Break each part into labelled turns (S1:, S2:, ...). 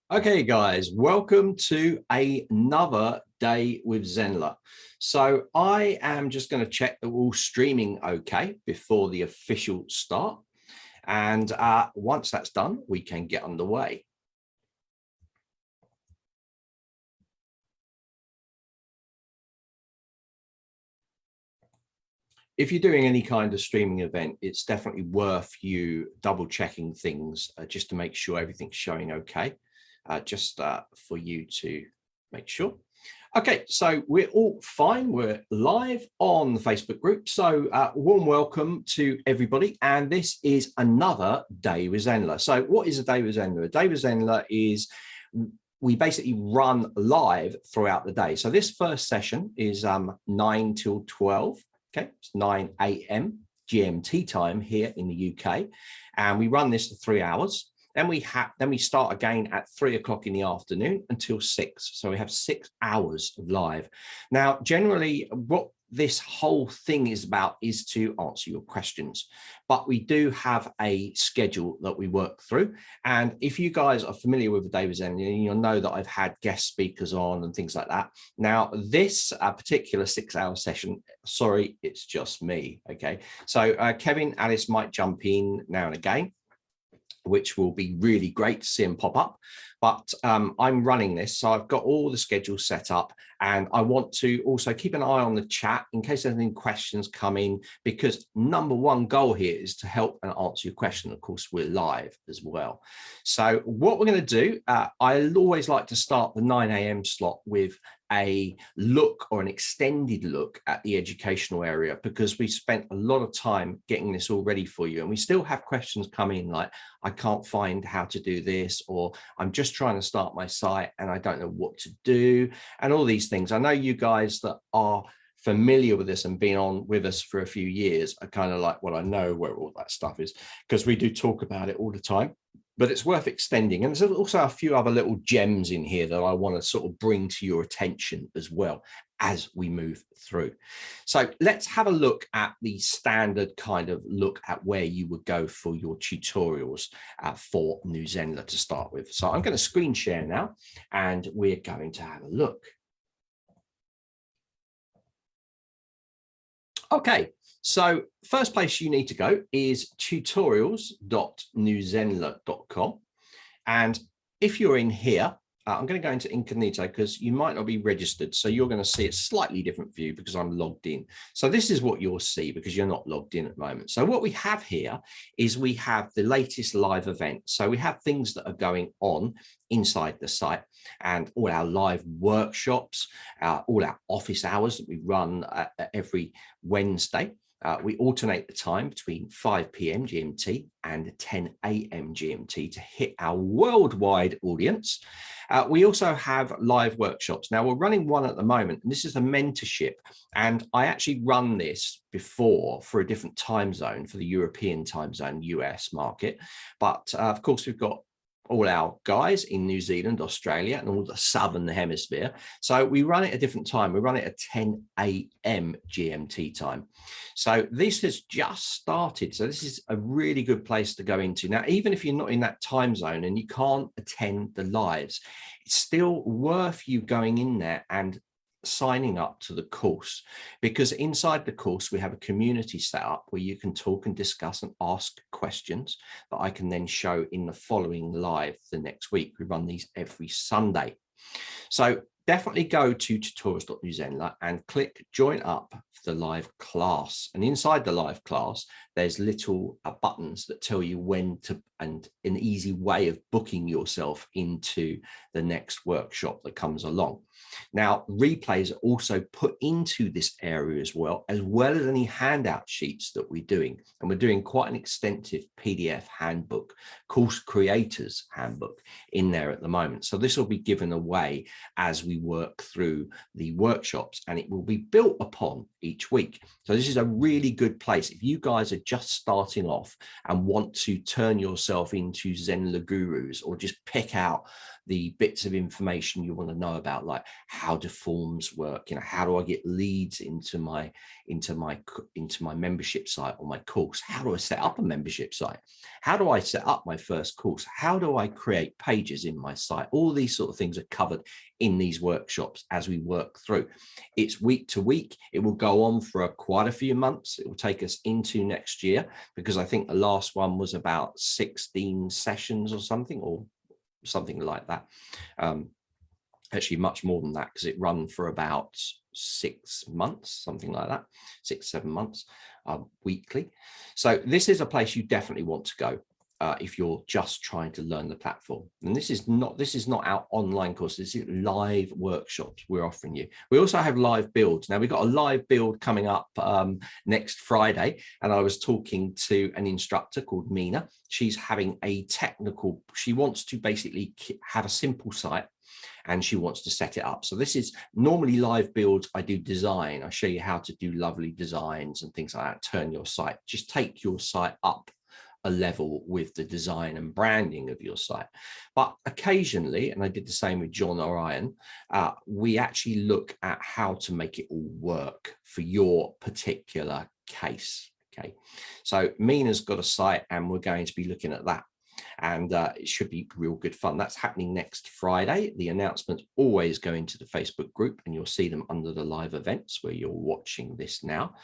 S1: Okay, guys, welcome to another day with Zenler. So I am just going to check that we're all streaming okay before the official start. And once that's done, we can get underway. If you're doing any kind of streaming event, it's definitely worth you double checking things just to make sure everything's showing okay, just for you to make sure. Okay, so we're all fine. We're live on the Facebook group. So warm welcome to everybody. And this is another Day with Zenler. So what is a Day with Zenler? A Day with Zenler is we basically run live throughout the day. So this first session is 9 till 12. Okay, it's 9 a.m. GMT time here in the UK. And we run this for 3 hours. Then we start again at 3 o'clock in the afternoon until 6. So we have 6 hours of live. Now, generally, what this whole thing is about is to answer your questions, but we do have a schedule that we work through. And if you guys are familiar with the Day with Zen, you'll know that I've had guest speakers on and things like that. Now, this particular 6-hour session, sorry, it's just me. Okay, so Kevin, Alice might jump in now and again, which will be really great to see them pop up. But I'm running this, so I've got all the schedules set up, and I want to also keep an eye on the chat in case any questions come in, because number one goal here is to help and answer your question. Of course, we're live as well. So what we're going to do, I always like to start the 9 a.m. slot with a look or an extended look at the educational area, because we spent a lot of time getting this all ready for you, and we still have questions coming like, I can't find how to do this, or I'm just trying to start my site and I don't know what to do, and all these things. I know you guys that are familiar with this and been on with us for a few years are kind of like, well, I know where all that stuff is, because we do talk about it all the time. But it's worth extending. And there's also a few other little gems in here that I want to sort of bring to your attention as well as we move through. So let's have a look at the standard kind of look at where you would go for your tutorials for New Zenler to start with. So I'm going to screen share now, and we're going to have a look. Okay. So first place you need to go is tutorials.newzenler.com. And if you're in here, I'm going to go into incognito because you might not be registered. So you're going to see a slightly different view because I'm logged in. So this is what you'll see because you're not logged in at the moment. So what we have here is we have the latest live event. So we have things that are going on inside the site, and all our live workshops, all our office hours that we run every Wednesday. We alternate the time between 5 p.m. GMT and 10 a.m. GMT to hit our worldwide audience. We also have live workshops. Now, we're running one at the moment, and this is a mentorship. And I actually run this before for a different time zone, for the European time zone, US market. But of course, we've got all our guys in New Zealand, Australia, and all the southern hemisphere. So we run it at a different time. We run it at 10 a.m. GMT time. So this has just started. So this is a really good place to go into. Now, even if you're not in that time zone and you can't attend the lives, it's still worth you going in there and signing up to the course, because inside the course we have a community set up where you can talk and discuss and ask questions that I can then show in the following live the next week. We run these every Sunday. So definitely go to tutorials.newzenler and click join up for the live class. And inside the live class, there's little buttons that tell you when to, and an easy way of booking yourself into the next workshop that comes along. Now, replays are also put into this area as well as any handout sheets that we're doing. And we're doing quite an extensive PDF handbook, course creators handbook in there at the moment. So this will be given away as we work through the workshops, and it will be built upon each week. So this is a really good place. If you guys are just starting off and want to turn yourself into Zenler gurus, or just pick out the bits of information you want to know about, like how do forms work, how do I get leads into my membership site or my course? How do I set up a membership site? How do I set up my first course? How do I create pages in my site? All these sort of things are covered in these workshops as we work through. It's week to week. It will go on for quite a few months. It will take us into next year, because I think the last one was about 16 sessions or something like that. Actually much more than that, because it run for about 6 months, something like that, 6-7 months weekly. So this is a place you definitely want to go if you're just trying to learn the platform. And this is not our online course. This is live workshops we're offering you. We also have live builds. Now we've got a live build coming up next Friday, and I was talking to an instructor called Mina. She's having she wants to basically have a simple site, and she wants to set it up. So this is normally live builds. I do design. I show you how to do lovely designs and things like that. Turn your site, just take your site up a level with the design and branding of your site. But occasionally, and I did the same with John Orion, we actually look at how to make it all work for your particular case. Okay, so Mina's got a site, and we're going to be looking at that. And it should be real good fun. That's happening next Friday. The announcements always go into the Facebook group, and you'll see them under the live events where you're watching this now.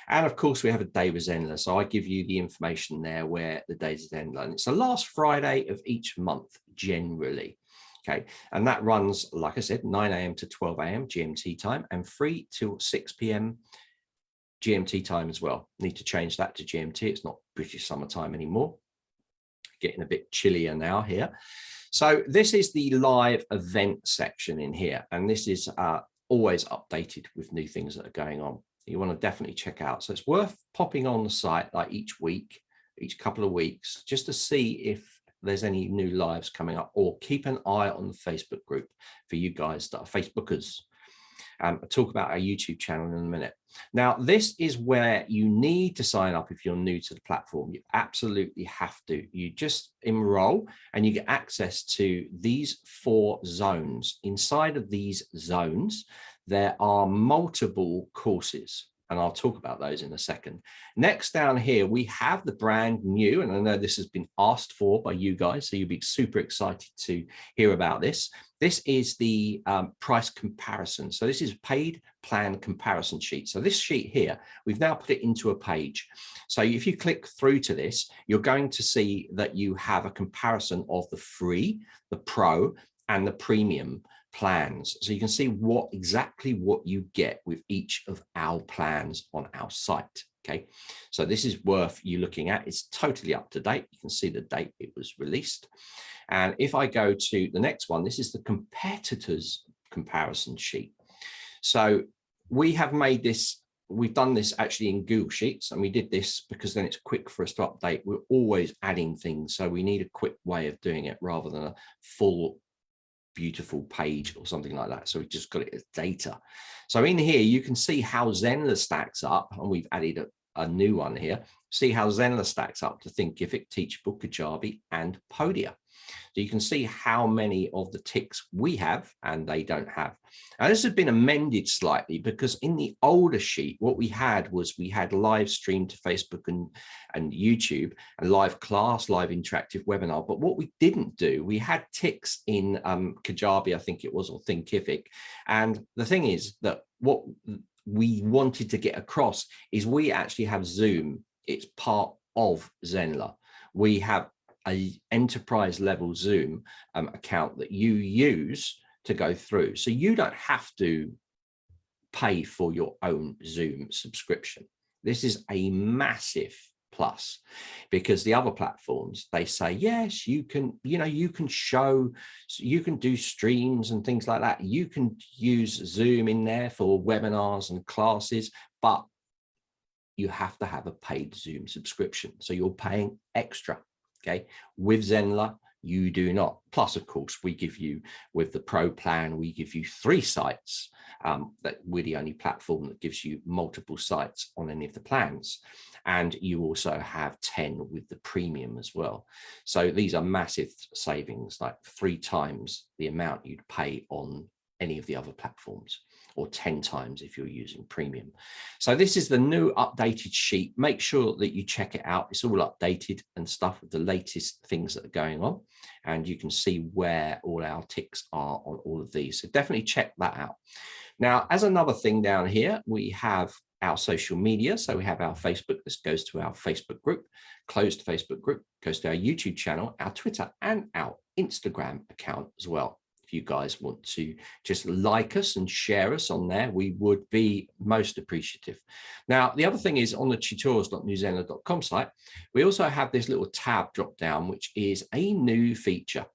S1: And of course, we have a day with Zenler. So I give you the information there where the days of Zenler. And it's the last Friday of each month, generally. Okay, and that runs, like I said, 9 a.m. to 12 a.m. GMT time, and free till 6 p.m. GMT time as well. Need to change that to GMT. It's not British summertime anymore. Getting a bit chillier now here. So this is the live event section in here, and this is always updated with new things that are going on. You want to definitely check out. So it's worth popping on the site like each week, each couple of weeks, just to see if there's any new lives coming up, or keep an eye on the Facebook group for you guys that are Facebookers. I'll talk about our YouTube channel in a minute. Now, this is where you need to sign up if you're new to the platform. You absolutely have to. You just enroll, and you get access to these 4 zones. Inside of these zones, there are multiple courses, and I'll talk about those in a second. Next down here, we have the brand new, and I know this has been asked for by you guys, so you'll be super excited to hear about this. This is the price comparison. So this is paid plan comparison sheet. So this sheet here, we've now put it into a page. So if you click through to this, you're going to see that you have a comparison of the free, the pro, and the premium plans. So you can see exactly what you get with each of our plans on our site. Okay, so this is worth you looking at. It's totally up to date. You can see the date it was released. And if I go to the next one, this is the competitors comparison sheet. So we have made this, we've done this actually in Google Sheets, and we did this because then it's quick for us to update. We're always adding things, so we need a quick way of doing it rather than a full beautiful page or something like that. So we just got it as data. So in here, you can see how Zenler stacks up, and we've added a new one here. See how Zenler stacks up to Thinkific, Teachable, Kajabi, and Podia. So you can see how many of the ticks we have and they don't have. Now this has been amended slightly, because in the older sheet, what we had was we had live stream to Facebook and YouTube, and live class, live interactive webinar. But what we didn't do, we had ticks in Kajabi, I think it was, or Thinkific. And the thing is that what we wanted to get across is we actually have Zoom. It's part of Zenler. We have an enterprise level Zoom account that you use to go through. So you don't have to pay for your own Zoom subscription. This is a massive plus, because the other platforms, they say, yes, you can, you can do streams and things like that. You can use Zoom in there for webinars and classes, but you have to have a paid Zoom subscription. So you're paying extra. Okay, with Zenler, You do not. Plus, of course, we give you, with the Pro plan, we give you 3 sites. That we're the only platform that gives you multiple sites on any of the plans. And you also have 10 with the premium as well. So these are massive savings, like 3 times the amount you'd pay on any of the other platforms, or 10 times if you're using premium. So this is the new updated sheet. Make sure that you check it out. It's all updated and stuff with the latest things that are going on. And you can see where all our ticks are on all of these. So definitely check that out. Now, as another thing down here, we have our social media. So we have our Facebook. This goes to our Facebook group, closed Facebook group, goes to our YouTube channel, our Twitter, and our Instagram account as well. If you guys want to just like us and share us on there, we would be most appreciative. Now, the other thing is, on the tutorials.newzenler.com site, we also have this little tab drop down, which is a new feature.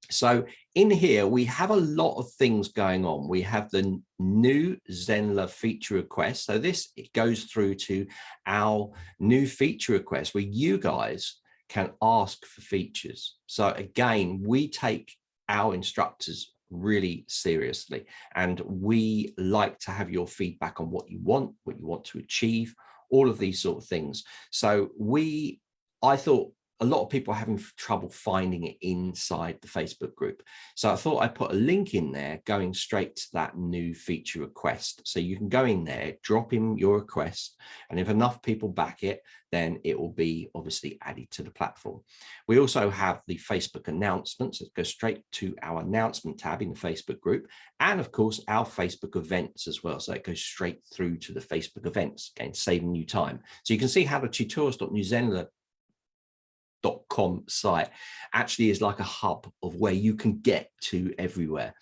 S1: So in here, we have a lot of things going on. We have the new Zenler feature request. So this, it goes through to our new feature request where you guys can ask for features. So again, we take our instructors really seriously, and we like to have your feedback on what you want to achieve, all of these sort of things. So I thought a lot of people are having trouble finding it inside the Facebook group. So I thought I'd put a link in there going straight to that new feature request. So you can go in there, drop in your request, and if enough people back it, then it will be obviously added to the platform. We also have the Facebook announcements that go straight to our announcement tab in the Facebook group, and of course our Facebook events as well. So it goes straight through to the Facebook events, again, saving you time. So you can see how the tutorials.newzenler.com site actually is like a hub of where you can get to everywhere.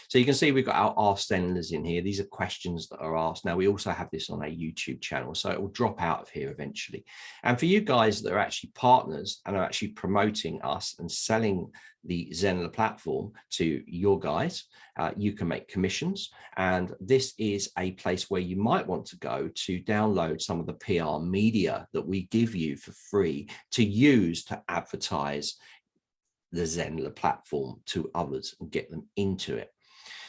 S1: So you can see we've got our Ask Zenlers in here. These are questions that are asked. Now we also have this on our YouTube channel, so it will drop out of here eventually. And for you guys that are actually partners and are actually promoting us and selling the Zenler platform to your guys, you can make commissions. And this is a place where you might want to go to download some of the PR media that we give you for free to use to advertise the Zenler platform to others and get them into it.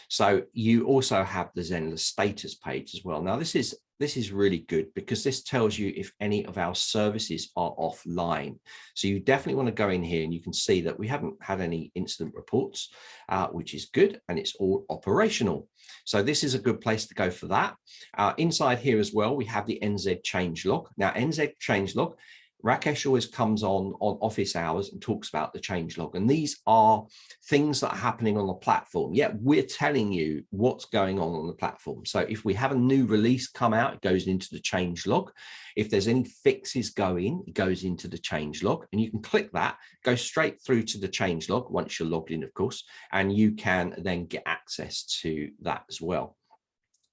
S1: So you also have the Zenler status page as well. Now this is really good because this tells you if any of our services are offline. So you definitely want to go in here, and you can see that we haven't had any incident reports, which is good, and it's all operational. So this is a good place to go for that. Inside here as well, we have the NZ changelog. Now NZ changelog, Rakesh always comes on office hours and talks about the changelog, and these are things that are happening on the platform. Yet we're telling you what's going on the platform. So if we have a new release come out, it goes into the changelog. If there's any fixes it goes into the changelog, and you can click that, go straight through to the changelog once you're logged in, of course, and you can then get access to that as well.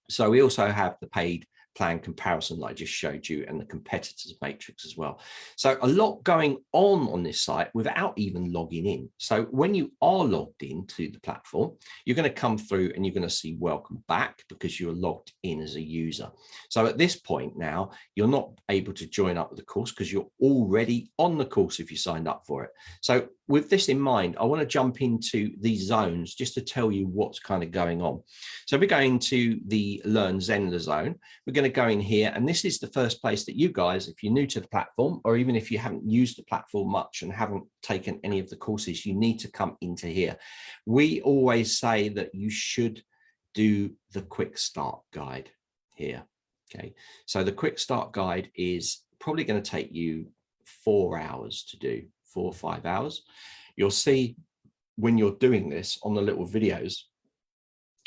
S1: So we also have the paid plan comparison that I just showed you, and the competitors matrix as well. So a lot going on this site without even logging in. So when you are logged into the platform, you're going to come through and you're going to see welcome back because you're logged in as a user. So at this point now, you're not able to join up with the course because you're already on the course if you signed up for it. So with this in mind, I want to jump into these zones just to tell you what's kind of going on. So we're going to the Learn Zenler zone. We're going to go in here, and this is the first place that you guys, if you're new to the platform, or even if you haven't used the platform much and haven't taken any of the courses, you need to come into here. We always say that you should do the quick start guide here. Okay, so the quick start guide is probably going to take you 4 hours to do, 4 or 5 hours. You'll see when you're doing this on the little videos,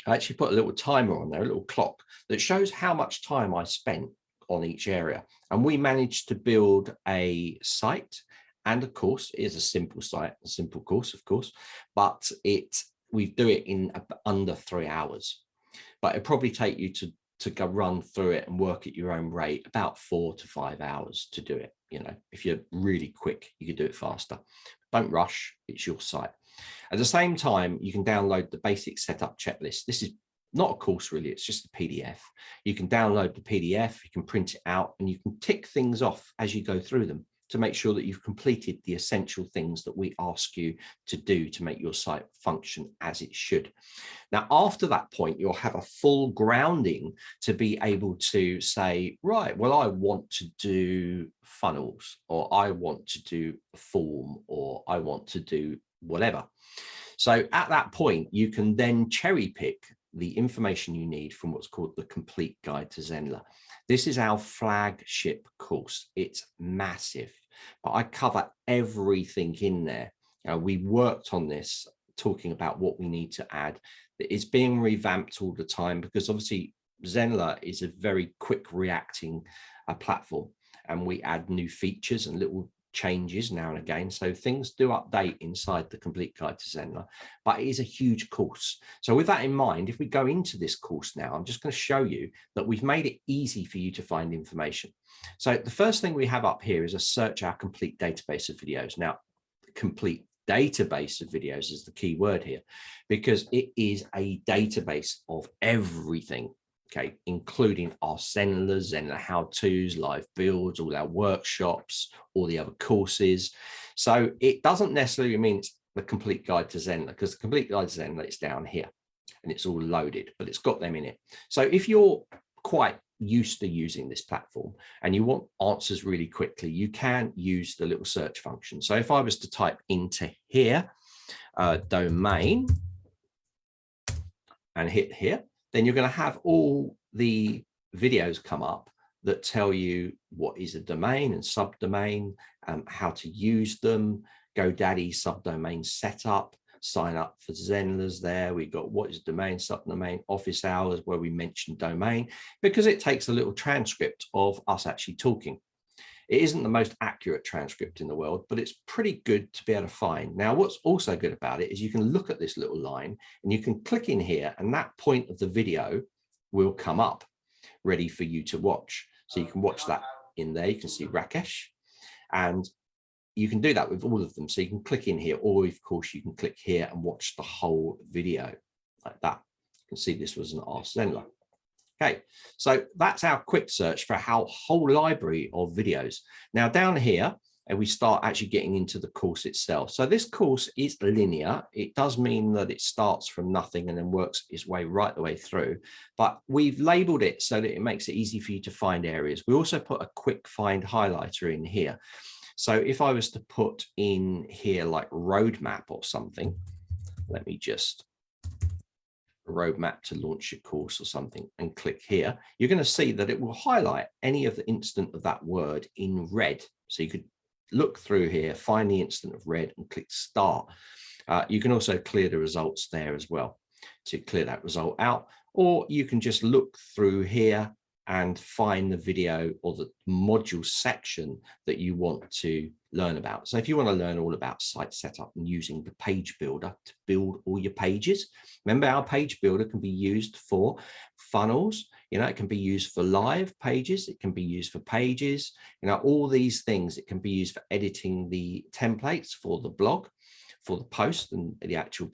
S1: I actually put a little timer on there, a little clock that shows how much time I spent on each area. And we managed to build a site and a course. It is a simple site, a simple course, of course, but we do it in under 3 hours. But it'll probably take you to go run through it and work at your own rate about 4 to 5 hours to do it. You know, if you're really quick, you can do it faster. Don't rush, it's your site. At the same time, you can download the basic setup checklist. This is not a course really, it's just a PDF. You can download the PDF, you can print it out, and you can tick things off as you go through them. to make sure that you've completed the essential things that we ask you to do to make your site function as it should. Now, after that point, you'll have a full grounding to be able to say, right, well, I want to do funnels, or I want to do a form, or I want to do whatever. So at that point, you can then cherry pick the information you need from what's called the Complete Guide to Zenler. This is our flagship course. It's massive, but I cover everything in there. We worked on this, talking about what we need to add. It's being revamped all the time because obviously Zenler is a very quick reacting platform, and we add new features and little changes now and again. So things do update inside the Complete Guide to Zenler, but it is a huge course. So with that in mind, if we go into this course now, I'm just going to show you that we've made it easy for you to find information. So the first thing we have up here is a search our complete database of videos. Now, complete database of videos is the key word here, because it is a database of everything. Okay, including our Zenlers, Zenler how-tos, live builds, all our workshops, all the other courses. So it doesn't necessarily mean it's the Complete Guide to Zenler, because the Complete Guide to Zenler is down here and it's all loaded, but it's got them in it. So if you're quite used to using this platform and you want answers really quickly, you can use the little search function. So if I was to type into here, domain, and hit here, then you're going to have all the videos come up that tell you what is a domain and subdomain, how to use them, GoDaddy subdomain setup, sign up for Zenlers there. We've got what is domain, subdomain, office hours, where we mentioned domain, because it takes a little transcript of us actually talking. It isn't the most accurate transcript in the world, but it's pretty good to be able to find. Now, what's also good about it is you can look at this little line and you can click in here, and that point of the video will come up ready for you to watch. So you can watch that in there. You can see Rakesh, and you can do that with all of them. So you can click in here, or of course you can click here and watch the whole video like that. You can see this was an Ask Zenler. Okay, so that's our quick search for our whole library of videos. Now down here, and we start actually getting into the course itself. So this course is linear. It does mean that it starts from nothing and then works its way right the way through, but we've labeled it so that it makes it easy for you to find areas. We also put a quick find highlighter in here. So if I was to put in here like roadmap or something, let me just roadmap to launch your course or something, and click here, you're going to see that it will highlight any of the instant of that word in red. So you could look through here, find the instant of red and click start. You can also clear the results there as well to clear that result out, or you can just look through here and find the video or the module section that you want to learn about. So if you want to learn all about site setup and using the page builder to build all your pages, remember our page builder can be used for funnels, it can be used for live pages, it can be used for pages, all these things. It can be used for editing the templates for the blog, for the post and the actual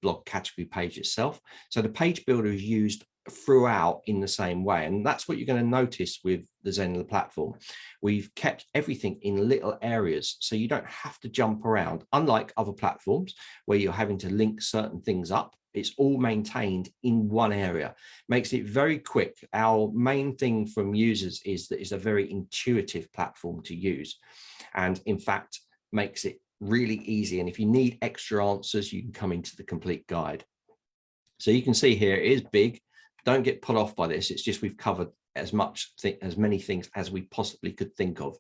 S1: blog category page itself. So the page builder is used throughout in the same way, and that's what you're going to notice with the Zenler platform. We've kept everything in little areas, so you don't have to jump around, unlike other platforms where you're having to link certain things up. It's all maintained in one area. Makes it very quick. Our main thing from users is that it's a very intuitive platform to use, and in fact makes it really easy. And if you need extra answers, you can come into the complete guide. So you can see here it is big. Don't get put off by this. It's just we've covered as many things as we possibly could think of.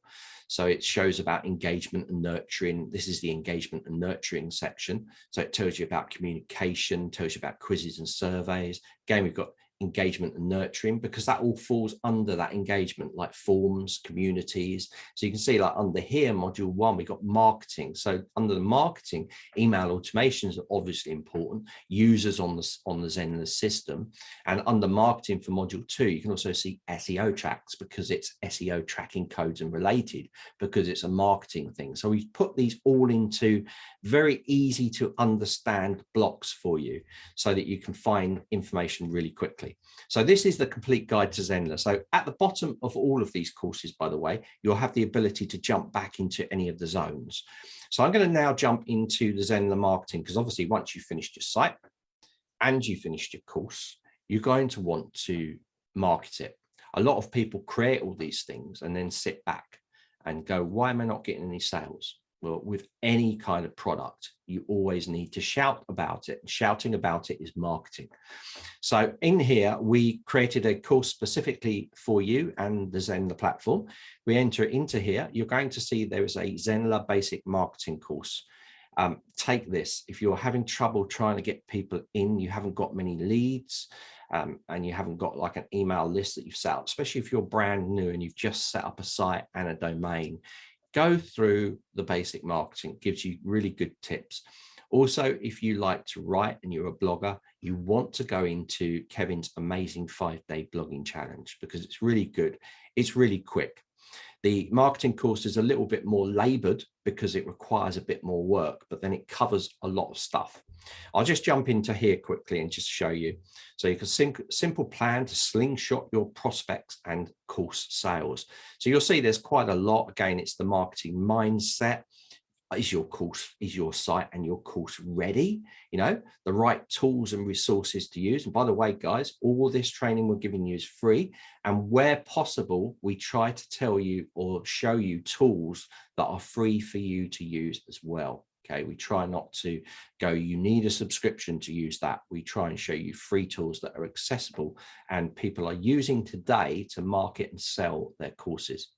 S1: So it shows about engagement and nurturing. This is the engagement and nurturing section. So it tells you about communication, tells you about quizzes and surveys. Again, we've got engagement and nurturing, because that all falls under that engagement, like forms, communities. So you can see like under here, module 1, we got marketing. So under the marketing, email automations are obviously important, users on the Zenler system. And under marketing for module 2, you can also see SEO tracks, because it's SEO tracking codes and related, because it's a marketing thing. So we've put these all into very easy to understand blocks for you so that you can find information really quickly. day. So this is the complete guide to Zenler. So at the bottom of all of these courses, by the way, you'll have the ability to jump back into any of the zones. So I'm going to now jump into the Zenler marketing, because obviously once you've finished your site and you finished your course, you're going to want to market it. A lot of people create all these things and then sit back and go, why am I not getting any sales? Well, with any kind of product, you always need to shout about it. Shouting about it is marketing. So in here, we created a course specifically for you and the Zenler platform. We enter into here. You're going to see there is a Zenler basic marketing course. Take this. If you're having trouble trying to get people in, you haven't got many leads, and you haven't got like an email list that you've set up, especially if you're brand new and you've just set up a site and a domain, go through the basic marketing. It gives you really good tips. Also, if you like to write and you're a blogger, you want to go into Kevin's amazing 5-day blogging challenge, because it's really good. It's really quick. The marketing course is a little bit more labored because it requires a bit more work, but then it covers a lot of stuff. I'll just jump into here quickly and just show you. So you can simple plan to slingshot your prospects and course sales. So you'll see there's quite a lot. Again, it's the marketing mindset. Is your course, is your site and your course ready? You know, the right tools and resources to use. And by the way, guys, all this training we're giving you is free. And where possible, we try to tell you or show you tools that are free for you to use as well. Okay, we try not to go, you need a subscription to use that. We try and show you free tools that are accessible and people are using today to market and sell their courses.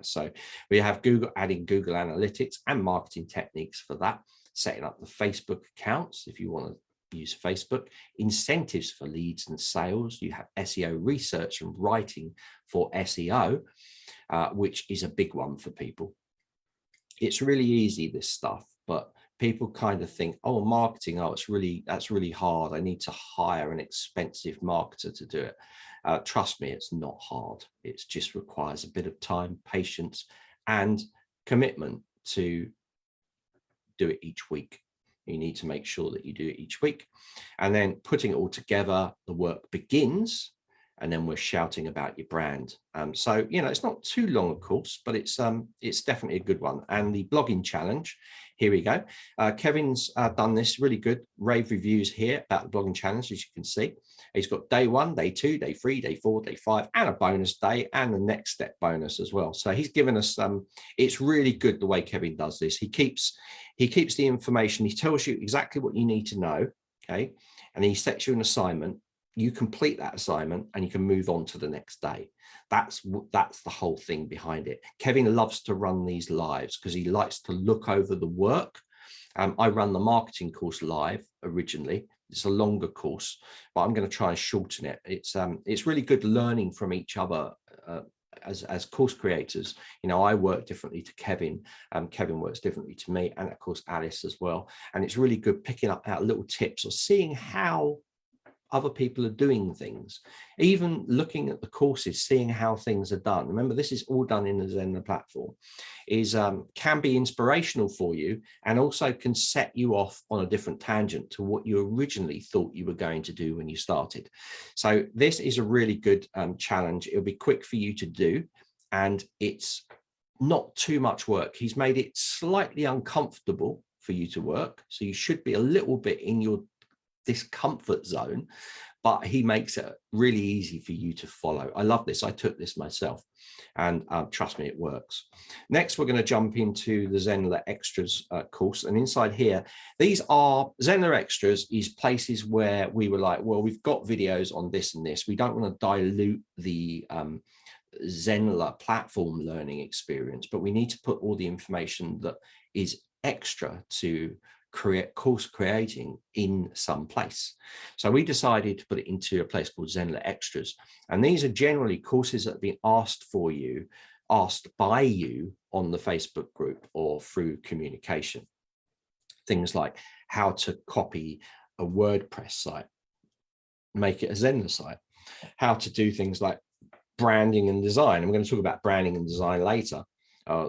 S1: So we have adding Google Analytics and marketing techniques for that, setting up the Facebook accounts if you want to use Facebook, incentives for leads and sales. You have SEO research and writing for SEO, which is a big one for people. It's really easy, this stuff, but people kind of think, oh, marketing, oh, that's really hard. I need to hire an expensive marketer to do it. Trust me, it's not hard. It just requires a bit of time, patience, and commitment to do it each week. You need to make sure that you do it each week. And then putting it all together, the work begins, and then we're shouting about your brand. So, you know, it's not too long, of course, but it's definitely a good one. And the blogging challenge, here we go. Kevin's done this really good rave reviews here about the blogging challenge, as you can see. He's got day 1, day 2, day 3, day 4, day 5, and a bonus day and the next step bonus as well. So he's given us it's really good the way Kevin does this. He keeps the information. He tells you exactly what you need to know. Okay. And he sets you an assignment. You complete that assignment and you can move on to the next day. That's the whole thing behind it. Kevin loves to run these lives because he likes to look over the work. I run the marketing course live originally. It's a longer course, but I'm going to try and shorten it. It's really good learning from each other as course creators. You know, I work differently to Kevin. Kevin works differently to me, and of course Alice as well. And it's really good picking up out little tips or seeing how other people are doing things, even looking at the courses, seeing how things are done. Remember, this is all done in the Zenler platform, can be inspirational for you and also can set you off on a different tangent to what you originally thought you were going to do when you started. So this is a really good challenge. It'll be quick for you to do, and it's not too much work. He's made it slightly uncomfortable for you to work, so you should be a little bit in your discomfort zone, but he makes it really easy for you to follow. I love this. I took this myself, and trust me, it works. Next, we're going to jump into the Zenler Extras course, and inside here, these are Zenler Extras is places where we were like, well, we've got videos on this and this. We don't want to dilute the Zenler platform learning experience, but we need to put all the information that is extra to course creating in some place. So we decided to put it into a place called Zenler Extras. And these are generally courses that have been asked by you on the Facebook group or through communication. Things like how to copy a WordPress site, make it a Zenler site, how to do things like branding and design. I'm going to talk about branding and design later,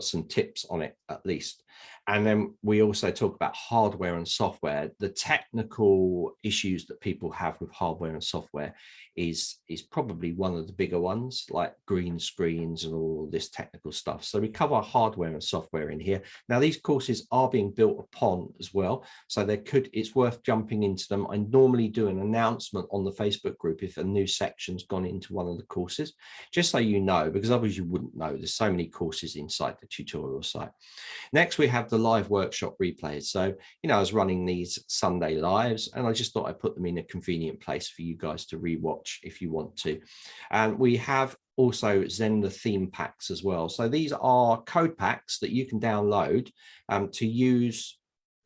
S1: some tips on it at least. And then we also talk about hardware and software. The technical issues that people have with hardware and software is probably one of the bigger ones, like green screens and all this technical stuff. So we cover hardware and software in here. Now, these courses are being built upon as well. So it's worth jumping into them. I normally do an announcement on the Facebook group if a new section's gone into one of the courses, just so you know, because otherwise you wouldn't know. There's so many courses inside the tutorial site. Next, we have the live workshop replays. So, I was running these Sunday lives, and I just thought I'd put them in a convenient place for you guys to rewatch if you want to. And we have also Zenler theme packs as well. So these are code packs that you can download to use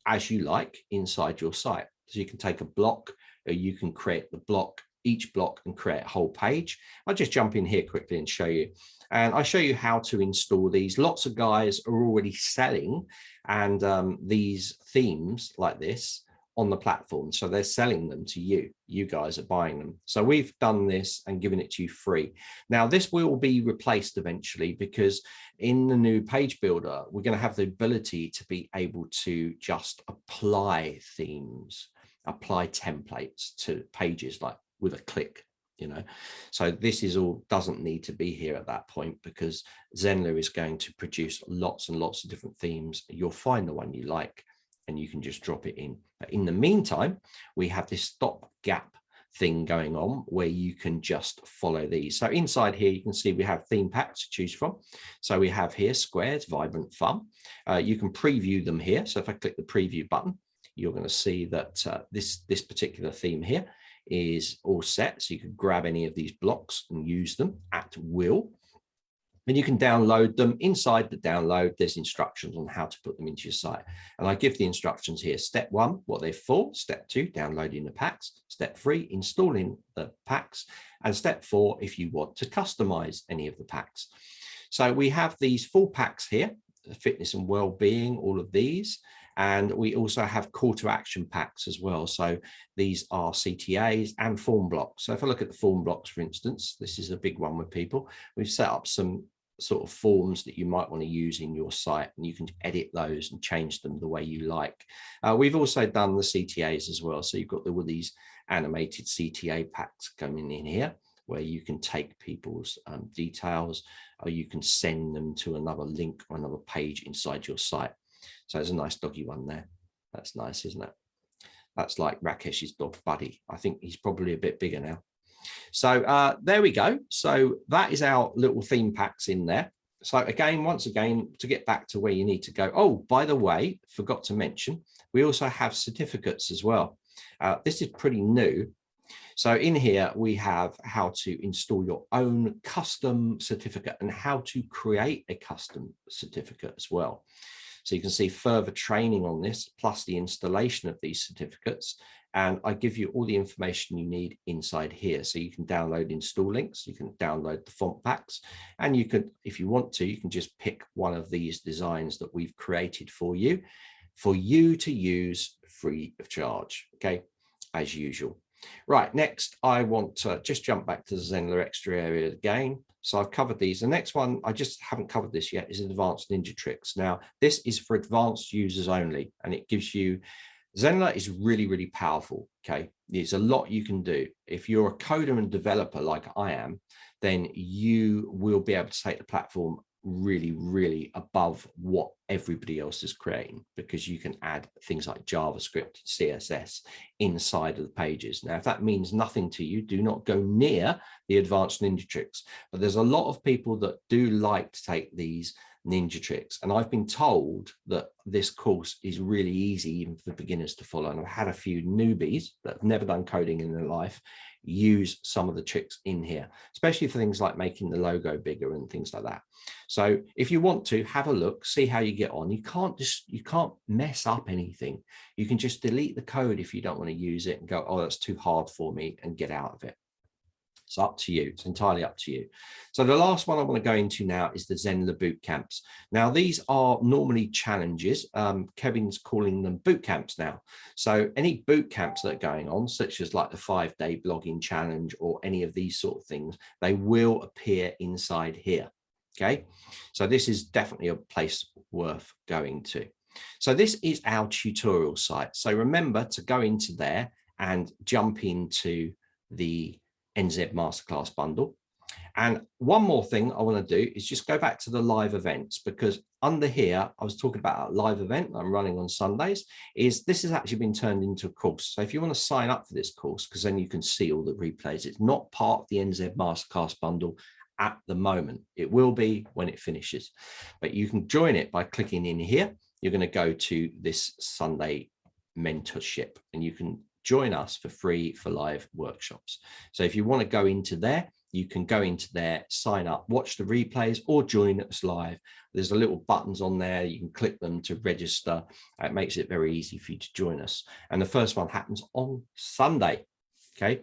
S1: as you like inside your site. So you can take a block, or you can create the block, each block, and create a whole page. I'll just jump in here quickly and show you. And I show you how to install these. Lots of guys are already selling and these themes like this on the platform. So they're selling them to you. You guys are buying them. So we've done this and given it to you free. Now, this will be replaced eventually, because in the new page builder, we're going to have the ability to be able to just apply themes, apply templates to pages like with a click. So this is all doesn't need to be here at that point, because Zenler is going to produce lots and lots of different themes. You'll find the one you like and you can just drop it in. But in the meantime, we have this stopgap thing going on where you can just follow these. So inside here, you can see we have theme packs to choose from. So we have here squares, vibrant, fun. You can preview them here. So if I click the preview button, you're going to see that this particular theme here is all set. So you can grab any of these blocks and use them at will. And you can download them. Inside the download, there's instructions on how to put them into your site. And I give the instructions here. Step 1, what they're for. Step 2, downloading the packs. Step 3, installing the packs. And step 4, if you want to customize any of the packs. So we have these full packs here, fitness and well-being, all of these. And we also have call to action packs as well. So these are CTAs and form blocks. So if I look at the form blocks, for instance, this is a big one with people. We've set up some sort of forms that you might want to use in your site, and you can edit those and change them the way you like. We've also done the CTAs as well. So you've got all these animated CTA packs coming in here, where you can take people's details, or you can send them to another link or another page inside your site. So there's a nice doggy one there. That's nice, isn't it? That's like Rakesh's dog Buddy. I think he's probably a bit bigger now. So there we go. So that is our little theme packs in there. So again, once again, to get back to where you need to go. Oh, by the way, forgot to mention, we also have certificates as well. This is pretty new. So in here, we have how to install your own custom certificate and how to create a custom certificate as well. So you can see further training on this, plus the installation of these certificates. And I give you all the information you need inside here. So you can download install links, you can download the font packs, and you can, if you want to, you can just pick one of these designs that we've created for you to use free of charge, okay, as usual. Right, next, I want to just jump back to the Zenler Extra area again. So I've covered these. The next one, I just haven't covered this yet, is Advanced Ninja Tricks. Now, this is for advanced users only, and it gives you, Zenler is really, really powerful, okay? There's a lot you can do. If you're a coder and developer like I am, then you will be able to take the platform really, really above what everybody else is creating, because you can add things like JavaScript, CSS inside of the pages. Now, if that means nothing to you, do not go near the Advanced Ninja Tricks. But there's a lot of people that do like to take these ninja tricks, and I've been told that this course is really easy even for the beginners to follow, and I've had a few newbies that have never done coding in their life use some of the tricks in here, especially for things like making the logo bigger and things like that. So if you want to have a look, see how you get on. You can't mess up anything. You can just delete the code if you don't want to use it and go, oh, that's too hard for me, and get out of it. It's up to you. It's entirely up to you. So the last one I want to go into now is the Zenler boot camps. Now, these are normally challenges. Kevin's calling them boot camps now. So any boot camps that are going on, such as like the 5-day blogging challenge or any of these sort of things, they will appear inside here. Okay, so this is definitely a place worth going to. So this is our tutorial site. So remember to go into there and jump into the NZ Masterclass bundle. And one more thing I want to do is just go back to the live events, because under here, I was talking about a live event I'm running on Sundays. This has actually been turned into a course. So if you want to sign up for this course, because then you can see all the replays, it's not part of the NZ Masterclass bundle at the moment. It will be when it finishes, but you can join it by clicking in here. You're going to go to this Sunday mentorship and you can join us for free for live workshops. So if you want to go into there, you can go into there, sign up, watch the replays, or join us live. There's a little buttons on there. You can click them to register. It makes it very easy for you to join us. And the first one happens on Sunday. Okay,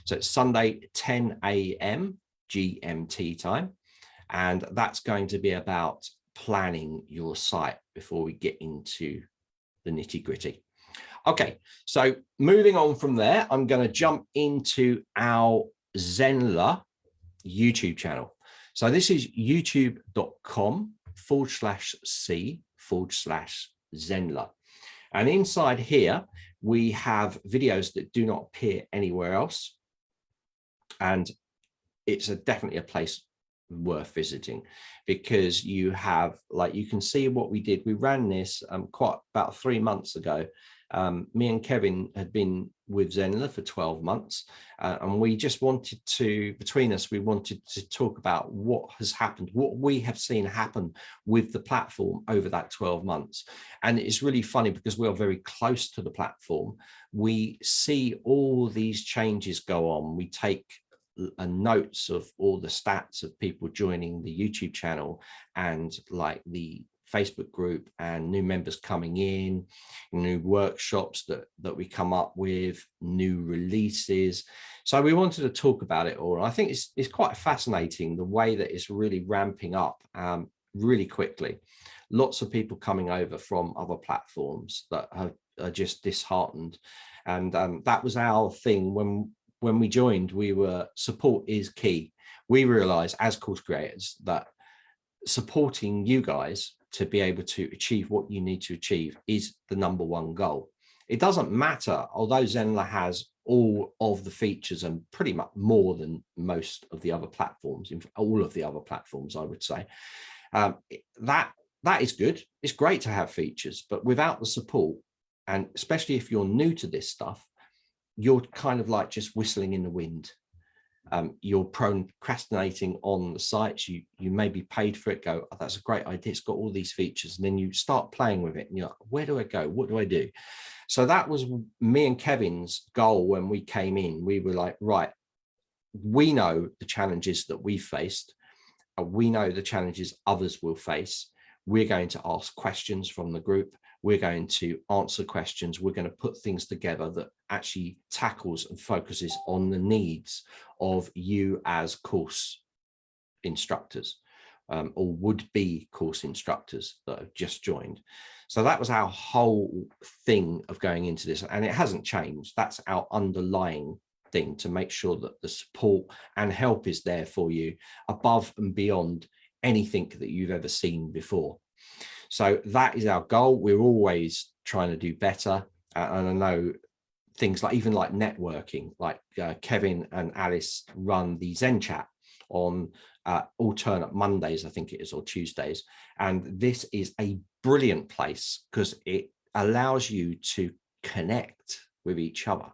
S1: so it's Sunday 10 a.m. GMT time, and that's going to be about planning your site before we get into the nitty-gritty. Okay, so moving on from there, I'm going to jump into our Zenler YouTube channel. So this is youtube.com/c/Zenler. And inside here, we have videos that do not appear anywhere else. And it's definitely a place worth visiting, because you have, like, you can see what we did. We ran this quite about 3 months ago. Me and Kevin had been with Zenler for 12 months, and we just wanted to, between us, we wanted to talk about what has happened, what we have seen happen with the platform over that 12 months. And it's really funny because we are very close to the platform. We see all these changes go on. We take notes of all the stats of people joining the YouTube channel, and like the Facebook group, and new members coming in, new workshops that we come up with, new releases. So we wanted to talk about it all. I think it's quite fascinating the way that it's really ramping up really quickly. Lots of people coming over from other platforms that are just disheartened. And that was our thing when we joined. We were, support is key. We realized as course creators that supporting you guys to be able to achieve what you need to achieve is the #1 goal. It doesn't matter, although Zenler has all of the features and pretty much more than most of the other platforms, in all of the other platforms, I would say, that is good. It's great to have features, but without the support, and especially if you're new to this stuff, you're kind of like just whistling in the wind. You're procrastinating on the sites. You may be paid for it, go, oh, that's a great idea, it's got all these features, and then you start playing with it and you're like, where do I go, what do I do? So that was me and Kevin's goal when we came in. We were like, right, we know the challenges that we faced, we know the challenges others will face. We're going to ask questions from the group. We're going to answer questions. We're going to put things together that actually tackles and focuses on the needs of you as course instructors, or would-be course instructors that have just joined. So that was our whole thing of going into this, and it hasn't changed. That's our underlying thing, to make sure that the support and help is there for you above and beyond anything that you've ever seen before. So that is our goal. We're always trying to do better. And I know things like, even like networking, like Kevin and Alice run the Zen chat on alternate Mondays, I think it is, or Tuesdays. And this is a brilliant place because it allows you to connect with each other.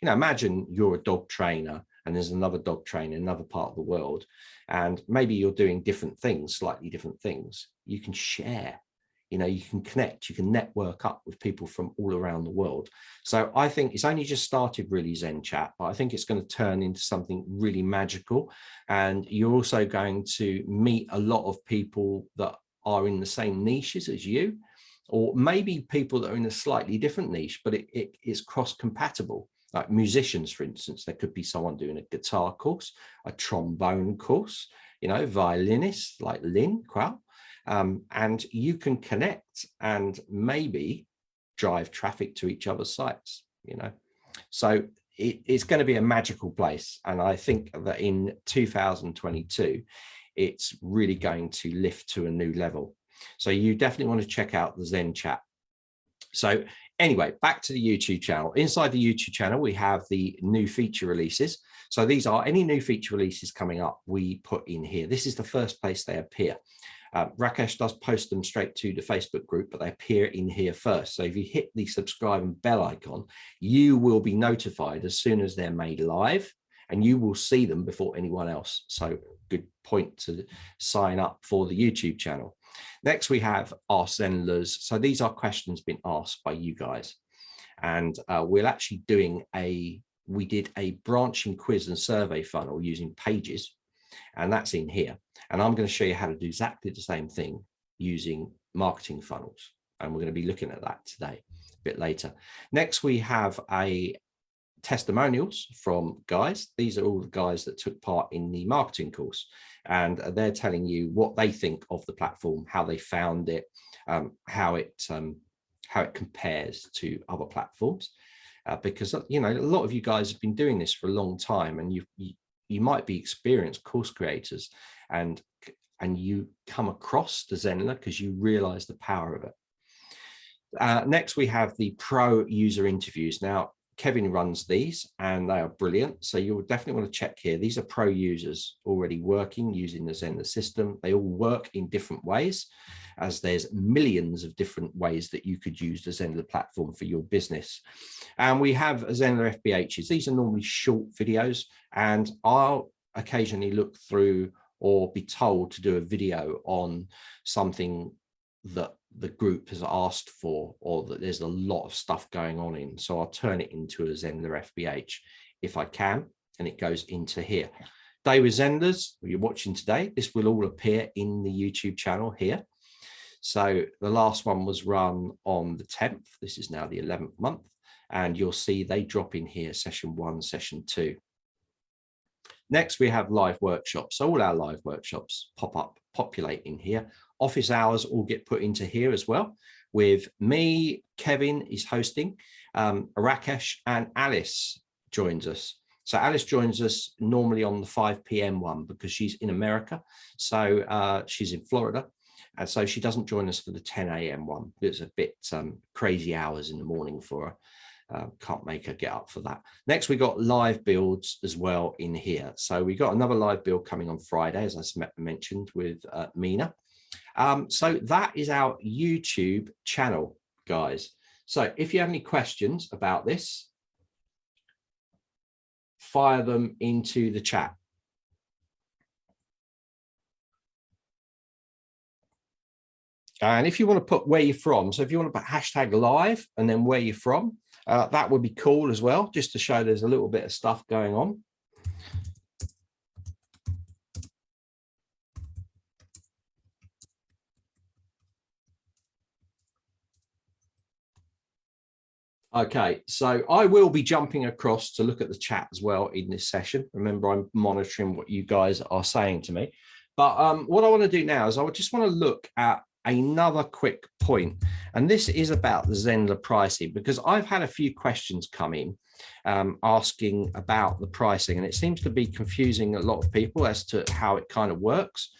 S1: You know, imagine you're a dog trainer and there's another dog trainer in another part of the world, and maybe you're doing different things, slightly different things. You can share, you know, you can connect, you can network up with people from all around the world. So I think it's only just started really, Zen Chat, but I think it's going to turn into something really magical. And you're also going to meet a lot of people that are in the same niches as you, or maybe people that are in a slightly different niche, but it is cross-compatible. Like musicians, for instance, there could be someone doing a guitar course, a trombone course, you know, violinists like Lynn Quell, and you can connect and maybe drive traffic to each other's sites, you know. So it's going to be a magical place. And I think that in 2022, it's really going to lift to a new level. So you definitely want to check out the Zen chat. So anyway, back to the YouTube channel. Inside the YouTube channel, we have the new feature releases. So these are any new feature releases coming up, we put in here. This is the first place they appear. Rakesh does post them straight to the Facebook group, but they appear in here first. So if you hit the subscribe and bell icon, you will be notified as soon as they're made live, and you will see them before anyone else. So good point to sign up for the YouTube channel. Next, we have our Zenlers. So these are questions being asked by you guys. And we're actually doing we did a branching quiz and survey funnel using Pages, and that's in here. And I'm going to show you how to do exactly the same thing using marketing funnels. And we're going to be looking at that today, a bit later. Next, we have testimonials from guys. These are all the guys that took part in the marketing course, and they're telling you what they think of the platform, how they found it, how it compares to other platforms. Because you know, a lot of you guys have been doing this for a long time, and you might be experienced course creators, and you come across the Zenler because you realize the power of it. Next, we have the pro user interviews. Now, Kevin runs these and they are brilliant. So you'll definitely want to check here. These are pro users already working using the Zenler system. They all work in different ways, as there's millions of different ways that you could use the Zenler platform for your business. And we have Zenler FBHs. These are normally short videos, and I'll occasionally look through or be told to do a video on something that the group has asked for, or that there's a lot of stuff going on in. So I'll turn it into a Zenler FBH if I can, and it goes into here. Day with Zenlers, you're watching today, this will all appear in the YouTube channel here. So the last one was run on the 10th. This is now the 11th month, and you'll see they drop in here, session 1, session 2. Next, we have live workshops. So all our live workshops populate in here. Office hours all get put into here as well, with me, Kevin is hosting, Rakesh and Alice joins us. So Alice joins us normally on the 5 p.m. one because she's in America. So she's in Florida. And so she doesn't join us for the 10 a.m. one. It's a bit crazy hours in the morning for her. Can't make her get up for that. Next, we got live builds as well in here. So we got another live build coming on Friday, as I mentioned, with Mina. So that is our YouTube channel, guys. So if you have any questions about this, fire them into the chat. And if you want to put where you're from, so if you want to put hashtag live and then where you're from, that would be cool as well, just to show there's a little bit of stuff going on. Okay, so I will be jumping across to look at the chat as well in this session. Remember, I'm monitoring what you guys are saying to me. But what I want to do now is I just want to look at another quick point, and this is about the Zenler pricing, because I've had a few questions come in asking about the pricing, and it seems to be confusing a lot of people as to how it kind of works.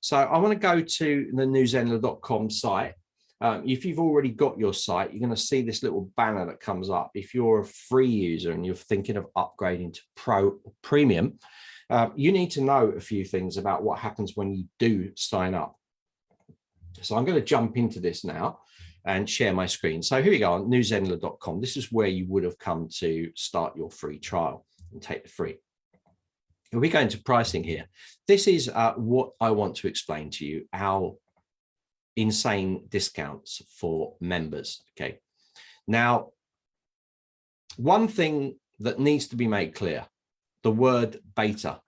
S1: So I want to go to the newzenler.com site. If you've already got your site, you're going to see this little banner that comes up. If you're a free user and you're thinking of upgrading to Pro or Premium, you need to know a few things about what happens when you do sign up. So I'm going to jump into this now and share my screen. So here we go on newzenler.com. This is where you would have come to start your free trial and take the free. If we go into pricing here, this is what I want to explain to you, our insane discounts for members. Okay. Now, one thing that needs to be made clear, the word beta,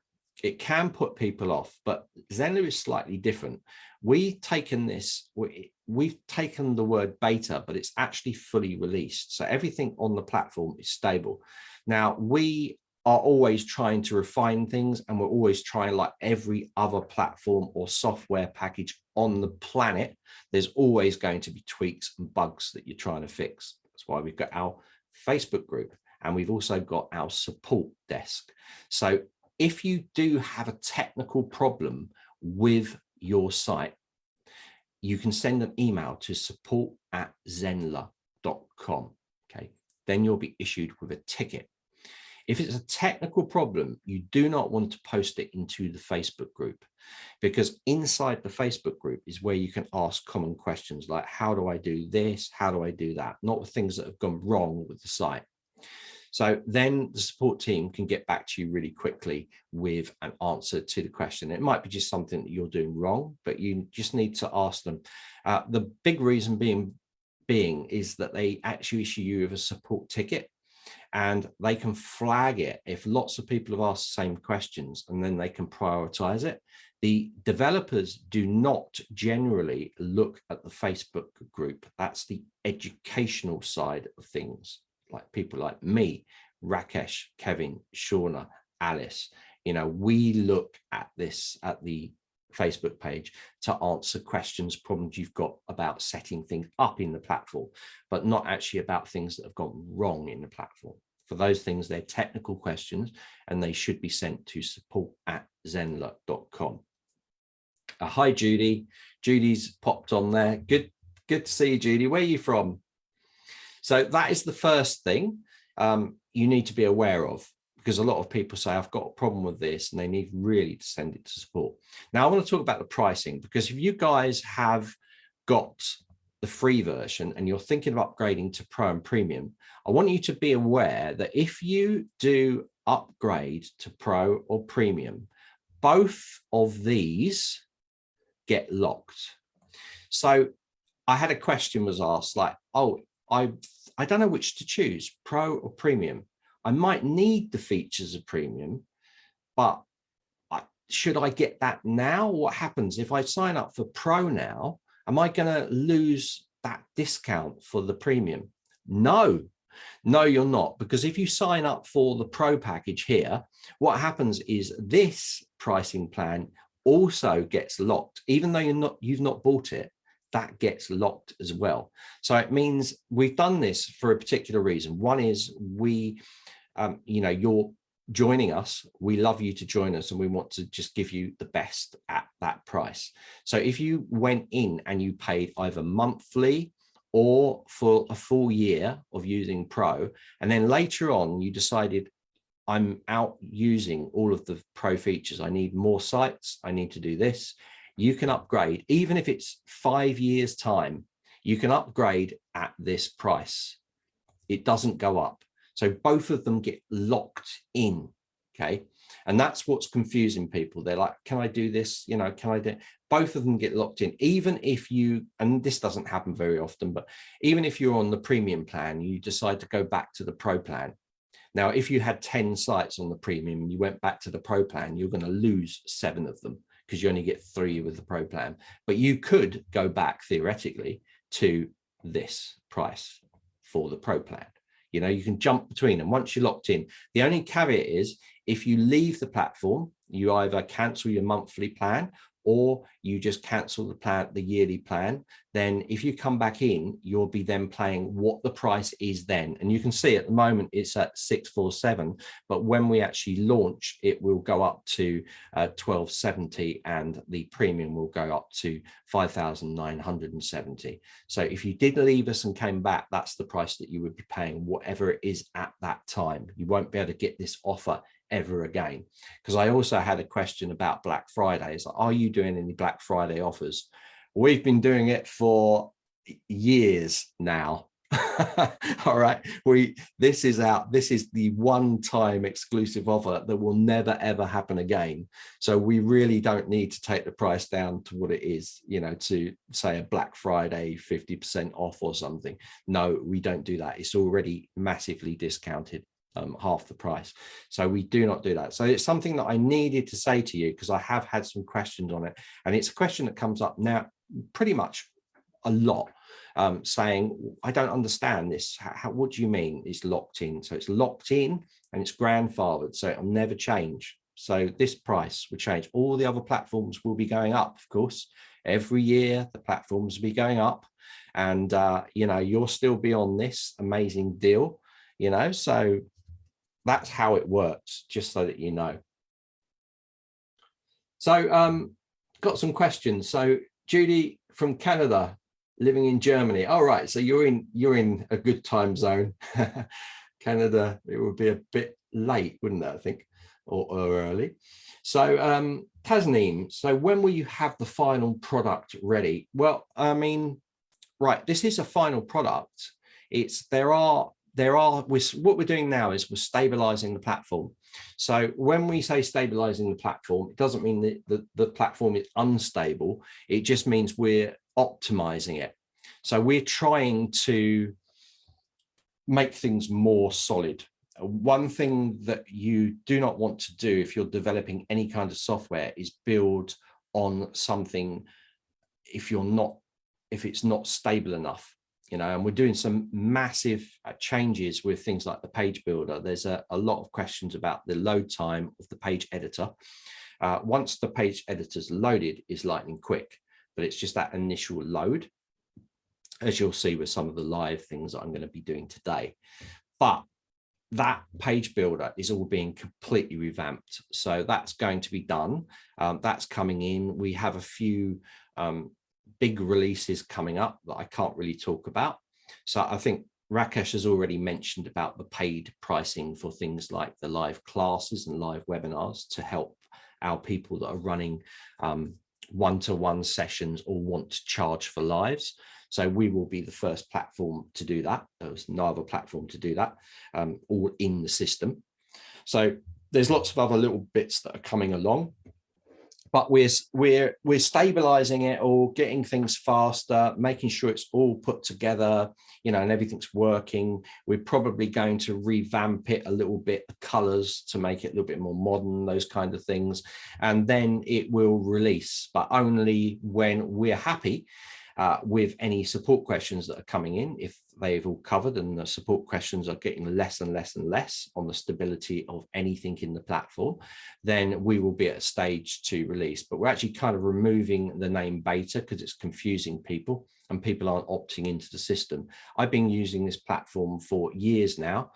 S1: it can put people off, but Zenler is slightly different. We've taken the word beta, but it's actually fully released. So everything on the platform is stable. Now, we are always trying to refine things, and we're always trying, like every other platform or software package on the planet, there's always going to be tweaks and bugs that you're trying to fix. That's why we've got our Facebook group, and we've also got our support desk. So if you do have a technical problem with your site, you can send an email to support@zenler.com. Okay, then you'll be issued with a ticket. If it's a technical problem, you do not want to post it into the Facebook group, because inside the Facebook group is where you can ask common questions like, how do I do this? How do I do that? Not the things that have gone wrong with the site. So then the support team can get back to you really quickly with an answer to the question. It might be just something that you're doing wrong, but you just need to ask them. The big reason being is that they actually issue you with a support ticket, and they can flag it if lots of people have asked the same questions, and then they can prioritize it. The developers do not generally look at the Facebook group. That's the educational side of things, like people like me, Rakesh, Kevin, Shauna, Alice. We look at this at the Facebook page to answer questions, problems you've got about setting things up in the platform, but not actually about things that have gone wrong in the platform. For those things, they're technical questions, and they should be sent to support@zenler.com. Hi, Judy. Judy's popped on there. Good to see you, Judy. Where are you from? So that is the first thing you need to be aware of, because a lot of people say, I've got a problem with this, and they need really to send it to support. Now, I want to talk about the pricing, because if you guys have got the free version and you're thinking of upgrading to Pro and Premium, I want you to be aware that if you do upgrade to Pro or Premium, both of these get locked. So I had a question was asked like, oh, I don't know which to choose, Pro or Premium. I might need the features of Premium, but should I get that now? What happens if I sign up for Pro now? Am I going to lose that discount for the Premium? No, you're not, because if you sign up for the Pro package here, what happens is this pricing plan also gets locked. Even though you've not bought it, that gets locked as well. So it means we've done this for a particular reason. One is you're joining us. We love you to join us, and we want to just give you the best at that price. So if you went in and you paid either monthly or for a full year of using Pro, and then later on you decided, I'm out using all of the Pro features, I need more sites, I need to do this, you can upgrade. Even if it's 5 years time, you can upgrade at this price. It doesn't go up. So both of them get locked in, okay? And that's what's confusing people. They're like, can I do this? Can I do? Both of them get locked in. Even if you, and this doesn't happen very often, but even if you're on the Premium plan, you decide to go back to the Pro plan. Now, if you had 10 sites on the Premium and you went back to the Pro plan, you're going to lose 7 of them, because you only get 3 with the Pro plan. But you could go back theoretically to this price for the Pro plan. You can jump between them once you're locked in. The only caveat is, if you leave the platform, you either cancel your monthly plan or you just cancel the yearly plan. Then if you come back in, you'll be then paying what the price is then. And you can see at the moment it's at 647, but when we actually launch, it will go up to 1270, and the Premium will go up to 5,970. So if you did leave us and came back, that's the price that you would be paying, whatever it is at that time. You won't be able to get this offer ever again. Because I also had a question about Black Friday. It's like, are you doing any Black Friday offers? We've been doing it for years now. All right, this is the one-time exclusive offer that will never ever happen again. So we really don't need to take the price down to what it is, to say a Black Friday 50% off or something. No, we don't do that. It's already massively discounted, half the price. So we do not do that. So it's something that I needed to say to you, because I have had some questions on it, and it's a question that comes up now pretty much a lot, saying, I don't understand this. What do you mean it's locked in? So it's locked in and it's grandfathered, so it'll never change. So this price will change. All the other platforms will be going up, of course. Every year the platforms will be going up, and you'll still be on this amazing deal, so that's how it works, just so that you know. So got some questions. So Judy from Canada, living in Germany. All right, so you're in a good time zone. Canada, it would be a bit late, wouldn't it, I think, or early. So Tasneem, so when will you have the final product ready? Well, I mean, right, this is a final product. What we're doing now is we're stabilizing the platform. So when we say stabilizing the platform, it doesn't mean that the platform is unstable. It just means we're optimizing it. So we're trying to make things more solid. One thing that you do not want to do if you're developing any kind of software is build on something if it's not stable enough, and we're doing some massive changes with things like the page builder. There's a lot of questions about the load time of the page editor. Once the page editor's loaded, is lightning quick, but it's just that initial load, as you'll see with some of the live things that I'm going to be doing today. But that page builder is all being completely revamped. So that's going to be done. That's coming in. We have a few big releases coming up that I can't really talk about. So I think Rakesh has already mentioned about the paid pricing for things like the live classes and live webinars to help our people that are running one-to-one sessions or want to charge for lives. So we will be the first platform to do that. There's no other platform to do that, all in the system. So there's lots of other little bits that are coming along, but we're stabilizing it all, getting things faster, making sure it's all put together, and everything's working. We're probably going to revamp it a little bit, the colors to make it a little bit more modern, those kind of things. And then it will release, but only when we're happy with any support questions that are coming in. If they've all covered and the support questions are getting less and less and less on the stability of anything in the platform, then we will be at a stage to release. But we're actually kind of removing the name beta because it's confusing people and people aren't opting into the system. I've been using this platform for years now,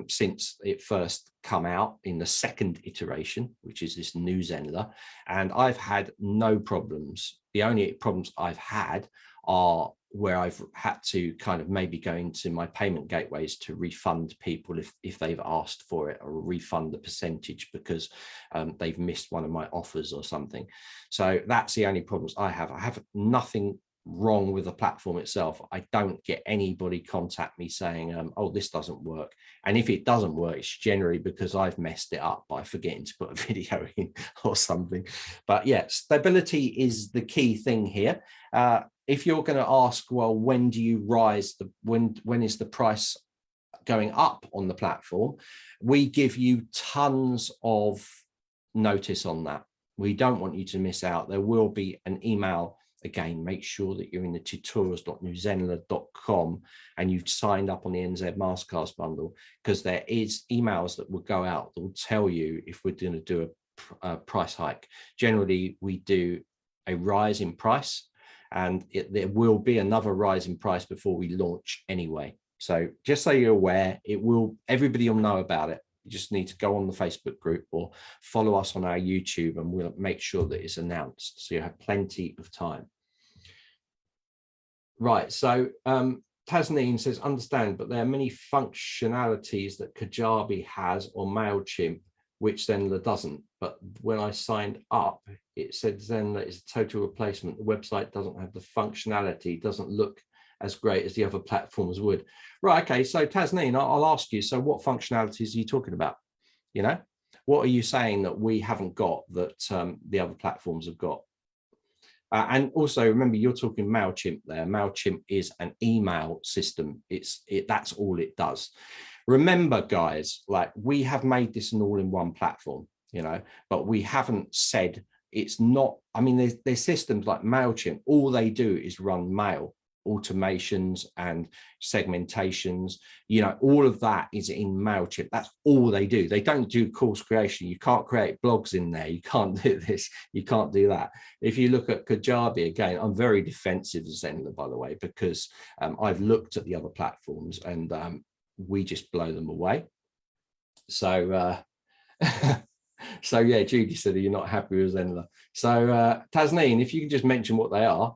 S1: since it first come out in the second iteration, which is this new Zenler, and I've had no problems. The only problems I've had are where I've had to kind of maybe go into my payment gateways to refund people if they've asked for it, or refund the percentage because they've missed one of my offers or something. So that's the only problems I have. I have nothing wrong with the platform itself. I don't get anybody contact me saying, oh, this doesn't work. And if it doesn't work, it's generally because I've messed it up by forgetting to put a video in or something. But yeah, stability is the key thing here. If you're going to ask, well, when do you rise, when is the price going up on the platform? We give you tons of notice on that. We don't want you to miss out. There will be an email. Again, make sure that you're in the tutorials.newzenler.com and you've signed up on the NZ Masterclass bundle, because there is emails that will go out that will tell you if we're going to do a price hike. Generally, we do a rise in price, and there will be another rise in price before we launch anyway. So just so you're aware, everybody will know about it. You just need to go on the Facebook group or follow us on our YouTube, and we'll make sure that it's announced. So you have plenty of time. Right, so Tasneem says, understand, but there are many functionalities that Kajabi has or MailChimp, which Zenler doesn't. But when I signed up, it said Zenler is a total replacement. The website doesn't have the functionality, doesn't look as great as the other platforms would. Right, okay, so Tasneem, I'll ask you, so what functionalities are you talking about? What are you saying that we haven't got that the other platforms have got? And also remember, you're talking MailChimp there. MailChimp is an email system. That's all it does. Remember, guys, like, we have made this an all-in-one platform, but we haven't said it's not. I mean, there's systems like MailChimp. All they do is run mail automations and segmentations. All of that is in MailChimp. That's all they do. They don't do course creation. You can't create blogs in there. You can't do this. You can't do that. If you look at Kajabi, again, I'm very defensive of Zenler, by the way, because I've looked at the other platforms and we just blow them away. So So yeah, Judy said you're not happy with Zenler. So Tasneen, if you can just mention what they are,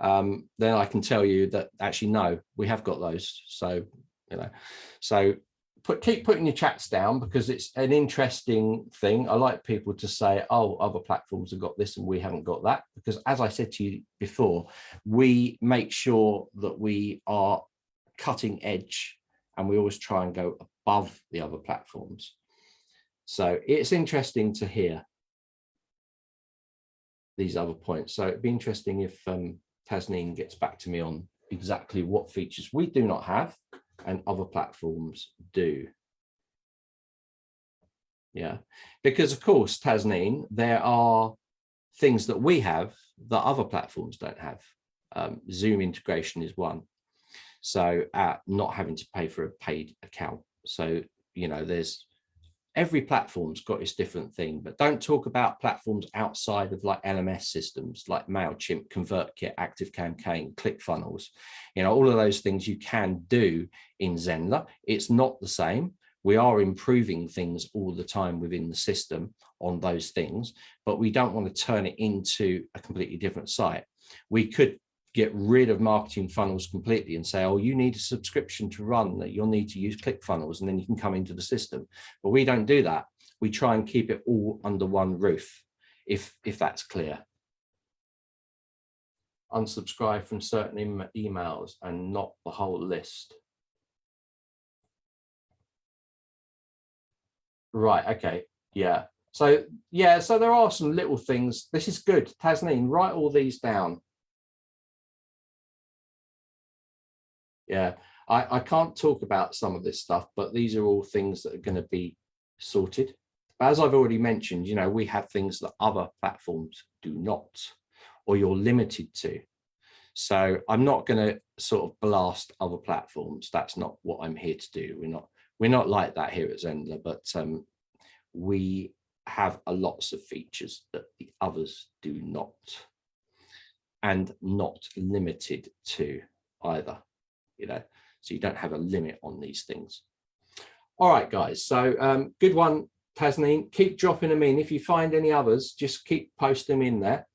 S1: then I can tell you that actually no, we have got those. So so keep putting your chats down, because it's an interesting thing. I like people to say, oh, other platforms have got this and we haven't got that, because as I said to you before, we make sure that we are cutting edge and we always try and go above the other platforms. So it's interesting to hear these other points. So it'd be interesting if Tasneen gets back to me on exactly what features we do not have and other platforms do. Yeah, because of course, Tasneen, there are things that we have that other platforms don't have. Zoom integration is one. So not having to pay for a paid account. So, there's every platform's got its different thing, but don't talk about platforms outside of like LMS systems like MailChimp, ConvertKit, ActiveCampaign, ClickFunnels. All of those things you can do in Zenler. It's not the same. We are improving things all the time within the system on those things, but we don't want to turn it into a completely different site. We could get rid of marketing funnels completely and say, oh, you need a subscription to run, that you'll need to use ClickFunnels, and then you can come into the system. But we don't do that. We try and keep it all under one roof, if that's clear. Unsubscribe from certain emails and not the whole list. Right, okay, yeah. So there are some little things. This is good. Tasneen, write all these down. Yeah, I can't talk about some of this stuff, but these are all things that are going to be sorted. As I've already mentioned, we have things that other platforms do not, or you're limited to. So I'm not going to sort of blast other platforms. That's not what I'm here to do. We're not like that here at Zenler, but we have lots of features that the others do not, and not limited to either. So you don't have a limit on these things. All right, guys. So good one, Tasneen. Keep dropping them in. If you find any others, just keep posting them in there.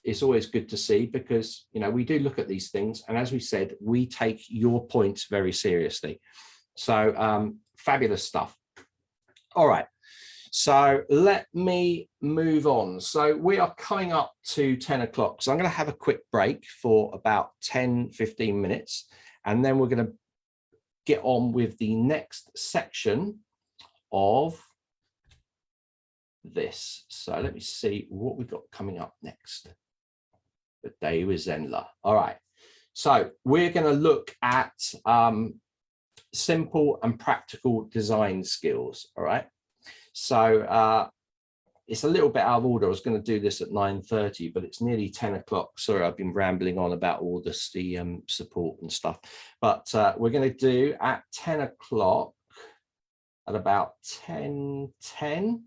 S1: It's always good to see, because we do look at these things, and as we said, we take your points very seriously. So fabulous stuff. All right, so let me move on. So we are coming up to 10 o'clock, so I'm going to have a quick break for about 10-15 minutes, and then we're going to get on with the next section of this. So let me see what we've got coming up next. The day with Zenler. All right, so we're going to look at simple and practical design skills. All right, so it's a little bit out of order. I was going to do this at 9:30, but it's nearly 10 o'clock. Sorry, I've been rambling on about all this, the support and stuff. But we're going to do at 10 o'clock, at about 10:10,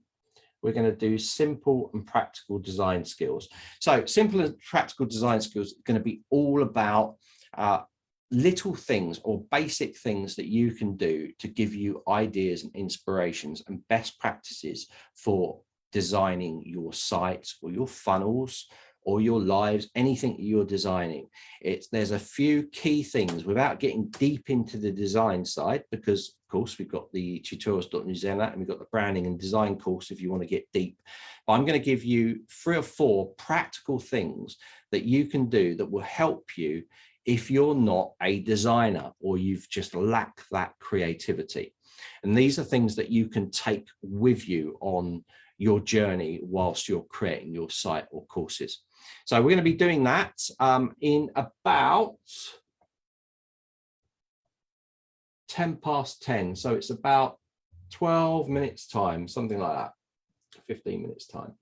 S1: we're going to do simple and practical design skills. So simple and practical design skills are going to be all about little things or basic things that you can do to give you ideas and inspirations and best practices for designing your sites or your funnels or your lives, anything that you're designing. There's a few key things without getting deep into the design side, because of course we've got the tutorials.newzenler and we've got the branding and design course if you want to get deep. But I'm going to give you 3 or 4 practical things that you can do that will help you if you're not a designer or you've just lacked that creativity. And these are things that you can take with you on your journey whilst you're creating your site or courses. So we're going to be doing that in about 10:10. So it's about 12 minutes time, something like that, 15 minutes time.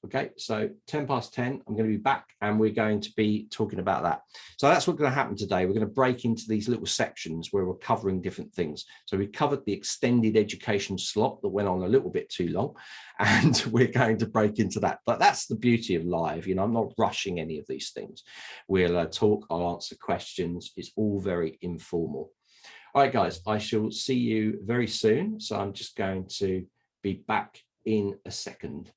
S1: Okay, so 10:10, I'm going to be back and we're going to be talking about that. So that's what's going to happen today. We're going to break into these little sections where we're covering different things. So we covered the extended education slot that went on a little bit too long, and we're going to break into that. But that's the beauty of live. I'm not rushing any of these things. We'll talk, I'll answer questions. It's all very informal. All right, guys, I shall see you very soon. So I'm just going to be back in a second.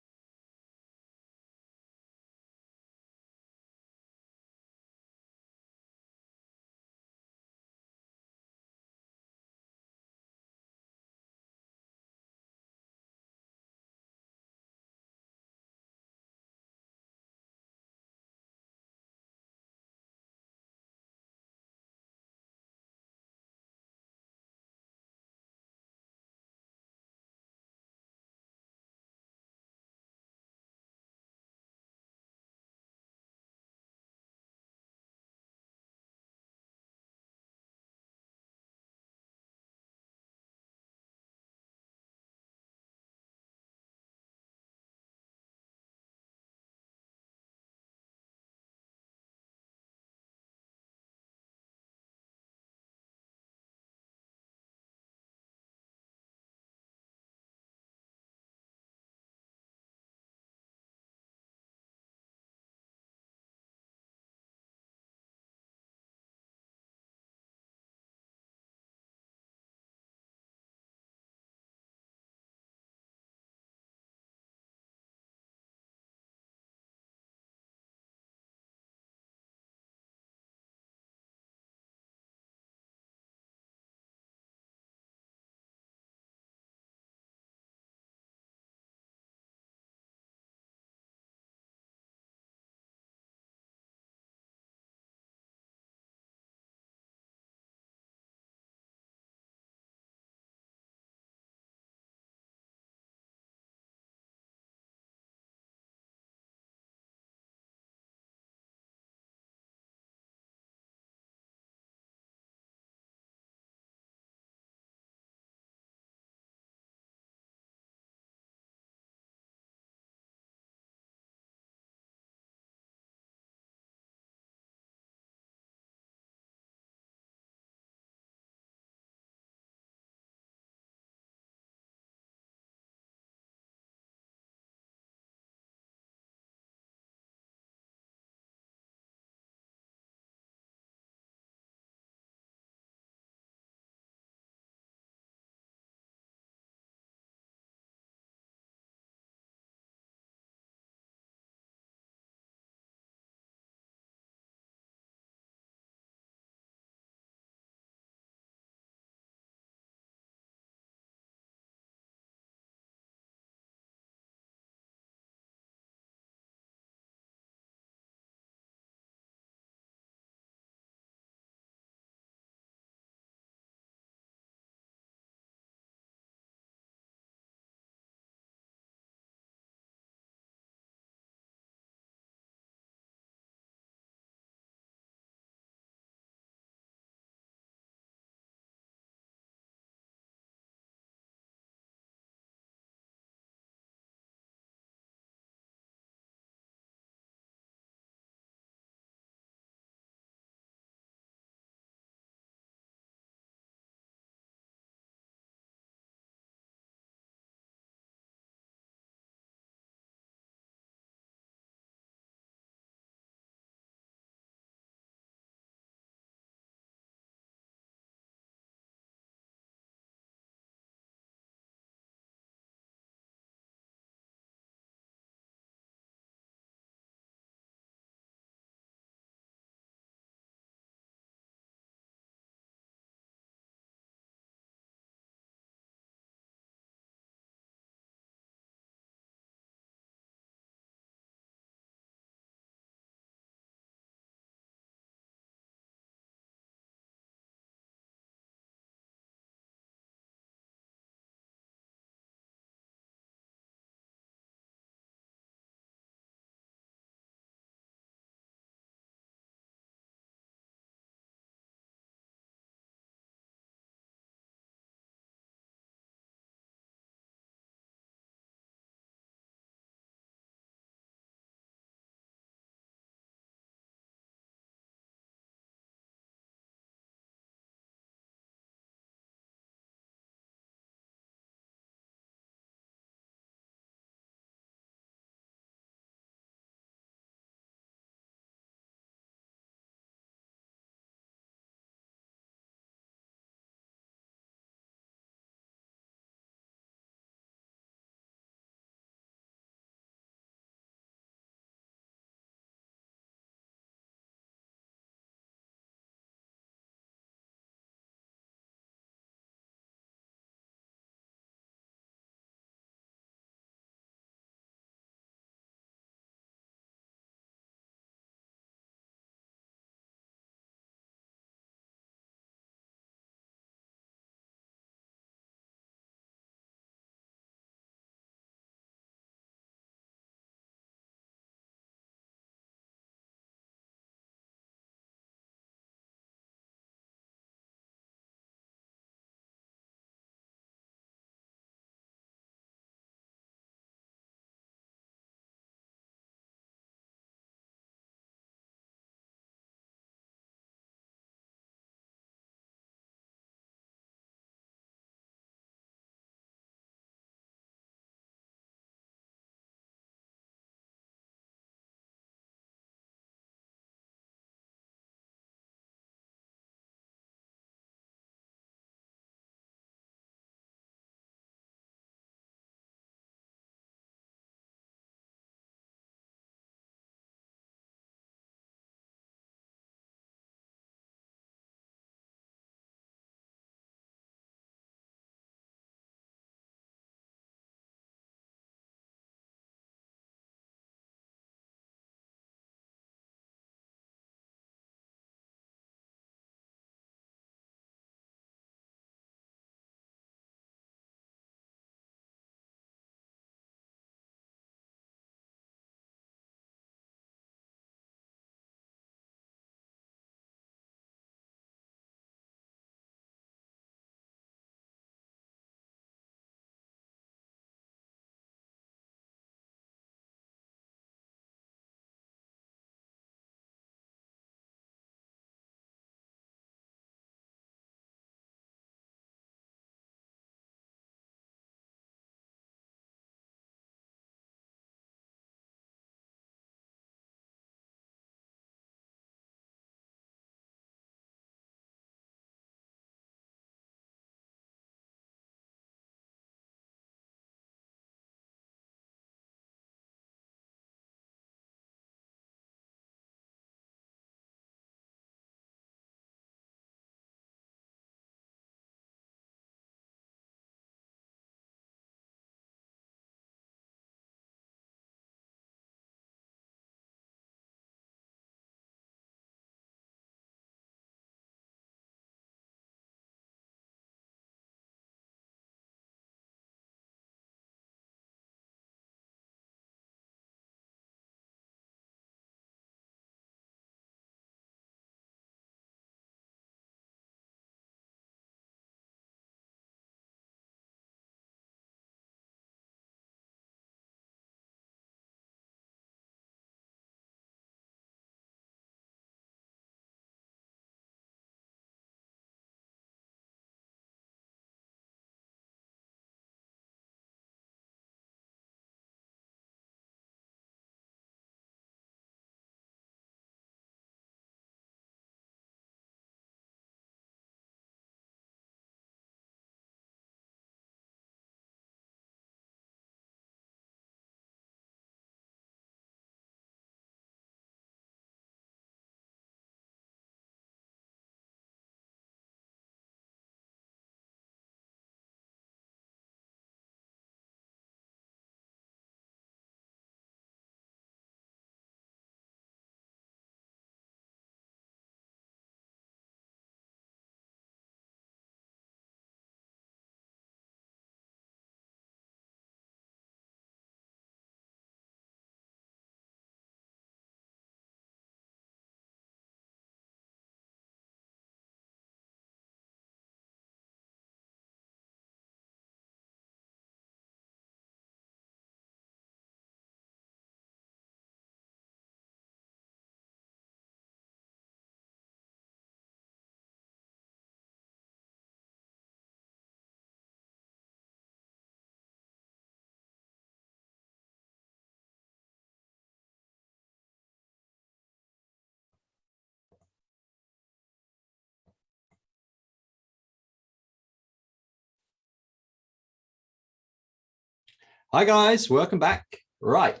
S1: Hi guys, welcome back. Right.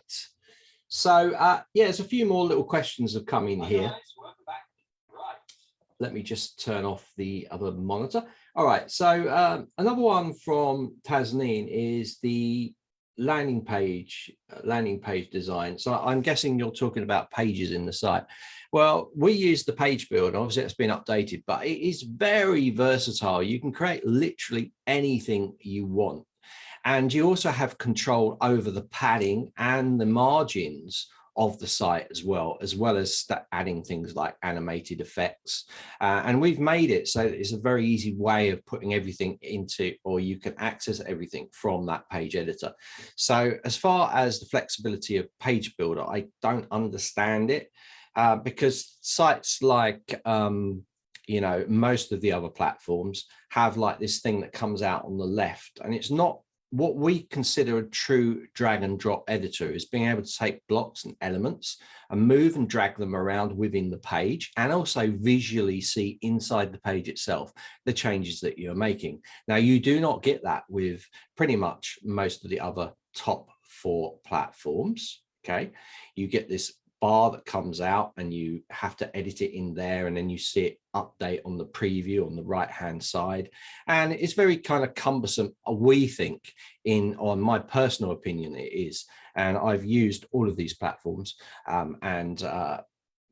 S1: So yeah, there's a few more little questions have come in here. Let me just turn off the other monitor. All right. So another one from Tasneen is the landing page design. So I'm guessing you're talking about pages in the site. Well, we use the page builder. Obviously, it's been updated, but it is very versatile. You can create literally anything you want. And you also have control over the padding and the margins of the site as well as adding things like animated effects. And we've made it so it's a very easy way of putting everything into, or you can access everything from that page editor. So as far as the flexibility of page builder, I don't understand it because sites like, you know, most of the other platforms have like this thing that comes out on the left, and it's not what we consider a true drag and drop editor. Is being able to take blocks and elements and move and drag them around within the page, and also visually see inside the page itself the changes that you're making. Now, you do not get that with pretty much most of the other top 4 platforms. Okay, you get this bar that comes out and you have to edit it in there, and then you see it update on the preview on the right hand side, and it's very kind of cumbersome, we think, on my personal opinion it is. And I've used all of these platforms and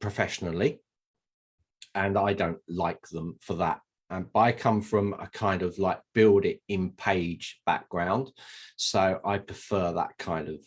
S1: professionally, and I don't like them for that. And I come from a kind of like build it in page background, so I prefer that kind of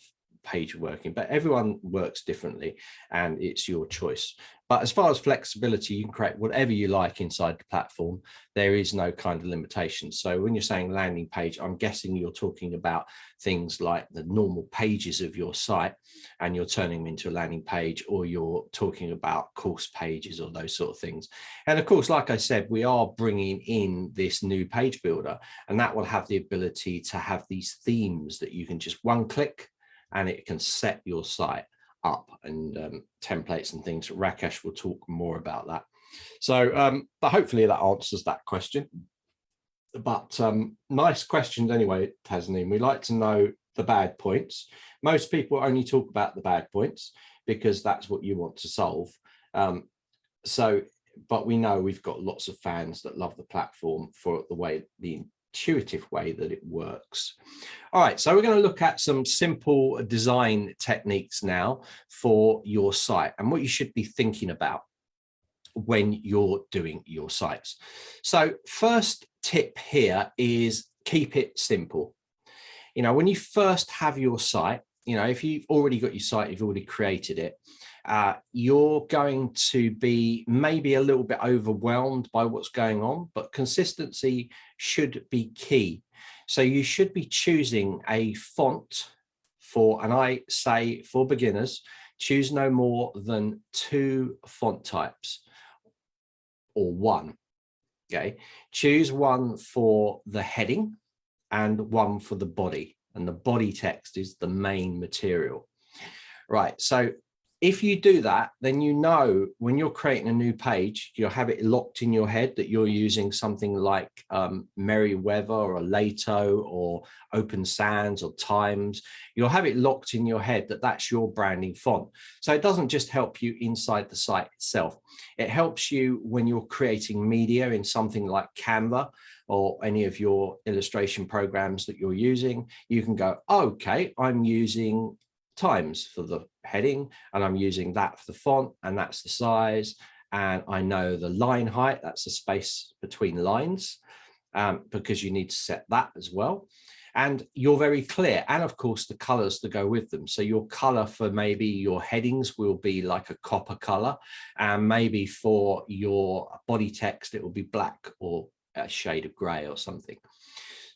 S1: page working, but everyone works differently and it's your choice. But as far as flexibility, you can create whatever you like inside the platform. There is no kind of limitation. So when you're saying landing page, I'm guessing you're talking about things like the normal pages of your site and you're turning them into a landing page, or you're talking about course pages or those sort of things. And of course, like I said, we are bringing in this new page builder, and that will have the ability to have these themes that you can just one click and it can set your site up, and templates and things. Rakesh will talk more about that. So, but hopefully that answers that question. But nice questions anyway, Tasneem. We like to know the bad points. Most people only talk about the bad points because that's what you want to solve. But we know we've got lots of fans that love the platform for the intuitive way that it works. All right, so we're going to look at some simple design techniques now for your site and what you should be thinking about when you're doing your sites. So first tip here is keep it simple. You know, when you first have your site, you know, if you've already got your site, you've already created it, you're going to be maybe a little bit overwhelmed by what's going on, but consistency should be key. So you should be choosing a font for, and I say for beginners, choose no more than 2 font types or 1. Okay, choose one for the heading and one for the body, and the body text is the main material. Right, so if you do that, then you know when you're creating a new page, you'll have it locked in your head that you're using something like Merriweather or Lato or Open Sans or Times. You'll have it locked in your head that that's your branding font. So it doesn't just help you inside the site itself. It helps you when you're creating media in something like Canva or any of your illustration programs that you're using. You can go, okay, I'm using Times for the heading, and I'm using that for the font, and that's the size, and I know the line height, that's the space between lines, because you need to set that as well. And you're very clear, and of course the colors to go with them. So your color for maybe your headings will be like a copper color, and maybe for your body text it will be black or a shade of gray or something.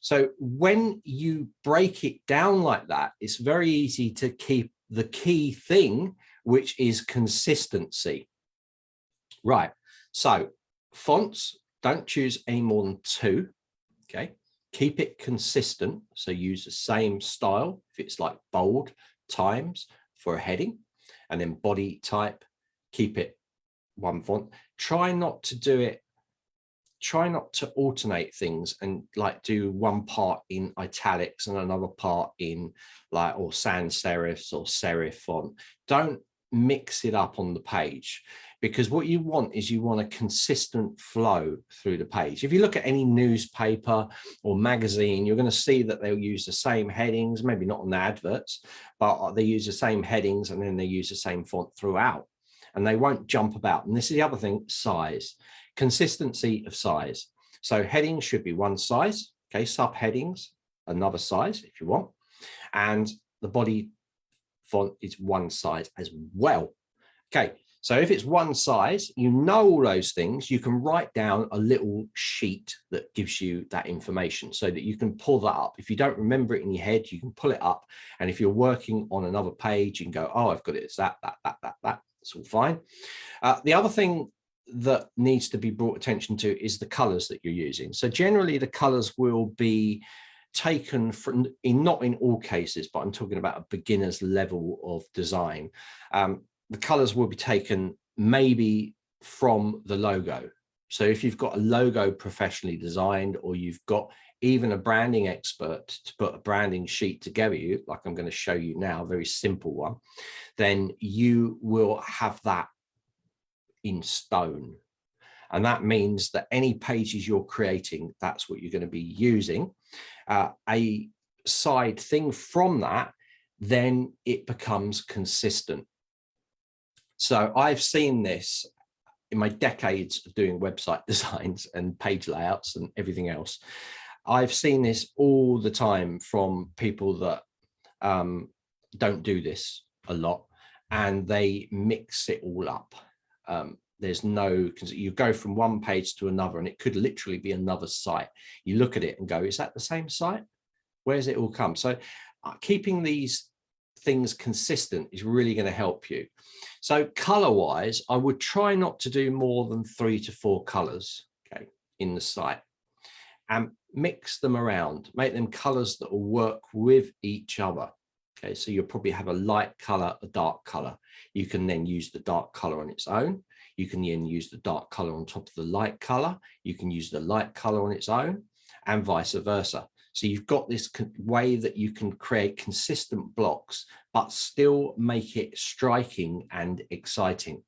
S1: So when you break it down like that, it's very easy to keep the key thing, which is consistency. Right, so fonts, don't choose any more than 2, okay? Keep it consistent, so use the same style. If it's like bold, Times for a heading, and then body type, keep it 1 font. Try not to do it try not to alternate things and like do one part in italics and another part in like or sans serifs or serif font. Don't mix it up on the page, because what you want is you want a consistent flow through the page. If you look at any newspaper or magazine, you're going to see that they'll use the same headings, maybe not on the adverts, but they use the same headings and then they use the same font throughout, and they won't jump about. And this is the other thing, size, consistency of size. So headings should be one size, okay, subheadings another size if you want, and the body font is one size as well. Okay, so if it's one size, you know all those things, you can write down a little sheet that gives you that information so that you can pull that up. If you don't remember it in your head, you can pull it up. And if you're working on another page, you can go, oh, I've got it, it's that. It's all fine. The other thing that needs to be brought attention to is the colors that you're using. So generally the colors will be taken from, not in all cases, but I'm talking about a beginner's level of design. The colors will be taken maybe from the logo. So if you've got a logo professionally designed, or you've got even a branding expert to put a branding sheet together, like I'm going to show you now, a very simple one, then you will have that in stone. And that means that any pages you're creating, that's what you're going to be using. A side thing from that, then it becomes consistent. So I've seen this in my decades of doing website designs and page layouts and everything else. I've seen this all the time from people that don't do this a lot, and they mix it all up. There's no, you go from one page to another and it could literally be another site. You look at it and go, is that the same site? Where's it all come? So keeping these things consistent is really going to help you. So color wise, I would try not to do more than 3 to 4 colors, okay, in the site, and mix them around, make them colors that will work with each other. Okay, so you'll probably have a light color, a dark color. You can then use the dark color on its own. You can then use the dark color on top of the light color. You can use the light color on its own, and vice versa. So you've got this way that you can create consistent blocks, but still make it striking and exciting.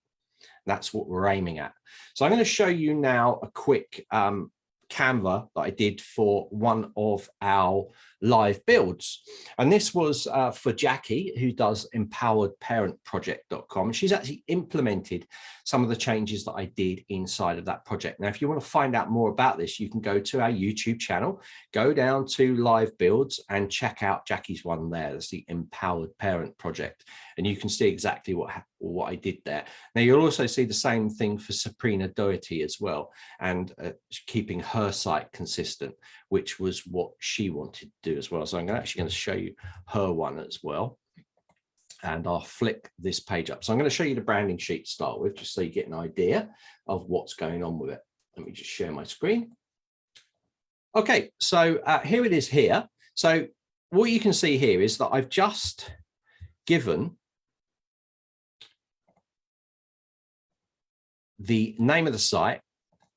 S1: That's what we're aiming at. So I'm going to show you now a quick Canva that I did for one of our live builds, and this was for Jackie, who does empoweredparentproject.com. She's actually implemented some of the changes that I did inside of that project. Now, if you want to find out more about this, you can go to our YouTube channel, go down to live builds and check out Jackie's one there. That's the Empowered Parent Project, and you can see exactly what I did there. Now, you'll also see the same thing for Sabrina Doherty as well, and keeping her site consistent, which was what she wanted to do as well. So I'm actually going to show you her one as well, and I'll flick this page up. So I'm going to show you the branding sheet to start with, just so you get an idea of what's going on with it. Let me just share my screen. Okay, so here it is here. So what you can see here is that I've just given the name of the site,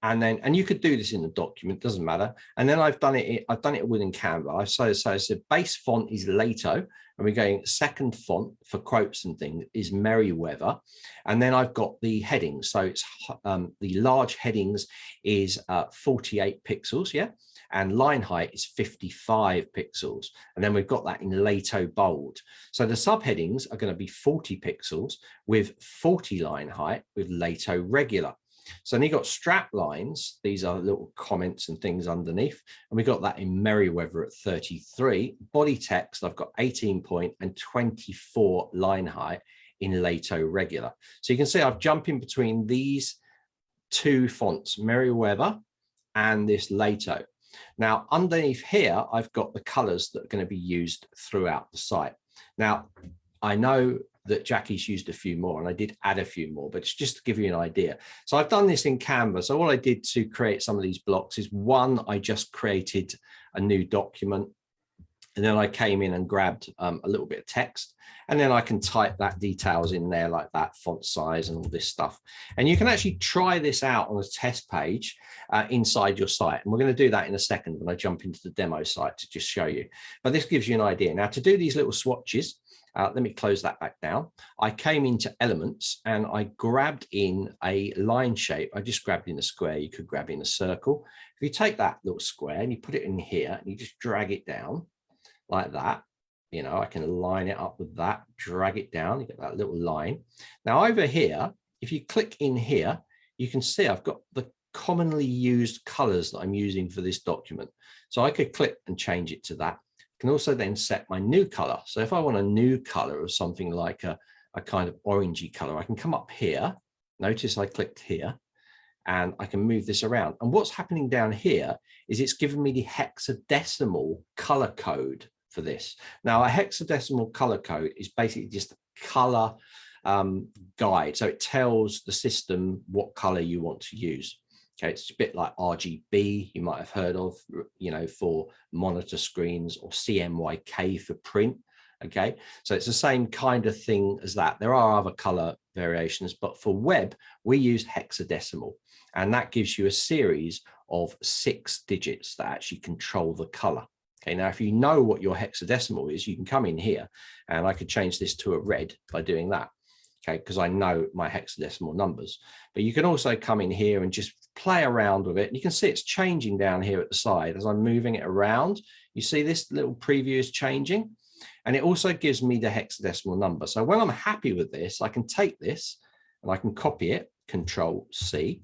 S1: and you could do this in the document, doesn't matter. And then I've done it within Canva. So I said base font is Lato, and we're going second font for quotes and things is Merriweather. And then I've got the headings. So it's the large headings is 48 pixels, yeah, and line height is 55 pixels. And then we've got that in Lato bold. So the subheadings are going to be 40 pixels with 40 line height with Lato regular. So then you got strap lines. These are little comments and things underneath. And we got that in Merriweather at 33. Body text, I've got 18 point and 24 line height in Lato regular. So you can see I've jumped in between these two fonts, Merriweather and this Lato. Now, underneath here, I've got the colors that are going to be used throughout the site. Now, I know that Jackie's used a few more, and I did add a few more, but it's just to give you an idea. So I've done this in Canva. So all I did to create some of these blocks is, one, I just created a new document, And then I came in and grabbed a little bit of text, and then I can type that details in there like that, font size and all this stuff. And you can actually try this out on a test page inside your site. And we're going to do that in a second when I jump into the demo site to just show you. But this gives you an idea. Now, to do these little swatches, let me close that back down. I came into elements and I grabbed in a line shape. I just grabbed in a square. You could grab in a circle. If you take that little square and you put it in here and you just drag it down, like that, you know, I can line it up with that, drag it down, you get that little line. Now over here, if you click in here, you can see I've got the commonly used colors that I'm using for this document. So I could click and change it to that. I can also then set my new color. So if I want a new color of something like a kind of orangey color, I can come up here. Notice I clicked here and I can move this around. And what's happening down here is it's giving me the hexadecimal color code for this. Now, a hexadecimal color code is basically just a color guide. So it tells the system what color you want to use. Okay, it's a bit like RGB you might have heard of, you know, for monitor screens, or CMYK for print. Okay, so it's the same kind of thing as that. There are other color variations, but for web, we use hexadecimal, and that gives you a series of 6 digits that actually control the color. Okay, now if you know what your hexadecimal is, you can come in here and I could change this to a red by doing that. Okay, because I know my hexadecimal numbers. But you can also come in here and just play around with it. And you can see it's changing down here at the side as I'm moving it around. You see this little preview is changing, and it also gives me the hexadecimal number. So when I'm happy with this, I can take this and I can copy it, Control C,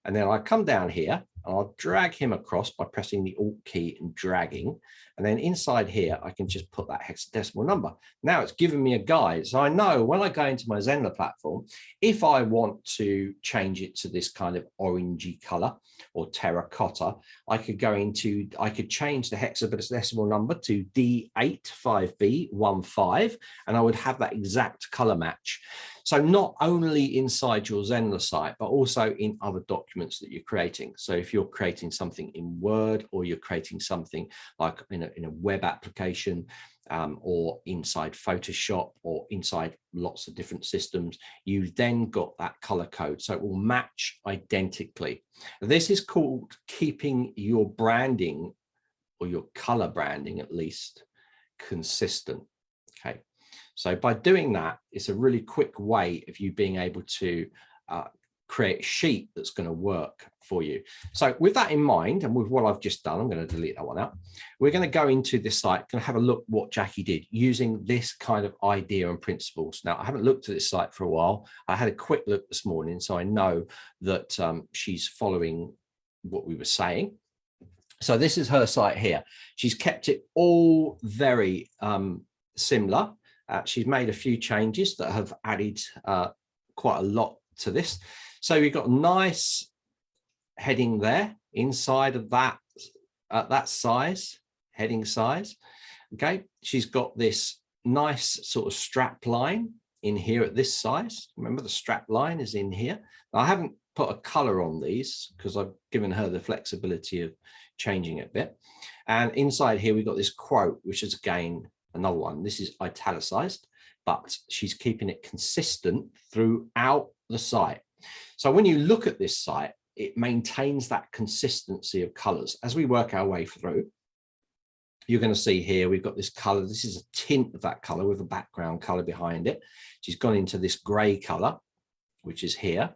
S1: and then I come down here and I'll drag him across by pressing the Alt key and dragging. And then inside here, I can just put that hexadecimal number. Now it's giving me a guide. So I know when I go into my Zenler platform, if I want to change it to this kind of orangey color or terracotta, I could change the hexadecimal number to D85B15, and I would have that exact color match. So not only inside your Zenler site, but also in other documents that you're creating. So if you're creating something in Word, or you're creating something like in a web application, or inside Photoshop, or inside lots of different systems, you've then got that color code. So it will match identically. This is called keeping your branding, or your color branding at least, consistent. Okay. So by doing that, it's a really quick way of you being able to create a sheet that's going to work for you. So with that in mind, and with what I've just done, I'm going to delete that one out. We're going to go into this site, going to have a look what Jackie did using this kind of idea and principles. Now, I haven't looked at this site for a while. I had a quick look this morning, so I know that she's following what we were saying. So this is her site here. She's kept it all very similar. She's made a few changes that have added quite a lot to this. So we've got a nice heading there inside of that size, heading size. Okay, she's got this nice sort of strap line in here at this size. Remember, the strap line is in here. Now, I haven't put a color on these because I've given her the flexibility of changing it a bit. And inside here, we've got this quote, which is again another one. This is italicized, but she's keeping it consistent throughout the site. So when you look at this site, it maintains that consistency of colors. As we work our way through, you're going to see here, we've got this color. This is a tint of that color with a background color behind it. She's gone into this gray color, which is here,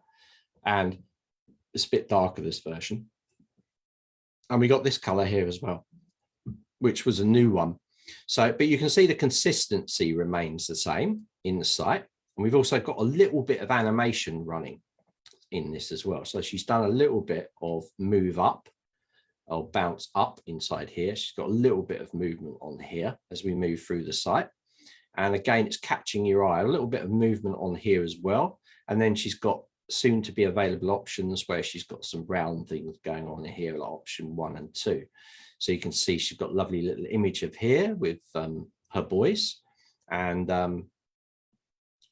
S1: and it's a bit darker, this version. And we got this color here as well, which was a new one. So, but you can see the consistency remains the same in the site. And we've also got a little bit of animation running in this as well. So she's done a little bit of move up or bounce up inside here. She's got a little bit of movement on here as we move through the site. And again, it's catching your eye, a little bit of movement on here as well. And then she's got soon to be available options where she's got some round things going on here, like option 1 and 2. So you can see she's got a lovely little image of here with her boys, and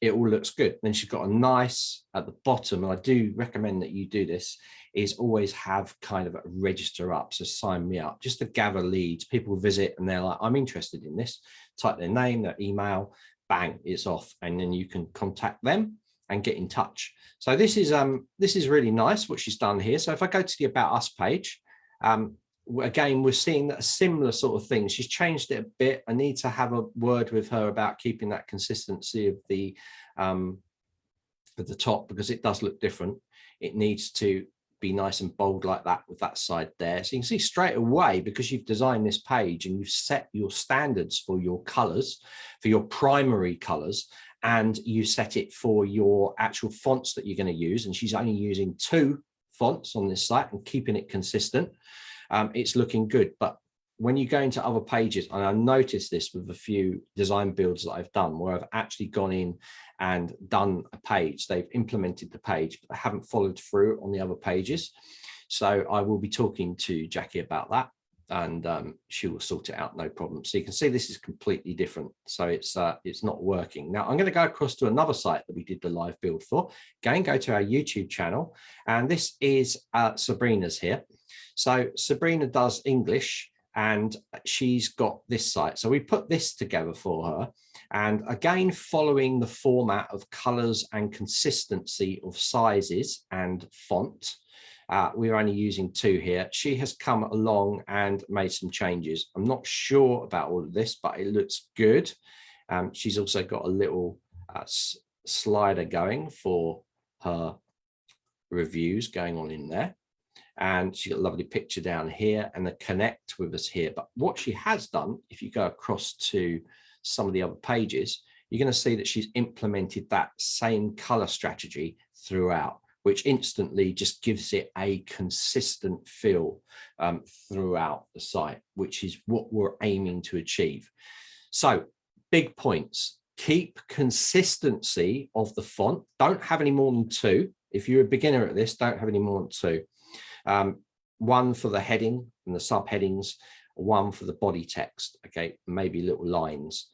S1: it all looks good. Then she's got a nice at the bottom, and I do recommend that you do this, is always have kind of a register up. So sign me up, just to gather leads. People visit and they're like, I'm interested in this, type their name, their email, bang, it's off. And then you can contact them and get in touch. So this is really nice what she's done here. So if I go to the About Us page, again, we're seeing a similar sort of thing. She's changed it a bit. I need to have a word with her about keeping that consistency of the at the top, because it does look different. It needs to be nice and bold like that with that side there. So you can see straight away, because you've designed this page and you've set your standards for your colors, for your primary colors, and you set it for your actual fonts that you're going to use. And she's only using 2 fonts on this site and keeping it consistent. It's looking good. But when you go into other pages, and I noticed this with a few design builds that I've done, where I've actually gone in and done a page, they've implemented the page, but they haven't followed through on the other pages. So I will be talking to Jackie about that, and she will sort it out, no problem. So you can see this is completely different. So it's not working. Now I'm going to go across to another site that we did the live build for. Again, go to our YouTube channel, and this is Sabrina's here. So Sabrina does English, and she's got this site. So we put this together for her. And again, following the format of colors and consistency of sizes and font, we're only using 2 here. She has come along and made some changes. I'm not sure about all of this, but it looks good. She's also got a little slider going for her reviews going on in there. And she's got a lovely picture down here and the connect with us here. But what she has done, if you go across to some of the other pages, you're going to see that she's implemented that same color strategy throughout, which instantly just gives it a consistent feel throughout the site, which is what we're aiming to achieve. So big points: keep consistency of the font. Don't have any more than 2. If you're a beginner at this, don't have any more than 2. 1 for the heading and the subheadings, 1 for the body text, okay, maybe little lines.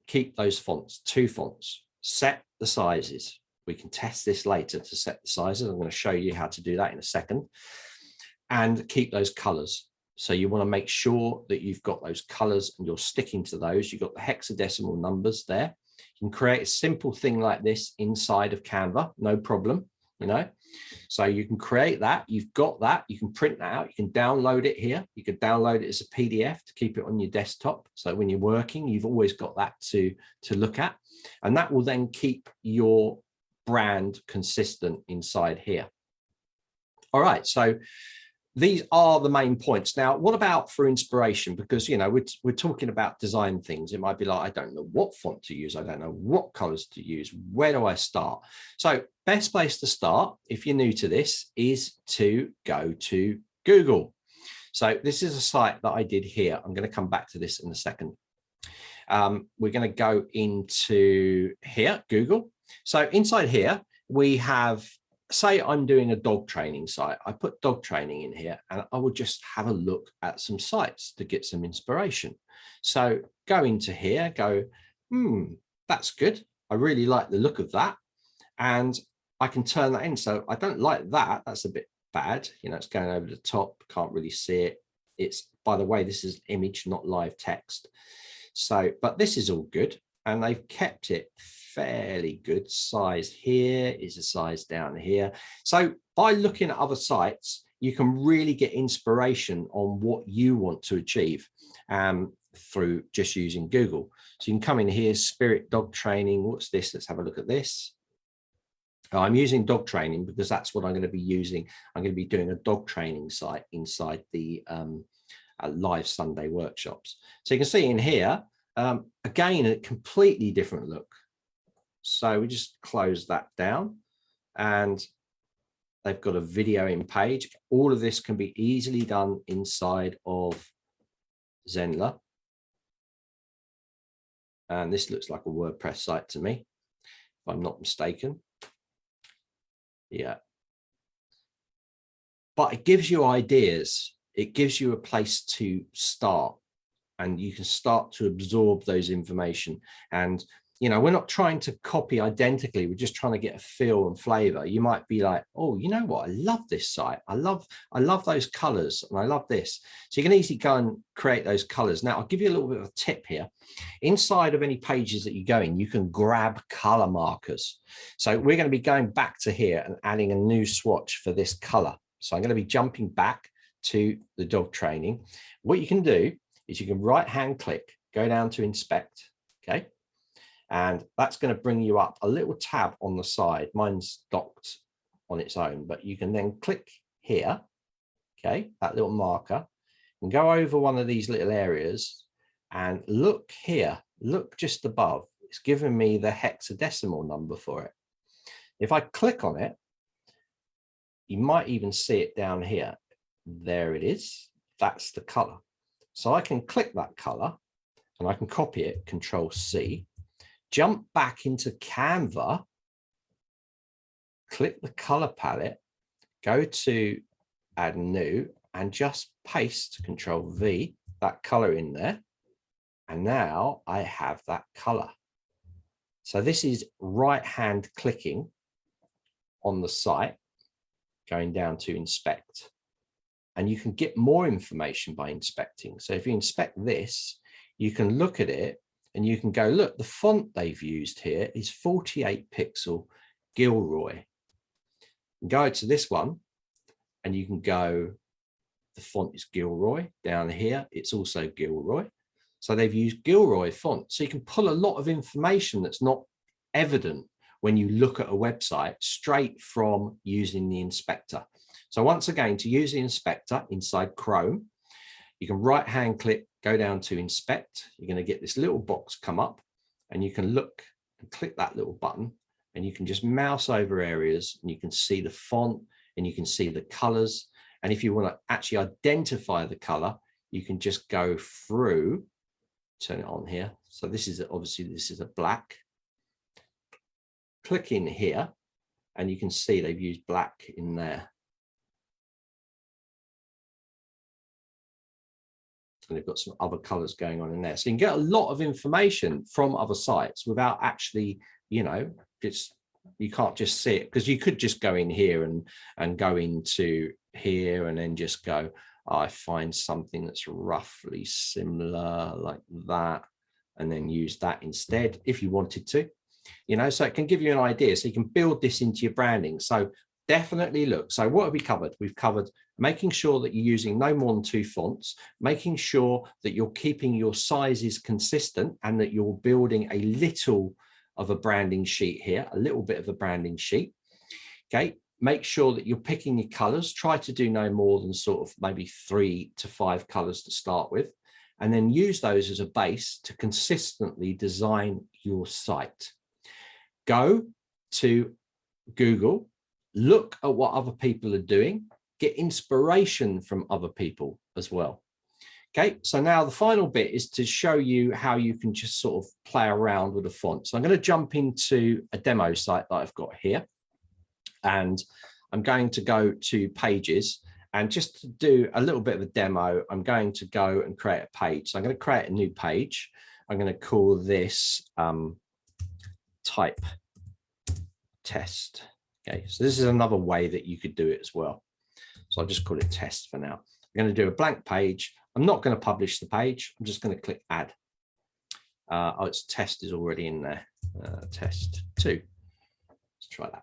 S1: Keep those fonts, 2 fonts. Set the sizes. We can test this later to set the sizes. I'm going to show you how to do that in a second. And keep those colors. So you want to make sure that you've got those colors and you're sticking to those. You've got the hexadecimal numbers there. You can create a simple thing like this inside of Canva, no problem, you know. So you can create that. You've got that. You can print that out. You can download it here. You can download it as a PDF to keep it on your desktop. So when you're working, you've always got that to look at. And that will then keep your brand consistent inside here. All right, so these are the main points. Now, what about for inspiration? Because, you know, we're talking about design things. It might be like, I don't know what font to use. I don't know what colors to use. Where do I start? So best place to start, if you're new to this, is to go to Google. So this is a site that I did here. I'm going to come back to this in a second. We're going to go into here, Google. So inside here, we have, say I'm doing a dog training site. I put dog training in here and I would just have a look at some sites to get some inspiration. So go into here, go, that's good. I really like the look of that. And I can turn that in. So I don't like that. That's a bit bad. You know, it's going over the top. Can't really see it. It's, by the way, this is image, not live text. So, but this is all good. And they've kept it fairly good. Size here is a size down here. So by looking at other sites, you can really get inspiration on what you want to achieve through just using Google. So you can come in here, Spirit Dog Training. What's this? Let's have a look at this. I'm using dog training because that's what I'm going to be using. I'm going to be doing a dog training site inside the live Sunday workshops. So you can see in here, again, a completely different look. So we just close that down and they've got a video in page. All of this can be easily done inside of Zenler. And this looks like a WordPress site to me, if I'm not mistaken. Yeah. But it gives you ideas. It gives you a place to start and you can start to absorb those information. And You know, we're not trying to copy identically. We're just trying to get a feel and flavor. You might be like, oh, you know what? I love this site. I love those colors and I love this. So you can easily go and create those colors. Now, I'll give you a little bit of a tip here. Inside of any pages that you go in, you can grab color markers. So we're going to be going back to here and adding a new swatch for this color. So I'm going to be jumping back to the dog training. What you can do is you can right-hand click, go down to inspect, okay? And that's going to bring you up a little tab on the side. Mine's docked on its own, but you can then click here, okay, that little marker, and go over one of these little areas and look here, look just above. It's giving me the hexadecimal number for it. If I click on it, you might even see it down here. There it is. That's the color. So I can click that color and I can copy it, Control C. Jump back into Canva, click the color palette, go to add new and just paste Control V, that color in there. And now I have that color. So this is right-hand clicking on the site, going down to inspect. And you can get more information by inspecting. So if you inspect this, you can look at it and you can go, look, the font they've used here is 48 pixel Gilroy. Go to this one and you can go, the font is Gilroy. Down here, it's also Gilroy. So they've used Gilroy font. So you can pull a lot of information that's not evident when you look at a website straight from using the inspector. So once again, to use the inspector inside Chrome, you can right-hand click, go down to inspect. You're going to get this little box come up and you can look and click that little button and you can just mouse over areas and you can see the font and you can see the colors. And if you want to actually identify the color, you can just go through, turn it on here. So this is obviously, this is a black. Click in here and you can see they've used black in there. And they've got some other colors going on in there. So you can get a lot of information from other sites without actually, you know, you can't just see it, because you could just go in here and go into here and then just go, oh, I find something that's roughly similar like that, and then use that instead if you wanted to, you know, so it can give you an idea. So you can build this into your branding. So definitely look. So what have we covered? We've covered making sure that you're using no more than 2 fonts, making sure that you're keeping your sizes consistent and that you're building a little of a branding sheet here, a little bit of a branding sheet. Okay. Make sure that you're picking your colors. Try to do no more than sort of maybe 3 to 5 colors to start with, and then use those as a base to consistently design your site. Go to Google, look at what other people are doing, get inspiration from other people as well. Okay, so now the final bit is to show you how you can just sort of play around with the font. So I'm going to jump into a demo site that I've got here, and I'm going to go to pages, and just to do a little bit of a demo, I'm going to go and create a page. So I'm going to create a new page. I'm going to call this type test. Okay, so this is another way that you could do it as well. So I'll just call it test for now. I'm going to do a blank page. I'm not going to publish the page. I'm just going to click add. Oh, it's test is already in there. Test 2. Let's try that.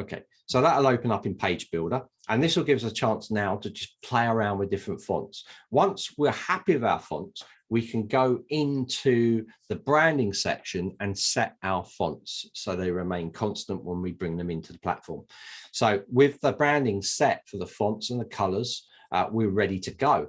S1: Okay, so that'll open up in Page Builder, and this will give us a chance now to just play around with different fonts. Once we're happy with our fonts, we can go into the branding section and set our fonts so they remain constant when we bring them into the platform. So with the branding set for the fonts and the colors, we're ready to go.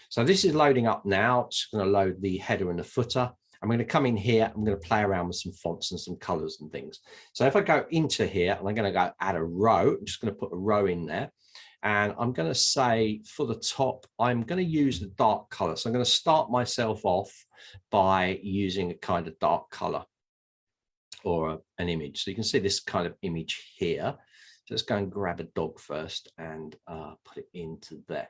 S1: So this is loading up now. It's going to load the header and the footer. I'm going to come in here. I'm going to play around with some fonts and some colors and things. So if I go into here and I'm going to go add a row, I'm just going to put a row in there. And I'm going to say for the top, I'm going to use the dark color. So I'm going to start myself off by using a kind of dark color or an image. So you can see this kind of image here. So let's go and grab a dog first and put it into there.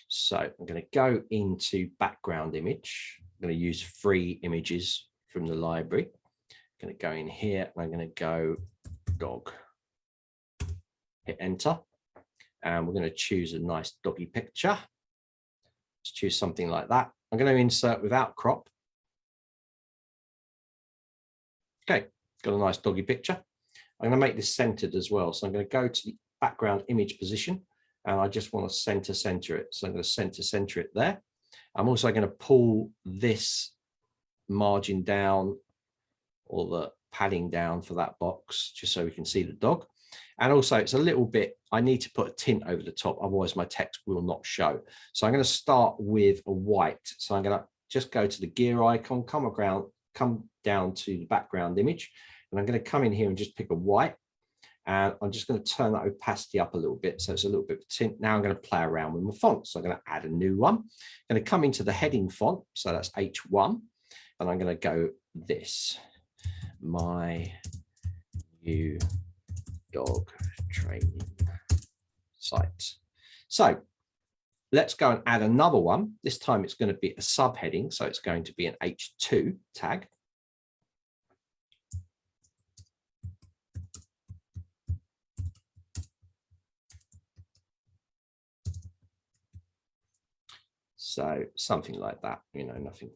S1: So I'm going to go into background image. I'm going to use free images from the library. going to go in here and I'm going to go dog. Hit enter. And we're going to choose a nice doggy picture. Let's choose something like that. I'm going to insert without crop. Okay, got a nice doggy picture. I'm going to make this centered as well. So I'm going to go to the background image position and I just want to center it. So I'm going to center it there. I'm also going to pull this margin down or the padding down for that box just so we can see the dog. And also it's a little bit, I need to put a tint over the top, otherwise my text will not show. So I'm going to start with a white. So I'm going to just go to the gear icon, come down to the background image, and I'm going to come in here and just pick a white. And I'm just going to turn that opacity up a little bit. So it's a little bit of tint. Now I'm going to play around with my font. So I'm going to add a new one. I'm going to come into the heading font. So that's H1. And I'm going to go this, my new dog training site. So let's go and add another one. This time it's going to be a subheading. So it's going to be an H2 tag. So something like that, you know, nothing.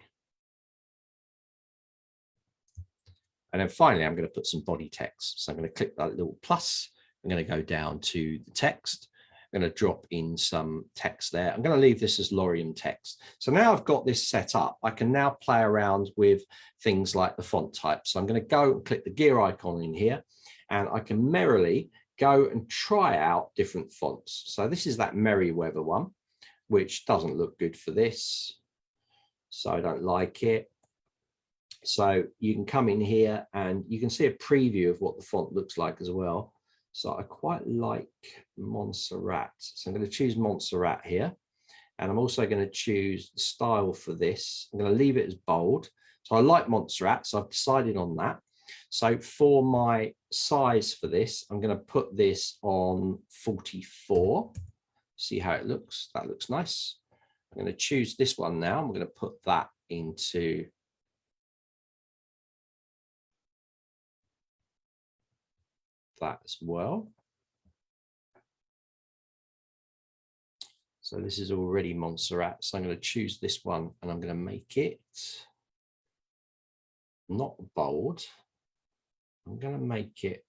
S1: And then finally, I'm going to put some body text. So I'm going to click that little plus. I'm going to go down to the text. I'm going to drop in some text there. I'm going to leave this as Loriem text. So now I've got this set up, I can now play around with things like the font type. So I'm going to go and click the gear icon in here, and I can merrily go and try out different fonts. So this is that Merriweather one, which doesn't look good for this. So I don't like it. So you can come in here and you can see a preview of what the font looks like as well. So I quite like Montserrat. So I'm going to choose Montserrat here. And I'm also going to choose the style for this. I'm going to leave it as bold. So I like Montserrat, so I've decided on that. So for my size for this, I'm going to put this on 44. See how it looks. That looks nice. I'm going to choose this one now. I'm going to put that into that as well. So this is already Montserrat. So I'm going to choose this one and I'm going to make it not bold. I'm going to make it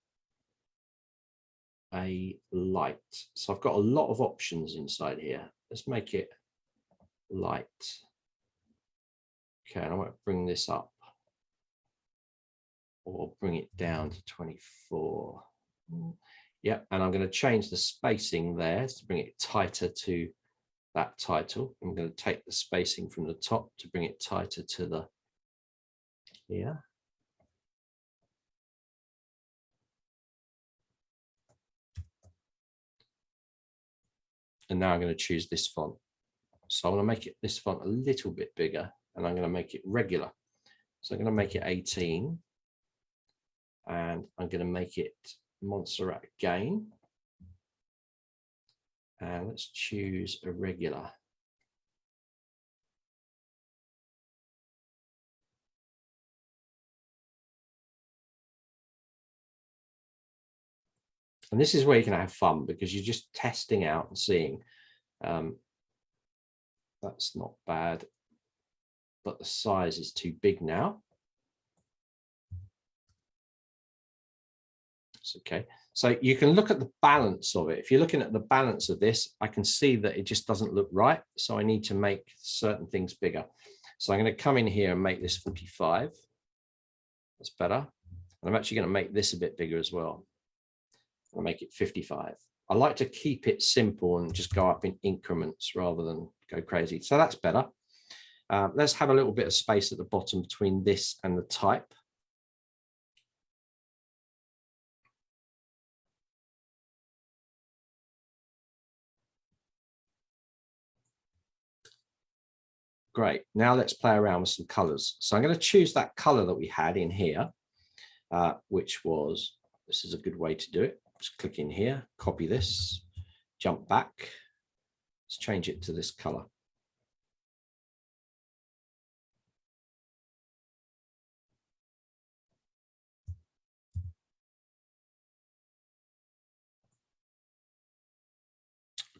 S1: a light. So I've got a lot of options inside here. Let's make it light. Okay, and I want to bring this up or bring it down to 24. Yeah, and I'm going to change the spacing there to bring it tighter to that title. I'm going to take the spacing from the top to bring it tighter to the here. And now I'm going to choose this font. So I'm going to make it this font a little bit bigger, and I'm going to make it regular. So I'm going to make it 18, and I'm going to make it Montserrat again. And let's choose a regular. And this is where you can have fun because you're just testing out and seeing. That's not bad, but the size is too big now. It's okay. So you can look at the balance of it. If you're looking at the balance of this, I can see that it just doesn't look right. So I need to make certain things bigger. So I'm going to come in here and make this 45. That's better. And I'm actually going to make this a bit bigger as well. I'll make it 55. I like to keep it simple and just go up in increments rather than go crazy. So that's better. Let's have a little bit of space at the bottom between this and the type. Great. Now let's play around with some colors. So I'm going to choose that color that we had in here, which was, this is a good way to do it. Just click in here, copy this, jump back. Let's change it to this color.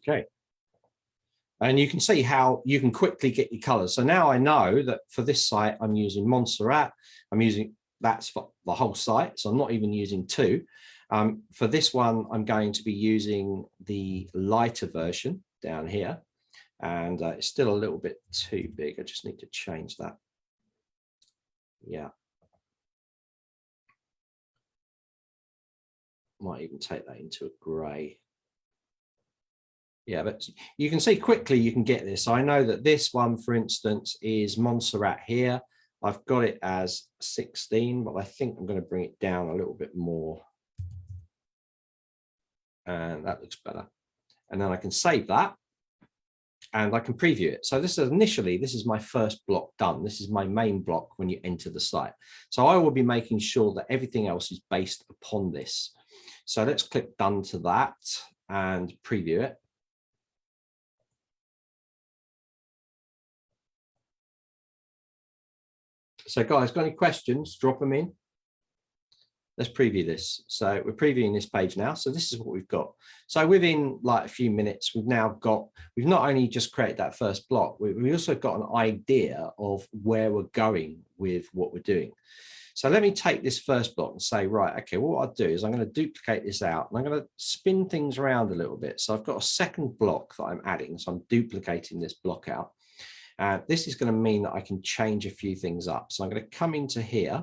S1: Okay. And you can see how you can quickly get your colors. So now I know that for this site, I'm using Montserrat. I'm using, that's for the whole site. So I'm not even using two. For this one, I'm going to be using the lighter version down here. And it's still a little bit too big. I just need to change that. Yeah. Might even take that into a gray. Yeah, but you can see quickly you can get this. So I know that this one, for instance, is Montserrat here. I've got it as 16, but I think I'm going to bring it down a little bit more. And that looks better. And then I can save that and I can preview it. So this is my first block done. This is my main block when you enter the site. So I will be making sure that everything else is based upon this. So let's click done to that and preview it. So guys, got any questions? Drop them in. Let's preview this. So we're previewing this page now. So this is what we've got. So within like a few minutes, we've not only just created that first block, we also got an idea of where we're going with what we're doing. So let me take this first block and say, right, okay, well, what I'll do is I'm going to duplicate this out and I'm going to spin things around a little bit. So I've got a second block that I'm adding. So I'm duplicating this block out. This is going to mean that I can change a few things up. So I'm going to come into here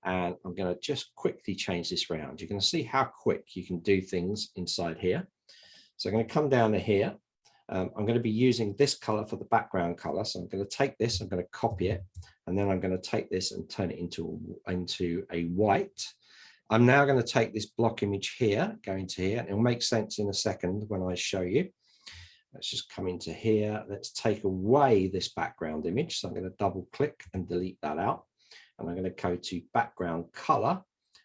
S1: and I'm going to just quickly change this around. You're going to see how quick you can do things inside here. So I'm going to come down to here. I'm going to be using this color for the background color. So I'm going to take this, I'm going to copy it, and then I'm going to take this and turn it into a white. I'm now going to take this block image here, go into here, and it'll make sense in a second when I show you. Let's just come into here. Let's take away this background image. So I'm going to double click and delete that out. And I'm going to go to background color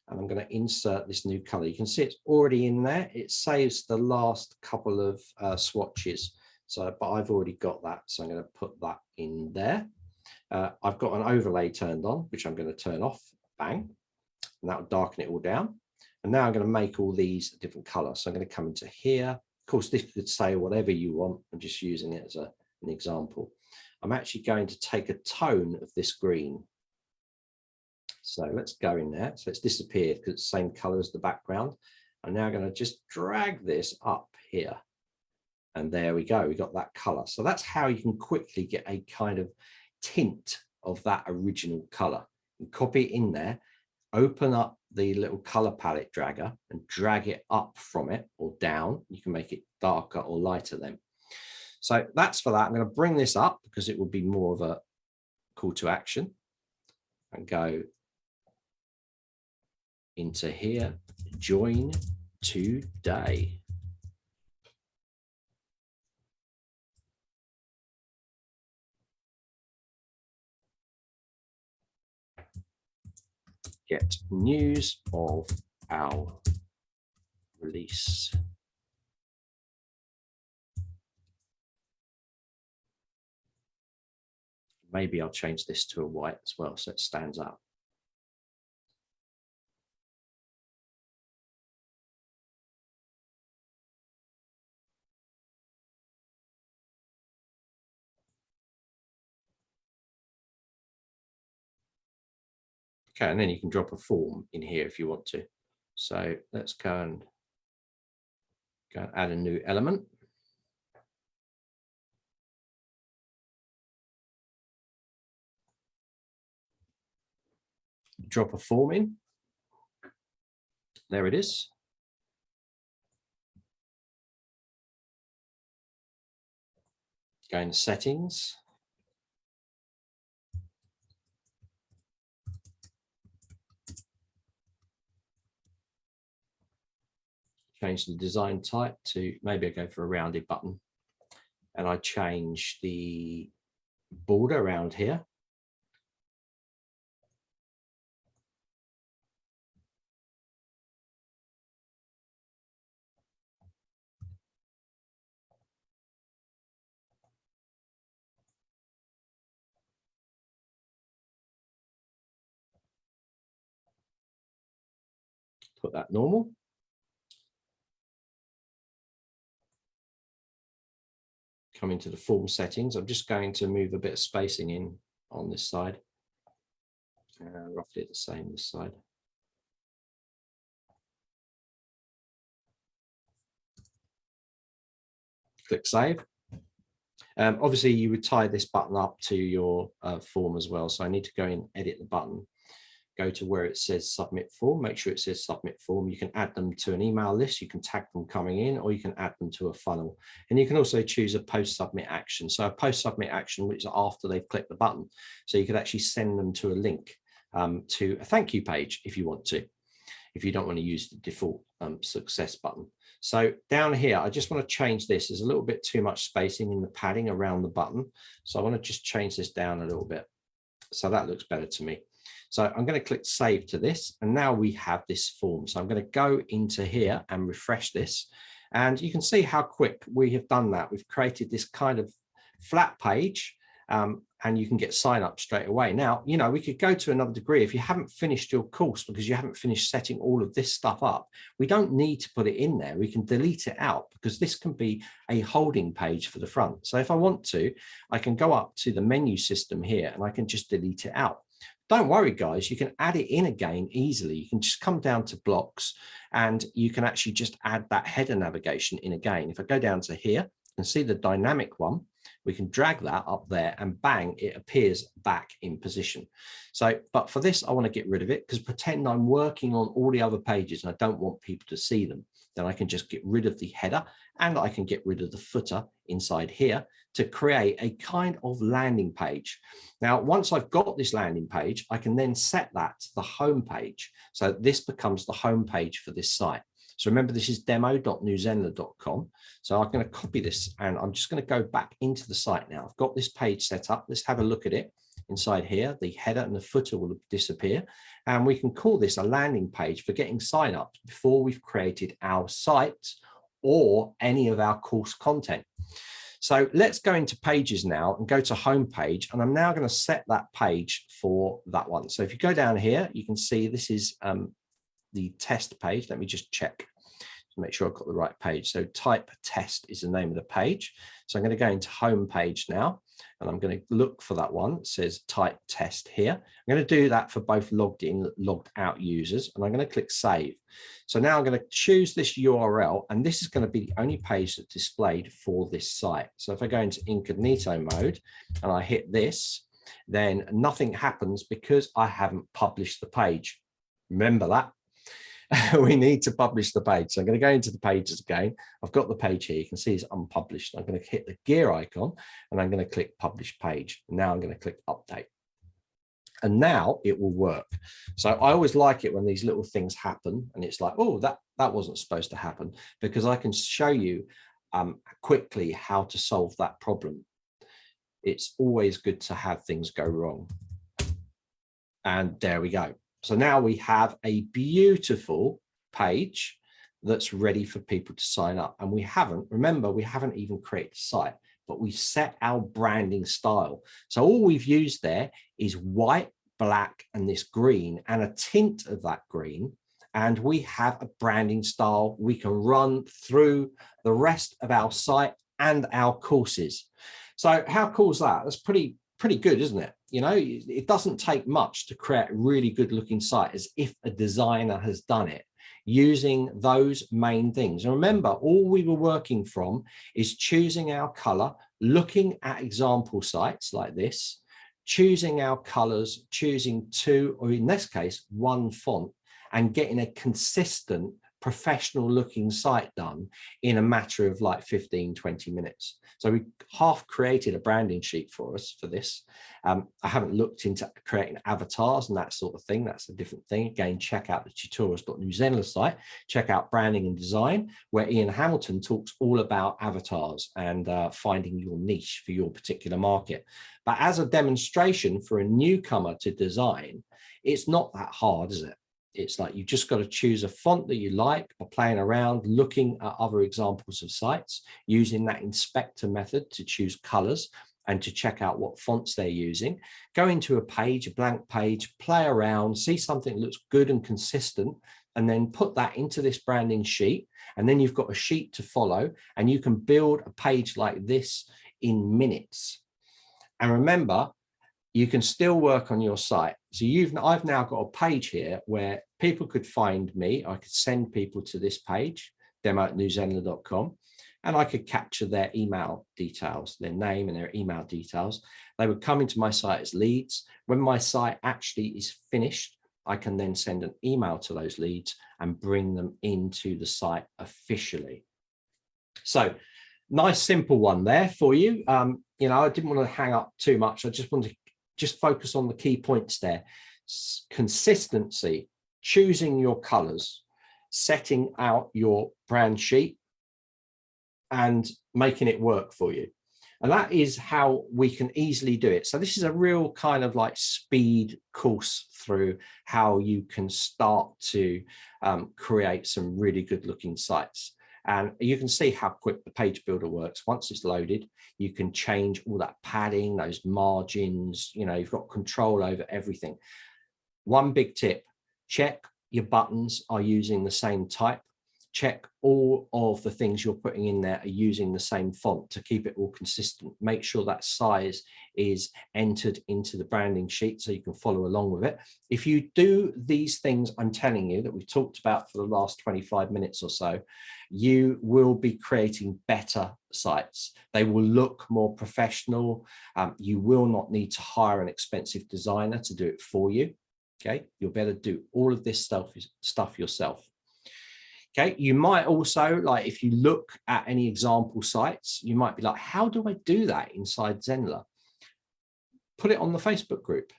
S1: and I'm going to insert this new color. You can see it's already in there. It saves the last couple of swatches. So, but I've already got that. So I'm going to put that in there. I've got an overlay turned on, which I'm going to turn off. Bang. And that will darken it all down. And now I'm going to make all these different colors. So I'm going to come into here. Of course, this could say whatever you want. I'm just using it as an example. I'm actually going to take a tone of this green. So let's go in there. So it's disappeared because it's the same color as the background. I'm now going to just drag this up here. And there we go. We got that color. So that's how you can quickly get a kind of tint of that original color. You copy it in there, open up the little color palette dragger and drag it up from it or down. You can make it darker or lighter then. So that's for that. I'm going to bring this up because it will be more of a call to action and go into here, join today. Get news of our release. Maybe I'll change this to a white as well so it stands out. Okay, and then you can drop a form in here if you want to. So let's go and add a new element. Drop a form in. There it is. Go into settings. Change the design type to, maybe I go for a rounded button. And I change the border around here. Put that normal. come into the form settings. I'm just going to move a bit of spacing in on this side, roughly the same this side. Click save. Obviously, you would tie this button up to your form as well. So I need to go in, edit the button, go to where it says submit form, make sure it says submit form. You can add them to an email list, you can tag them coming in, or you can add them to a funnel. And you can also choose a post submit action. So a post submit action, which is after they've clicked the button. So you could actually send them to a link to a thank you page if you want to, if you don't want to use the default success button. So down here, I just want to change this. There's a little bit too much spacing in the padding around the button. So I want to just change this down a little bit. So that looks better to me. So I'm going to click save to this. And now we have this form. So I'm going to go into here and refresh this. And you can see how quick we have done that. We've created this kind of flat page. And you can get sign up straight away. Now, you know, we could go to another degree. If you haven't finished your course because you haven't finished setting all of this stuff up, we don't need to put it in there. We can delete it out because this can be a holding page for the front. So if I want to, I can go up to the menu system here and I can just delete it out. Don't worry, guys, you can add it in again easily. You can just come down to blocks and you can actually just add that header navigation in again. If I go down to here and see the dynamic one, we can drag that up there and bang, it appears back in position. So, but for this, I want to get rid of it because pretend I'm working on all the other pages and I don't want people to see them. Then I can just get rid of the header and I can get rid of the footer inside here to create a kind of landing page. Now, once I've got this landing page, I can then set that to the home page. So this becomes the home page for this site. So remember, this is demo.newzenler.com. So I'm going to copy this and I'm just going to go back into the site now. I've got this page set up. Let's have a look at it. Inside here, the header and the footer will disappear. And we can call this a landing page for getting signups before we've created our site or any of our course content. So let's go into pages now and go to home page. And I'm now going to set that page for that one. So if you go down here, you can see this is the test page. Let me just check to make sure I've got the right page. So type test is the name of the page. So I'm going to go into home page now and I'm going to look for that one. It says type test here. I'm going to do that for both logged in, logged out users, and I'm going to click save. So now I'm going to choose this URL and this is going to be the only page that's displayed for this site. So if I go into incognito mode and I hit this, then nothing happens because I haven't published the page. Remember that. We need to publish the page. So I'm going to go into the pages again. I've got the page here. You can see it's unpublished. I'm going to hit the gear icon and I'm going to click publish page. Now I'm going to click update. And now it will work. So I always like it when these little things happen and it's like, oh, that wasn't supposed to happen, because I can show you quickly how to solve that problem. It's always good to have things go wrong. And there we go. So now we have a beautiful page that's ready for people to sign up. And we haven't, remember, we haven't even created a site, but we've set our branding style. So all we've used there is white, black, and this green, and a tint of that green. And we have a branding style we can run through the rest of our site and our courses. So how cool is that? That's pretty good, isn't it? You know, it doesn't take much to create a really good looking site, as if a designer has done it using those main things. And remember, all we were working from is choosing our color, looking at example sites like this, choosing our colors, choosing two, or in this case, one font, and getting a consistent professional looking site done in a matter of like 15-20 minutes. So we half created a branding sheet for us for this. I haven't looked into creating avatars and that sort of thing. That's a different thing. Again, check out the tutorials.newzenler site, check out branding and design, where Ian Hamilton talks all about avatars and finding your niche for your particular market. But as a demonstration for a newcomer to design, it's not that hard, is it? It's like you've just got to choose a font that you like by playing around, looking at other examples of sites, using that inspector method to choose colors and to check out what fonts they're using. Go into a page, a blank page, play around, see something that looks good and consistent, and then put that into this branding sheet. And then you've got a sheet to follow, and you can build a page like this in minutes. And remember, you can still work on your site. So I've now got a page here where people could find me. I could send people to this page, demo@newzenler.com, and I could capture their email details, their name and their email details. They would come into my site as leads. When my site actually is finished, I can then send an email to those leads and bring them into the site officially. So nice, simple one there for you. You know, I didn't want to hang up too much. I just wanted to focus on the key points there. Consistency, choosing your colors, setting out your brand sheet, and making it work for you. And that is how we can easily do it. So this is a real kind of like speed course through how you can start to create some really good looking sites. And you can see how quick the page builder works. Once it's loaded, you can change all that padding, those margins, you know, you've got control over everything. One big tip, check your buttons are using the same type. Check all of the things you're putting in there are using the same font to keep it all consistent. Make sure that size is entered into the branding sheet so you can follow along with it. If you do these things I'm telling you that we've talked about for the last 25 minutes or so, you will be creating better sites. They will look more professional. You will not need to hire an expensive designer to do it for you. Okay, you'll better do all of this stuff yourself. Okay, you might also, like, if you look at any example sites, you might be like, how do I do that inside Zenler? Put it on the Facebook group.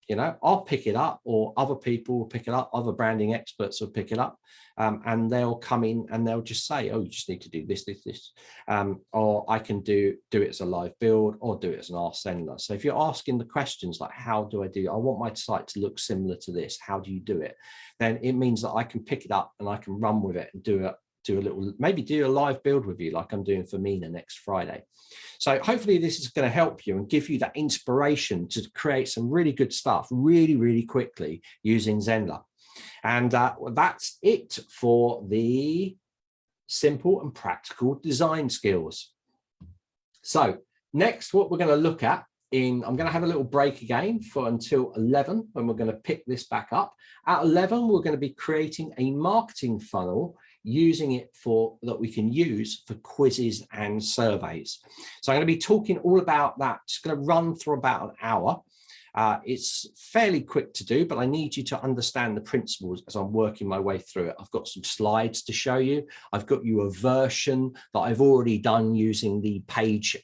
S1: You know, I'll pick it up, or other people will pick it up, other branding experts will pick it up, and they'll come in and they'll just say, oh, you just need to do this, this, this. Or I can do it as a live build, or do it as an Ask Zenler. So if you're asking the questions like, how do I do it? I want my site to look similar to this. How do you do it? Then it means that I can pick it up and I can run with it and do a little, maybe do a live build with you like I'm doing for Mina next Friday. So hopefully this is going to help you and give you that inspiration to create some really good stuff really, really quickly using Zenler. And that's it for the simple and practical design skills. So next, what we're going to look at I'm going to have a little break again until 11 when we're going to pick this back up. At 11, we're going to be creating a marketing funnel using it that we can use for quizzes and surveys. So I'm going to be talking all about that. It's going to run for about an hour. It's fairly quick to do, but I need you to understand the principles as I'm working my way through it. I've got some slides to show you. I've got you a version that I've already done using the page,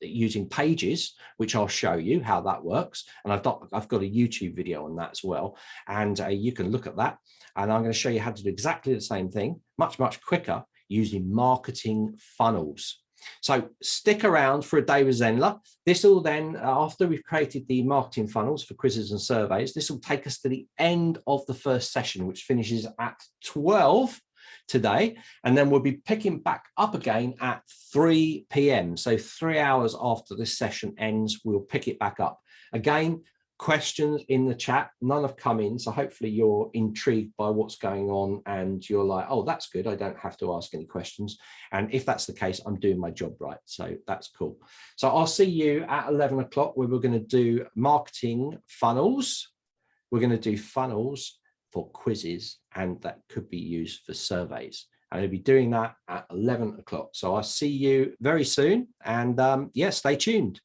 S1: using pages, which I'll show you how that works. And I've got a YouTube video on that as well. And you can look at that. And I'm going to show you how to do exactly the same thing, much, much quicker using marketing funnels. So stick around for a day with Zenler. This will then, after we've created the marketing funnels for quizzes and surveys, this will take us to the end of the first session, which finishes at 12 today. And then we'll be picking back up again at 3 p.m. So 3 hours after this session ends, we'll pick it back up. Again, questions in the chat, none have come in, so hopefully you're intrigued by what's going on and you're like, oh, that's good, I don't have to ask any questions. And if that's the case, I'm doing my job right, so that's cool. So I'll see you at 11 o'clock where we're going to do marketing funnels. We're going to do funnels for quizzes, and that could be used for surveys. I'm going to be doing that at 11 o'clock. So I'll see you very soon, and yeah, stay tuned.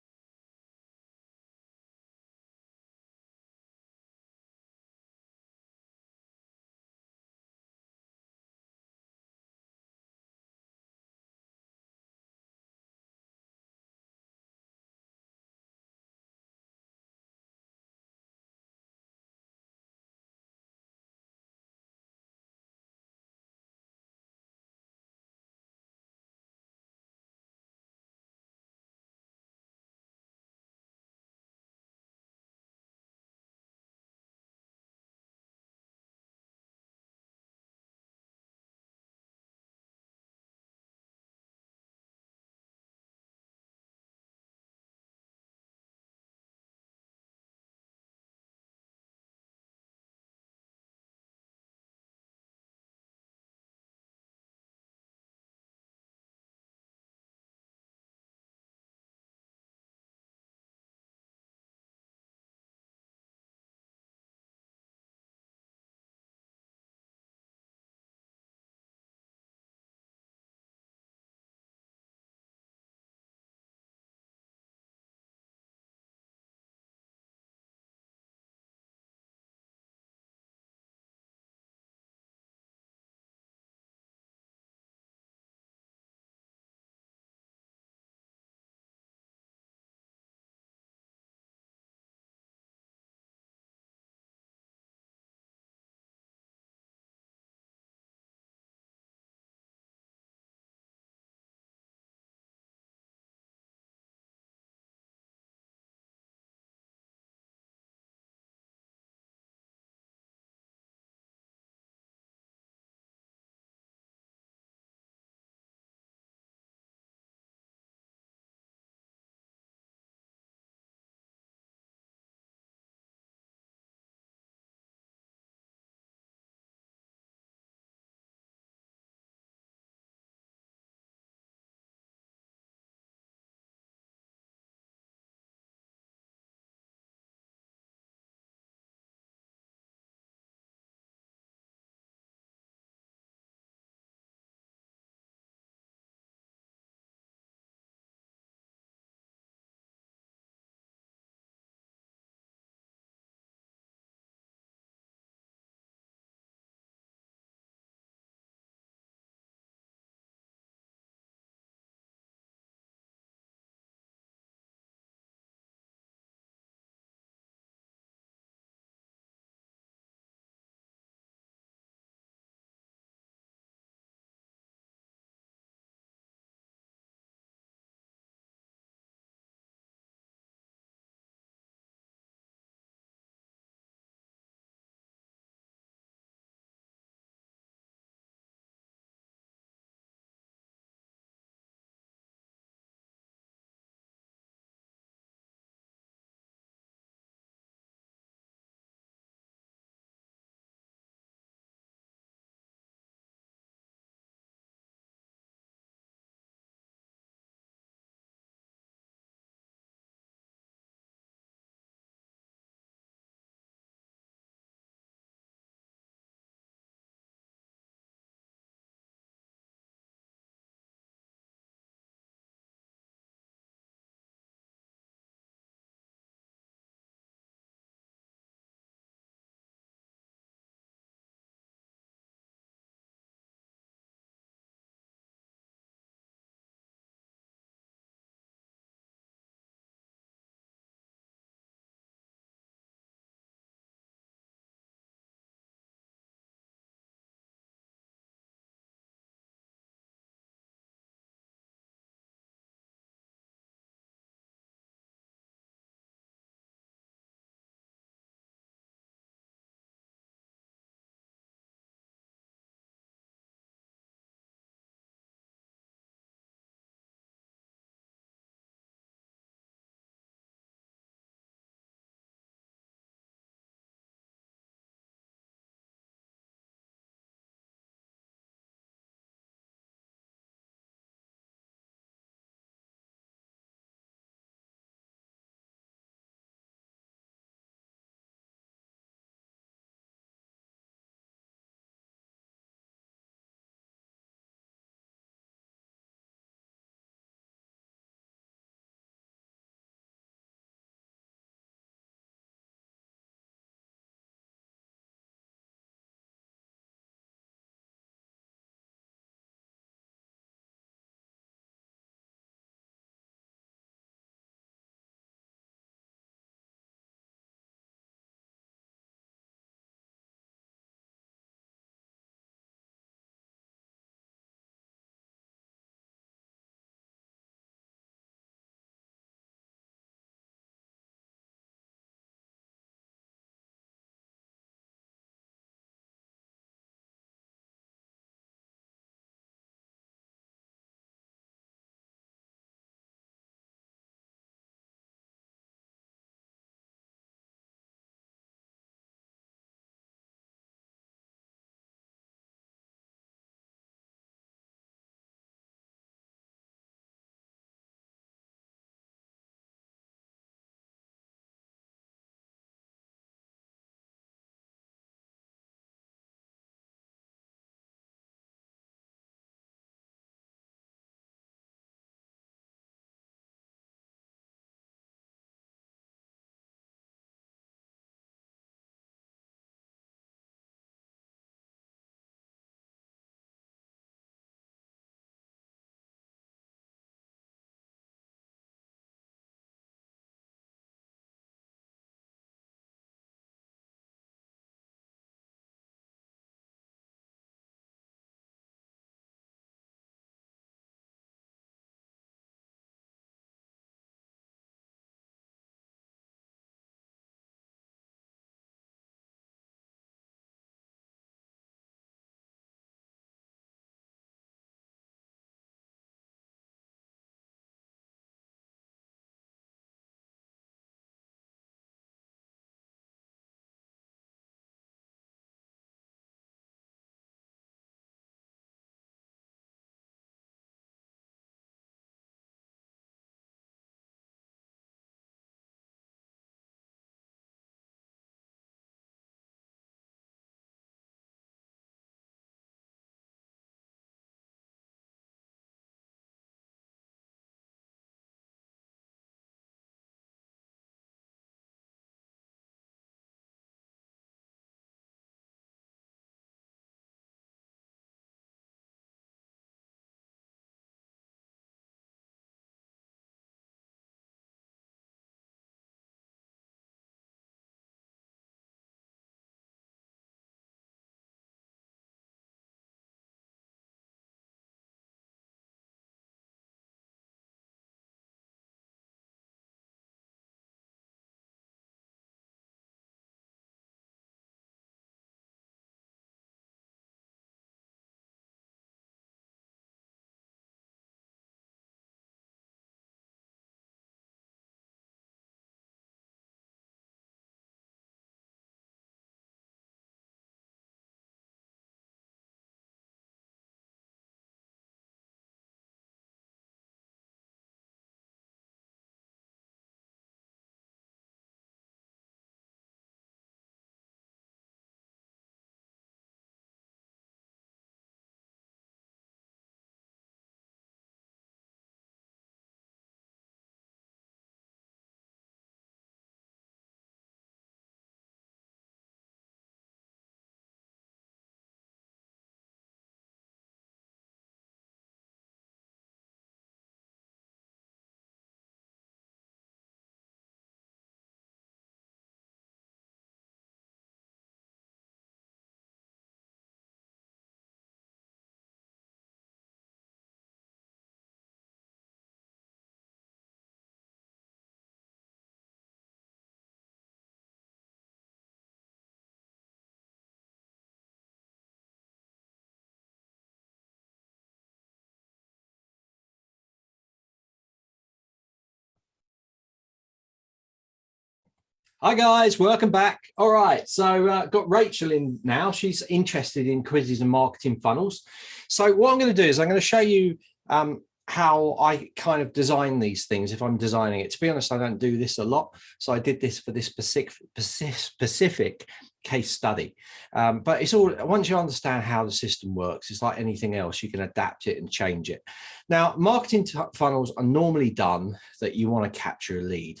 S1: Hi guys, welcome back. All right, so got Rachel in now. She's interested in quizzes and marketing funnels. So what I'm going to do is I'm going to show you how I kind of design these things if I'm designing it. To be honest, I don't do this a lot. So I did this for this specific case study. But it's all, once you understand how the system works, it's like anything else, you can adapt it and change it. Now, marketing funnels are normally done that you want to capture a lead.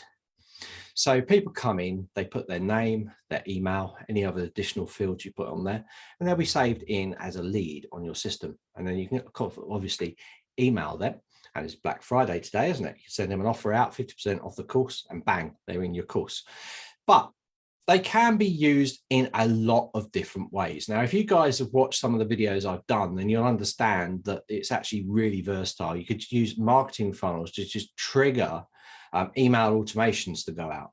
S1: So people come in, they put their name, their email, any other additional fields you put on there, and they'll be saved in as a lead on your system. And then you can obviously email them. And it's Black Friday today, isn't it? You send them an offer out, 50% off the course, and bang, they're in your course. But they can be used in a lot of different ways. Now, if you guys have watched some of the videos I've done, then you'll understand that it's actually really versatile. You could use marketing funnels to just trigger email automations to go out.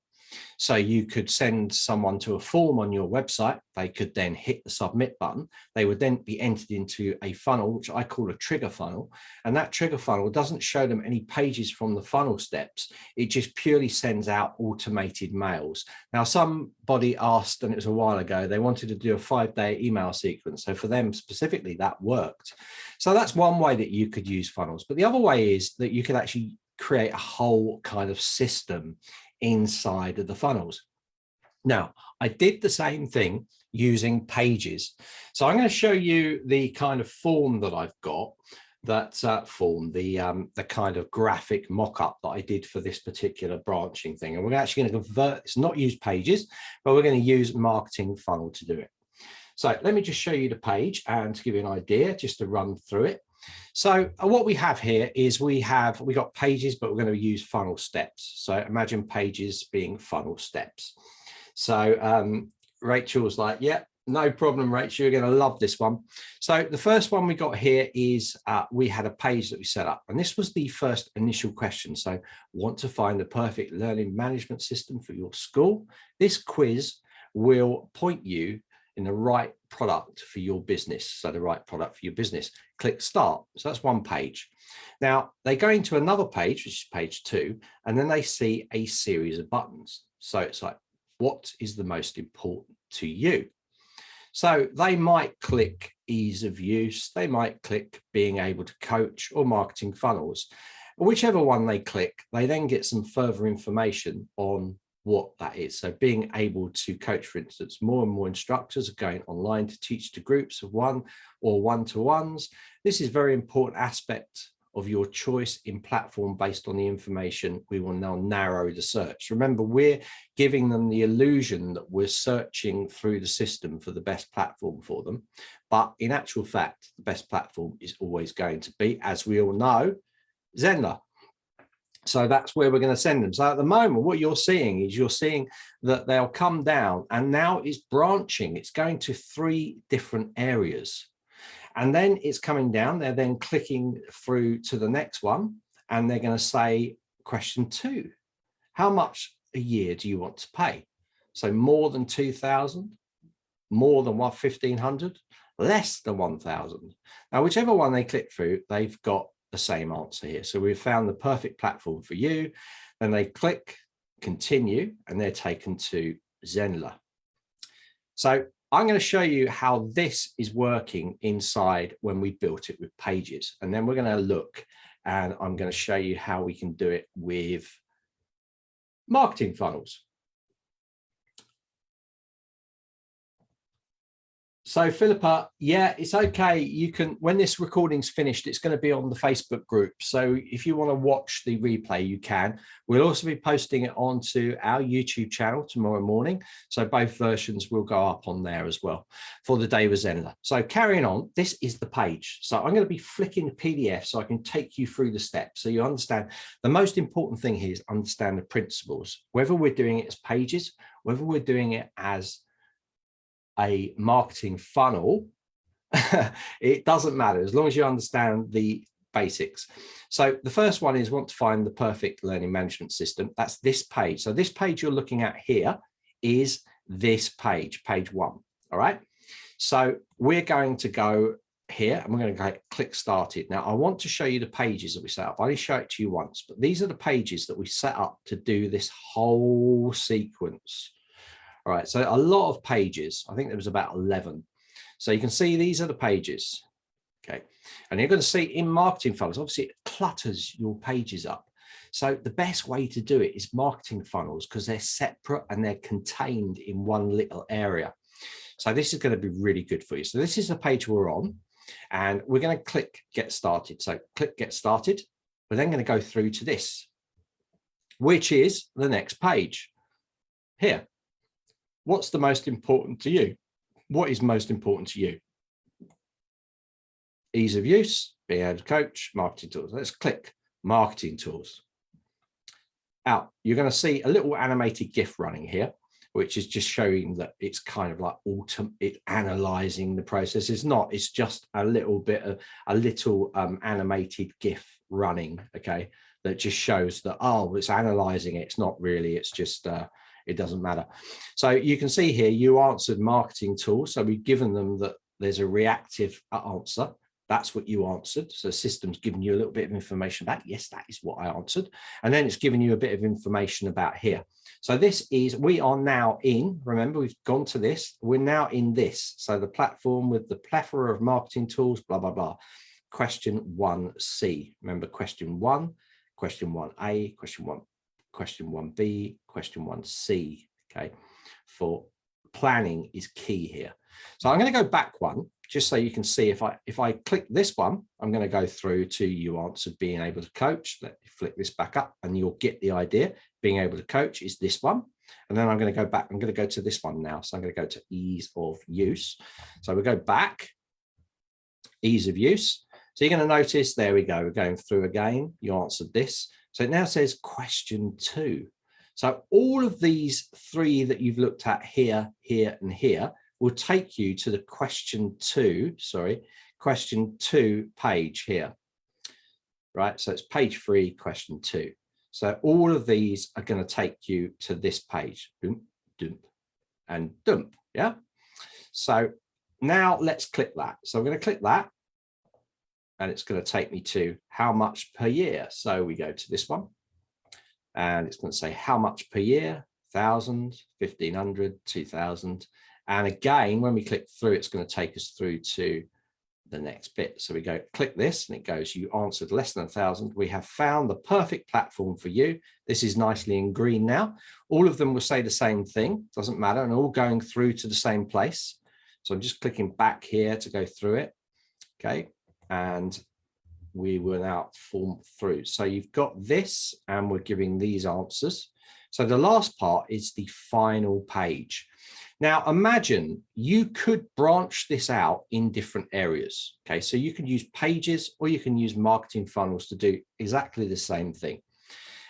S1: So you could send someone to a form on your website. They could then hit the submit button. They would then be entered into a funnel, which I call a trigger funnel. And that trigger funnel doesn't show them any pages from the funnel steps. It just purely sends out automated mails. Now, somebody asked, and it was a while ago, they wanted to do a 5-day email sequence. So for them specifically, that worked. So that's one way that you could use funnels. But the other way is that you could actually create a whole kind of system inside of the funnels. Now, I did the same thing using pages. So I'm going to show you the kind of form that I've got, that form, the kind of graphic mock-up that I did for this particular branching thing. And we're actually going to convert, it's not use pages, but we're going to use marketing funnel to do it. So let me just show you the page and to give you an idea, just to run through it. So what we have here is we got pages, but we're going to use funnel steps. So imagine pages being funnel steps. So Rachel's like, yeah, no problem, Rachel, you're going to love this one. So the first one we got here is we had a page that we set up, and this was the first initial question. So want to find the perfect learning management system for your school? This quiz will point you in the right product for your business. So the right product for your business. Click start. So that's one page. Now they go into another page, which is page 2, and then they see a series of buttons. So it's like, what is the most important to you? So they might click ease of use. They might click being able to coach or marketing funnels. Whichever one they click, they then get some further information on what that is. So being able to coach, for instance, more and more instructors are going online to teach to groups of 1 or one-to-ones. This is a very important aspect of your choice in platform based on the information. We will now narrow the search. Remember, we're giving them the illusion that we're searching through the system for the best platform for them. But in actual fact, the best platform is always going to be, as we all know, Zenler. So that's where we're going to send them. So at the moment, what you're seeing is you're seeing that they'll come down, and now it's branching. It's going to 3 different areas. And then it's coming down. They're then clicking through to the next one, and they're going to say question 2. How much a year do you want to pay? So more than 2,000, more than 1,500, less than 1,000. Now, whichever one they click through, they've got the same answer here. So we've found the perfect platform for you. Then they click continue, and they're taken to Zenler. So I'm going to show you how this is working inside when we built it with pages. And then we're going to look, and I'm going to show you how we can do it with marketing funnels. So Philippa, yeah, it's okay. You can, when this recording's finished, it's going to be on the Facebook group. So if you want to watch the replay, you can. We'll also be posting it onto our YouTube channel tomorrow morning. So both versions will go up on there as well for the day with Zenler. So carrying on, this is the page. So I'm going to be flicking the PDF so I can take you through the steps. So you understand the most important thing here is understand the principles, whether we're doing it as pages, whether we're doing it as a marketing funnel, it doesn't matter as long as you understand the basics. So the first one is want to find the perfect learning management system. That's this page. So this page you're looking at here is this page, page 1. All right. So we're going to go here and we're going to go click started. Now I want to show you the pages that we set up. I only show it to you once, but these are the pages that we set up to do this whole sequence. All right, so a lot of pages. I think there was about 11. So you can see these are the pages. Okay, and you're going to see in marketing funnels, obviously it clutters your pages up. So the best way to do it is marketing funnels, because they're separate and they're contained in one little area. So this is going to be really good for you. So this is the page we're on, and we're going to click get started. So click get started. We're then going to go through to this, which is the next page here. What's the most important to you? What is most important to you? Ease of use, being able to coach, marketing tools. Let's click marketing tools. Out, you're going to see a little animated GIF running here, which is just showing that it's kind of like it's analyzing the process. It's not, it's just a little bit of animated GIF running, okay, that just shows that, oh, it's analyzing it. It's not really, it's just, it doesn't matter. So you can see here, you answered marketing tools. So we've given them that there's a reactive answer. That's what you answered. So the system's giving you a little bit of information about, yes, that is what I answered. And then it's giving you a bit of information about here. So this is, we are now in, remember, we've gone to this, we're now in this. So the platform with the plethora of marketing tools, blah, blah, blah. Question 1C. Remember question 1, question 1A, question 1, question 1B, question 1C, okay? For planning is key here. So I'm going to go back one, just so you can see if I click this one, I'm going to go through to you answered being able to coach. Let me flick this back up and you'll get the idea. Being able to coach is this one. And then I'm going to go back. I'm going to go to this one now. So I'm going to go to ease of use. So we go back, ease of use. So you're going to notice, there we go. We're going through again. You answered this. So it now says question 2. So all of these 3 that you've looked at here, here, and here will take you to the question 2 page here, right? So it's page 3, question 2. So all of these are going to take you to this page, dump, dump, and dump, yeah? So now let's click that. So I'm going to click that, and it's going to take me to how much per year. So we go to this one, and it's going to say how much per year, 1,000, 1,500, 2,000. And again, when we click through, it's going to take us through to the next bit. So we go click this and it goes, you answered less than 1,000. We have found the perfect platform for you. This is nicely in green now. All of them will say the same thing, doesn't matter, and all going through to the same place. So I'm just clicking back here to go through it. Okay. And we will now form through. So you've got this and we're giving these answers. So the last part is the final page. Now, imagine you could branch this out in different areas. Okay, so you can use pages or you can use marketing funnels to do exactly the same thing.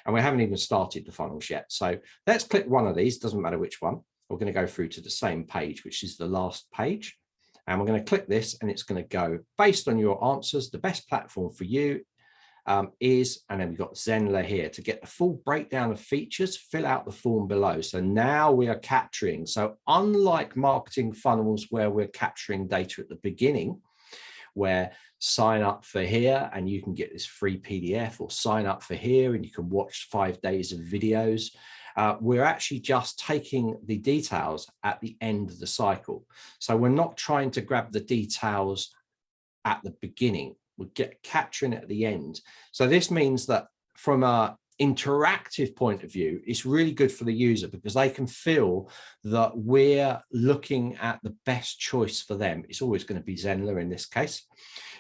S1: And we haven't even started the funnels yet. So let's click one of these, doesn't matter which one. We're going to go through to the same page, which is the last page. And we're going to click this and it's going to go based on your answers. The best platform for you is, and then we've got Zenler here to get the full breakdown of features, fill out the form below. So now we are capturing. So unlike marketing funnels where we're capturing data at the beginning, where sign up for here and you can get this free PDF, or sign up for here and you can watch 5 days of videos. We're actually just taking the details at the end of the cycle. So we're not trying to grab the details at the beginning. We'll get capturing it at the end. So this means that from an interactive point of view, it's really good for the user because they can feel that we're looking at the best choice for them. It's always going to be Zenler in this case,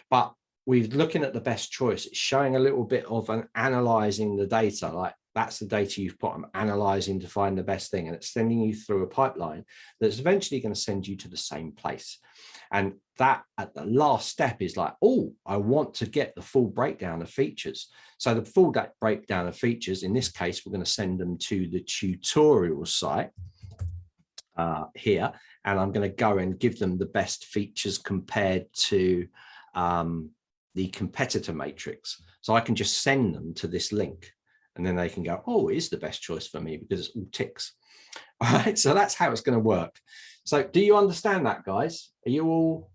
S1: but we're looking at the best choice. It's showing a little bit of an analyzing the data, like that's the data you've put. I'm analyzing to find the best thing, and it's sending you through a pipeline that's eventually going to send you to the same place. And that at the last step is like, oh, I want to get the full breakdown of features. So the full breakdown of features, in this case, we're going to send them to the tutorial site here. And I'm going to go and give them the best features compared to the competitor matrix. So I can just send them to this link and then they can go, oh, it is the best choice for me because it's all ticks. All right, so that's how it's going to work. So do you understand that, guys? Are you all?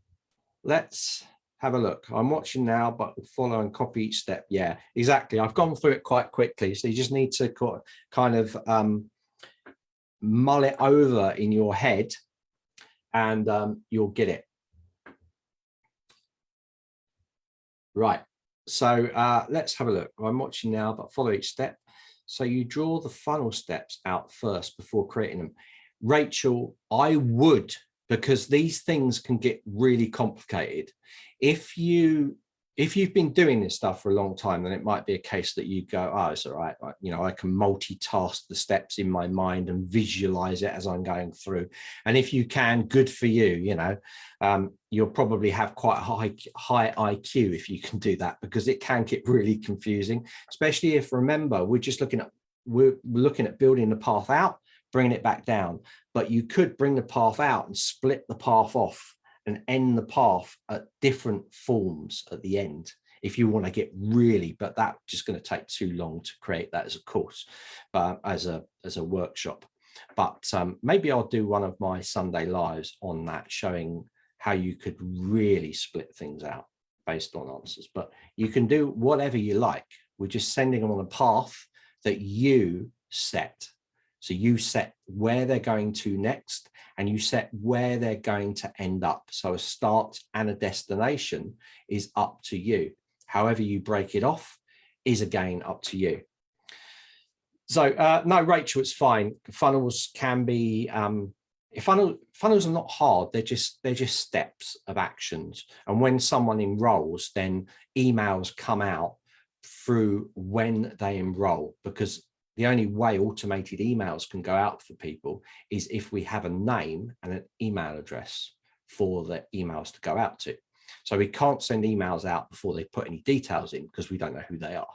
S1: Let's have a look. I'm watching now, but follow and copy each step. Yeah, exactly. I've gone through it quite quickly. So you just need to kind of mull it over in your head, and you'll get it. Right. So let's have a look. I'm watching now, but follow each step. So you draw the funnel steps out first before creating them. Rachel, I would, because these things can get really complicated. If you've been doing this stuff for a long time, then it might be a case that you go, oh, it's all right. You know, I can multitask the steps in my mind and visualize it as I'm going through. And if you can, good for you. You know, you'll probably have quite a high IQ if you can do that, because it can get really confusing, especially if, remember, we're looking at building the path out, bringing it back down. But you could bring the path out and split the path off and end the path at different forms at the end if you want to get really, but that's just going to take too long to create that as a course, as a workshop. But maybe I'll do one of my Sunday lives on that, showing how you could really split things out based on answers. But you can do whatever you like. We're just sending them on a path that you set. So you set where they're going to next, and you set where they're going to end up. So a start and a destination is up to you. However you break it off is again up to you. So no, Rachel, it's fine. Funnels can be, funnels are not hard. They're just steps of actions. And when someone enrolls, then emails come out through when they enroll, because the only way automated emails can go out for people is if we have a name and an email address for the emails to go out to. So we can't send emails out before they put any details in, because we don't know who they are.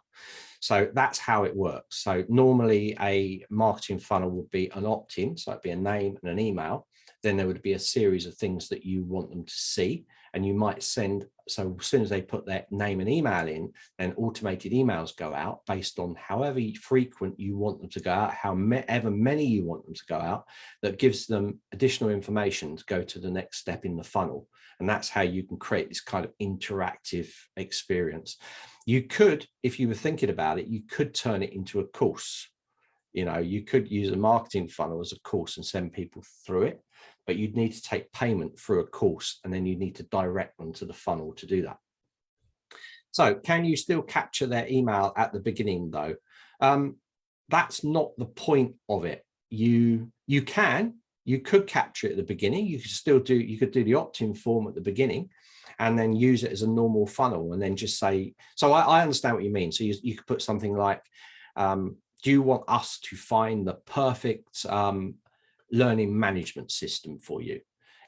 S1: So that's how it works. So normally a marketing funnel would be an opt-in, so it'd be a name and an email. Then there would be a series of things that you want them to see, and you might send, so as soon as they put their name and email in, then automated emails go out based on however frequent you want them to go out, however many you want them to go out, that gives them additional information to go to the next step in the funnel. And that's how you can create this kind of interactive experience. You could, if you were thinking about it, you could turn it into a course. You know, you could use a marketing funnel as a course and send people through it, but you'd need to take payment through a course, and then you need to direct them to the funnel to do that. So can you still capture their email at the beginning though? That's not the point of it. You could capture it at the beginning. You could do the opt-in form at the beginning and then use it as a normal funnel, and then just say, so I understand what you mean. So you could put something like, do you want us to find the perfect learning management system for you?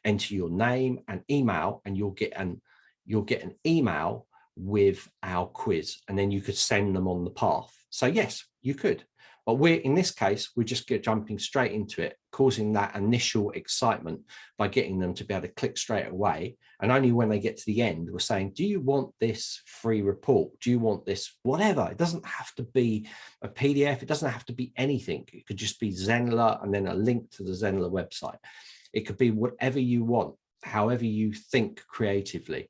S1: Enter your name and email, and you'll get an email with our quiz, and then you could send them on the path. So yes, you could. But in this case, we're just jumping straight into it, causing that initial excitement by getting them to be able to click straight away. And only when they get to the end, we're saying, do you want this free report? Do you want this, whatever? It doesn't have to be a PDF. It doesn't have to be anything. It could just be Zenler and then a link to the Zenler website. It could be whatever you want, however you think creatively.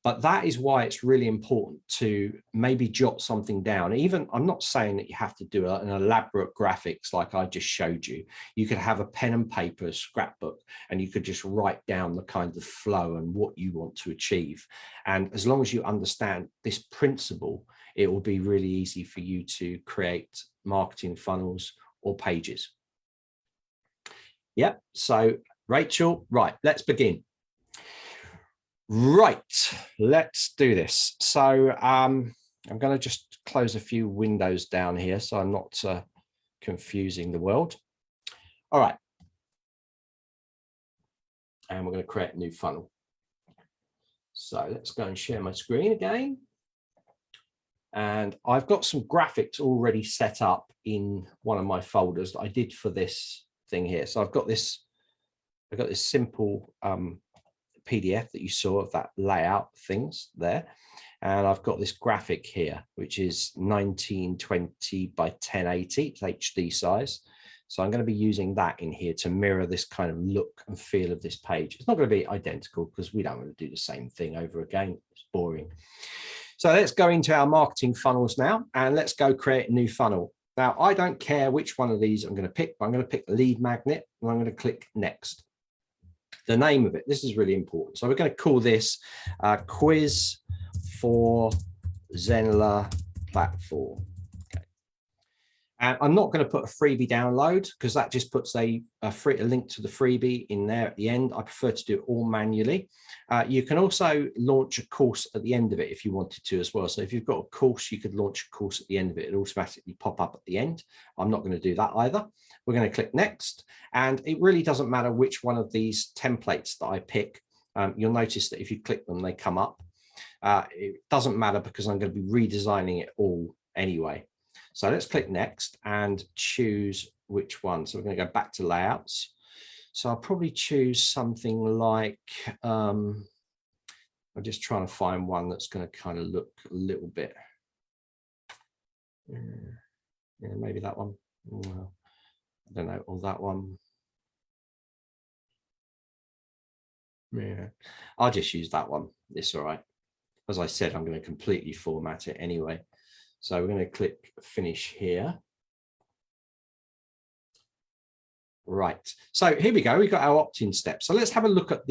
S1: But that is why it's really important to maybe jot something down. Even, I'm not saying that you have to do an elaborate graphics like I just showed you. You could have a pen and paper scrapbook, and you could just write down the kind of flow and what you want to achieve. And as long as you understand this principle, it will be really easy for you to create marketing funnels or pages. Yep. So Rachel, right, let's begin. Right, let's do this. So I'm going to just close a few windows down here so I'm not confusing the world. All right. And we're going to create a new funnel. So let's go and share my screen again. And I've got some graphics already set up in one of my folders that I did for this thing here. So I've got this simple PDF that you saw of that layout things there, and I've got this graphic here which is 1920 by 1080. It's HD size, so I'm going to be using that in here to mirror this kind of look and feel of this page. It's not going to be identical because we don't want to do the same thing over again. It's boring. So let's go into our marketing funnels now, and let's go create a new funnel. Now, I don't care which one of these I'm going to pick, but I'm going to pick lead magnet and I'm going to click next. The name of it, this is really important. So we're going to call this quiz for Zenler Platform. And I'm not going to put a freebie download because that just puts a link to the freebie in there at the end. I prefer to do it all manually. You can also launch a course at the end of it if you wanted to as well. So if you've got a course, you could launch a course at the end of it. It'll automatically pop up at the end. I'm not going to do that either. We're going to click next. And it really doesn't matter which one of these templates that I pick. You'll notice that if you click them, they come up. It doesn't matter because I'm going to be redesigning it all anyway. So let's click next and choose which one. So we're going to go back to layouts. So I'll probably choose something like, I'm just trying to find one that's going to kind of look a little bit, yeah, maybe that one. Well, I don't know, or that one. Yeah, I'll just use that one. It's all right. As I said, I'm going to completely format it anyway. So we're going to click finish here. Right. So here we go. We've got our opt-in step. So let's have a look at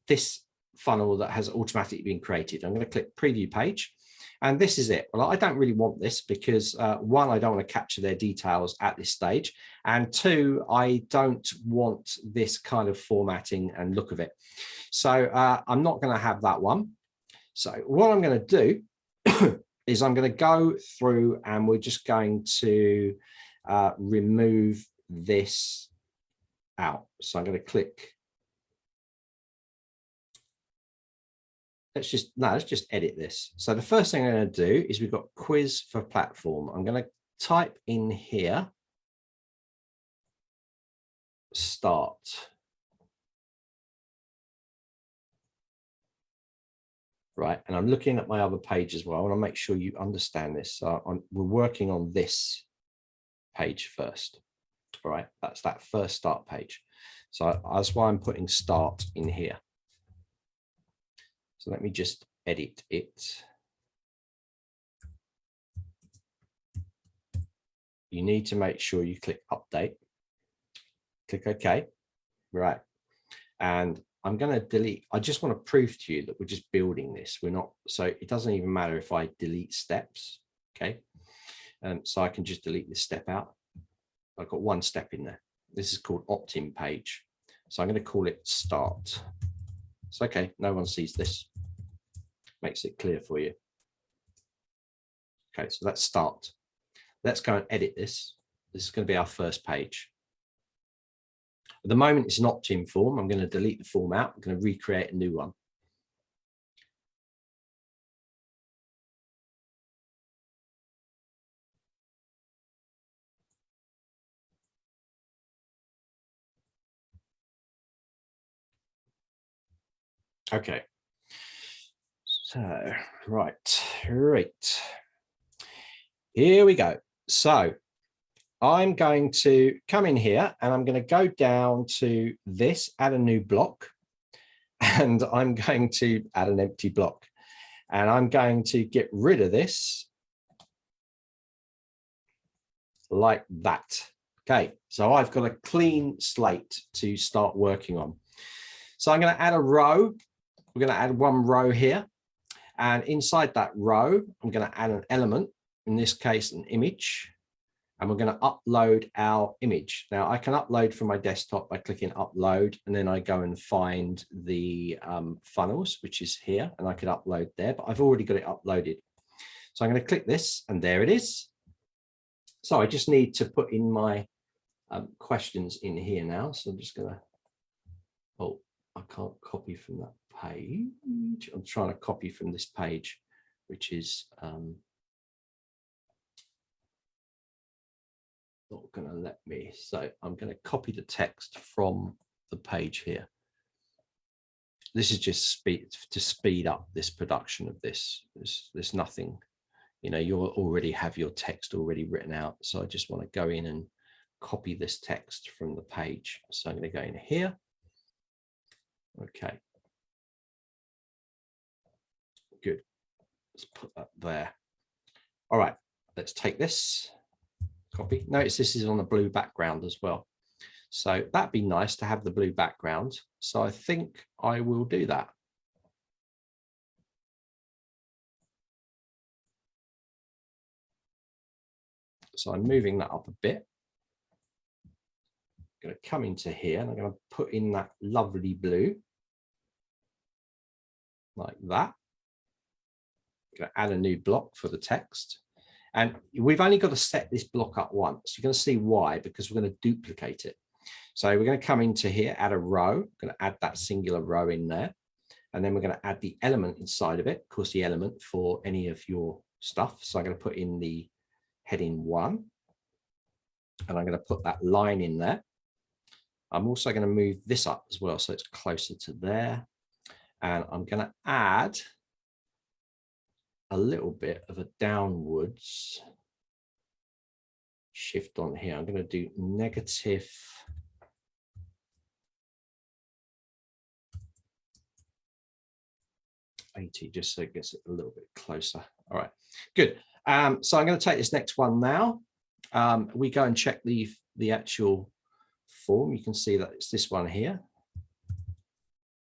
S1: this funnel that has automatically been created. I'm going to click preview page. And this is it. Well, I don't really want this because one, I don't want to capture their details at this stage. And two, I don't want this kind of formatting and look of it. So I'm not going to have that one. So what I'm going to do is I'm going to go through and we're just going to remove this out. So I'm going to click. Let's just edit this. So the first thing I'm going to do is we've got quiz for platform. I'm going to type in here, start. Right, and I'm looking at my other page as well. I want to make sure you understand this. So we're working on this page first. All right, that's that first start page. So that's why I'm putting start in here. So let me just edit it. You need to make sure you click update. Click OK. Right, and I'm going to delete. I just want to prove to you that we're just building this. We're not, so it doesn't even matter if I delete steps. Okay. So I can just delete this step out. I've got one step in there. This is called opt-in page. So I'm going to call it start. It's okay. No one sees this. Makes it clear for you. Okay. So let's start. Let's go and edit this. This is going to be our first page. At the moment, it's an opt-in form. I'm going to delete the form out. I'm going to recreate a new one. Okay. So, right. Here we go. So I'm going to come in here and I'm going to go down to this, add a new block, and I'm going to add an empty block. And I'm going to get rid of this like that. Okay, so I've got a clean slate to start working on. So I'm going to add a row. We're going to add one row here. And inside that row, I'm going to add an element, in this case, an image. And we're going to upload our image. Now I can upload from my desktop by clicking upload, and then I go and find the funnels, which is here, and I could upload there, but I've already got it uploaded. So I'm going to click this and there it is. So I just need to put in my questions in here now. So I'm just going to, oh, I can't copy from that page. I'm trying to copy from this page, which is not going to let me. So I'm going to copy the text from the page here. This is just to speed up this production of this. There's nothing, you know, you already have your text already written out. So I just want to go in and copy this text from the page. So I'm going to go in here. Okay. Good. Let's put that there. All right. Let's take this, Copy. Notice this is on a blue background as well. So that'd be nice to have the blue background. So I think I will do that. So I'm moving that up a bit. I'm going to come into here and I'm going to put in that lovely blue like that. I'm going to add a new block for the text. And we've only got to set this block up once. You're going to see why, because we're going to duplicate it. So we're going to come into here, add a row, going to add that singular row in there. And then we're going to add the element inside of it, of course, the element for any of your stuff. So I'm going to put in the heading 1. And I'm going to put that line in there. I'm also going to move this up as well, so it's closer to there. And I'm going to add a little bit of a downwards shift on here. I'm going to do negative -80, just so it gets it a little bit closer. All right, good. So I'm going to take this next one now. We go and check the actual form. You can see that it's this one here.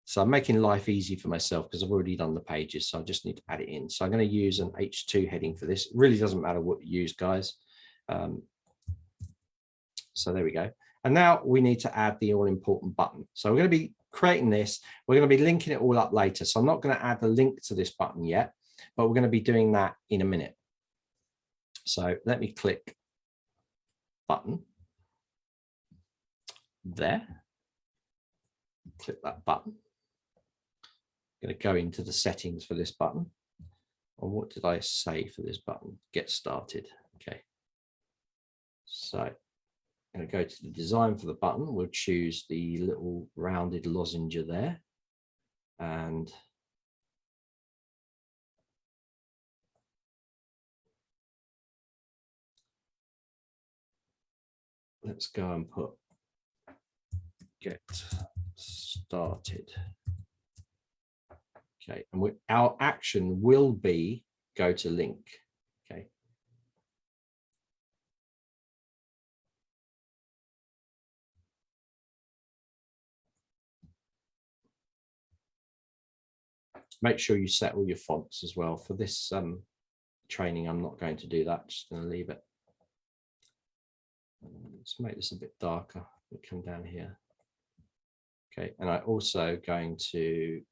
S1: So I'm making life easy for myself because I've already done the pages, so I just need to add it in. So I'm going to use an H2 heading for this. It really doesn't matter what you use, guys. So there we go. And now we need to add the all-important button. So we're going to be creating this. We're going to be linking it all up later. So I'm not going to add the link to this button yet, but we're going to be doing that in a minute. So let me click button there. Click that button. I'm going to go into the settings for this button. And what did I say for this button? Get started. Okay. So I'm going to go to the design for the button. We'll choose the little rounded lozenge there. And let's go and put get started. Okay, and our action will be go to link. Okay. Make sure you set all your fonts as well. For this training, I'm not going to do that. Just going to leave it. Let's make this a bit darker. We'll come down here. Okay, and I'm also going to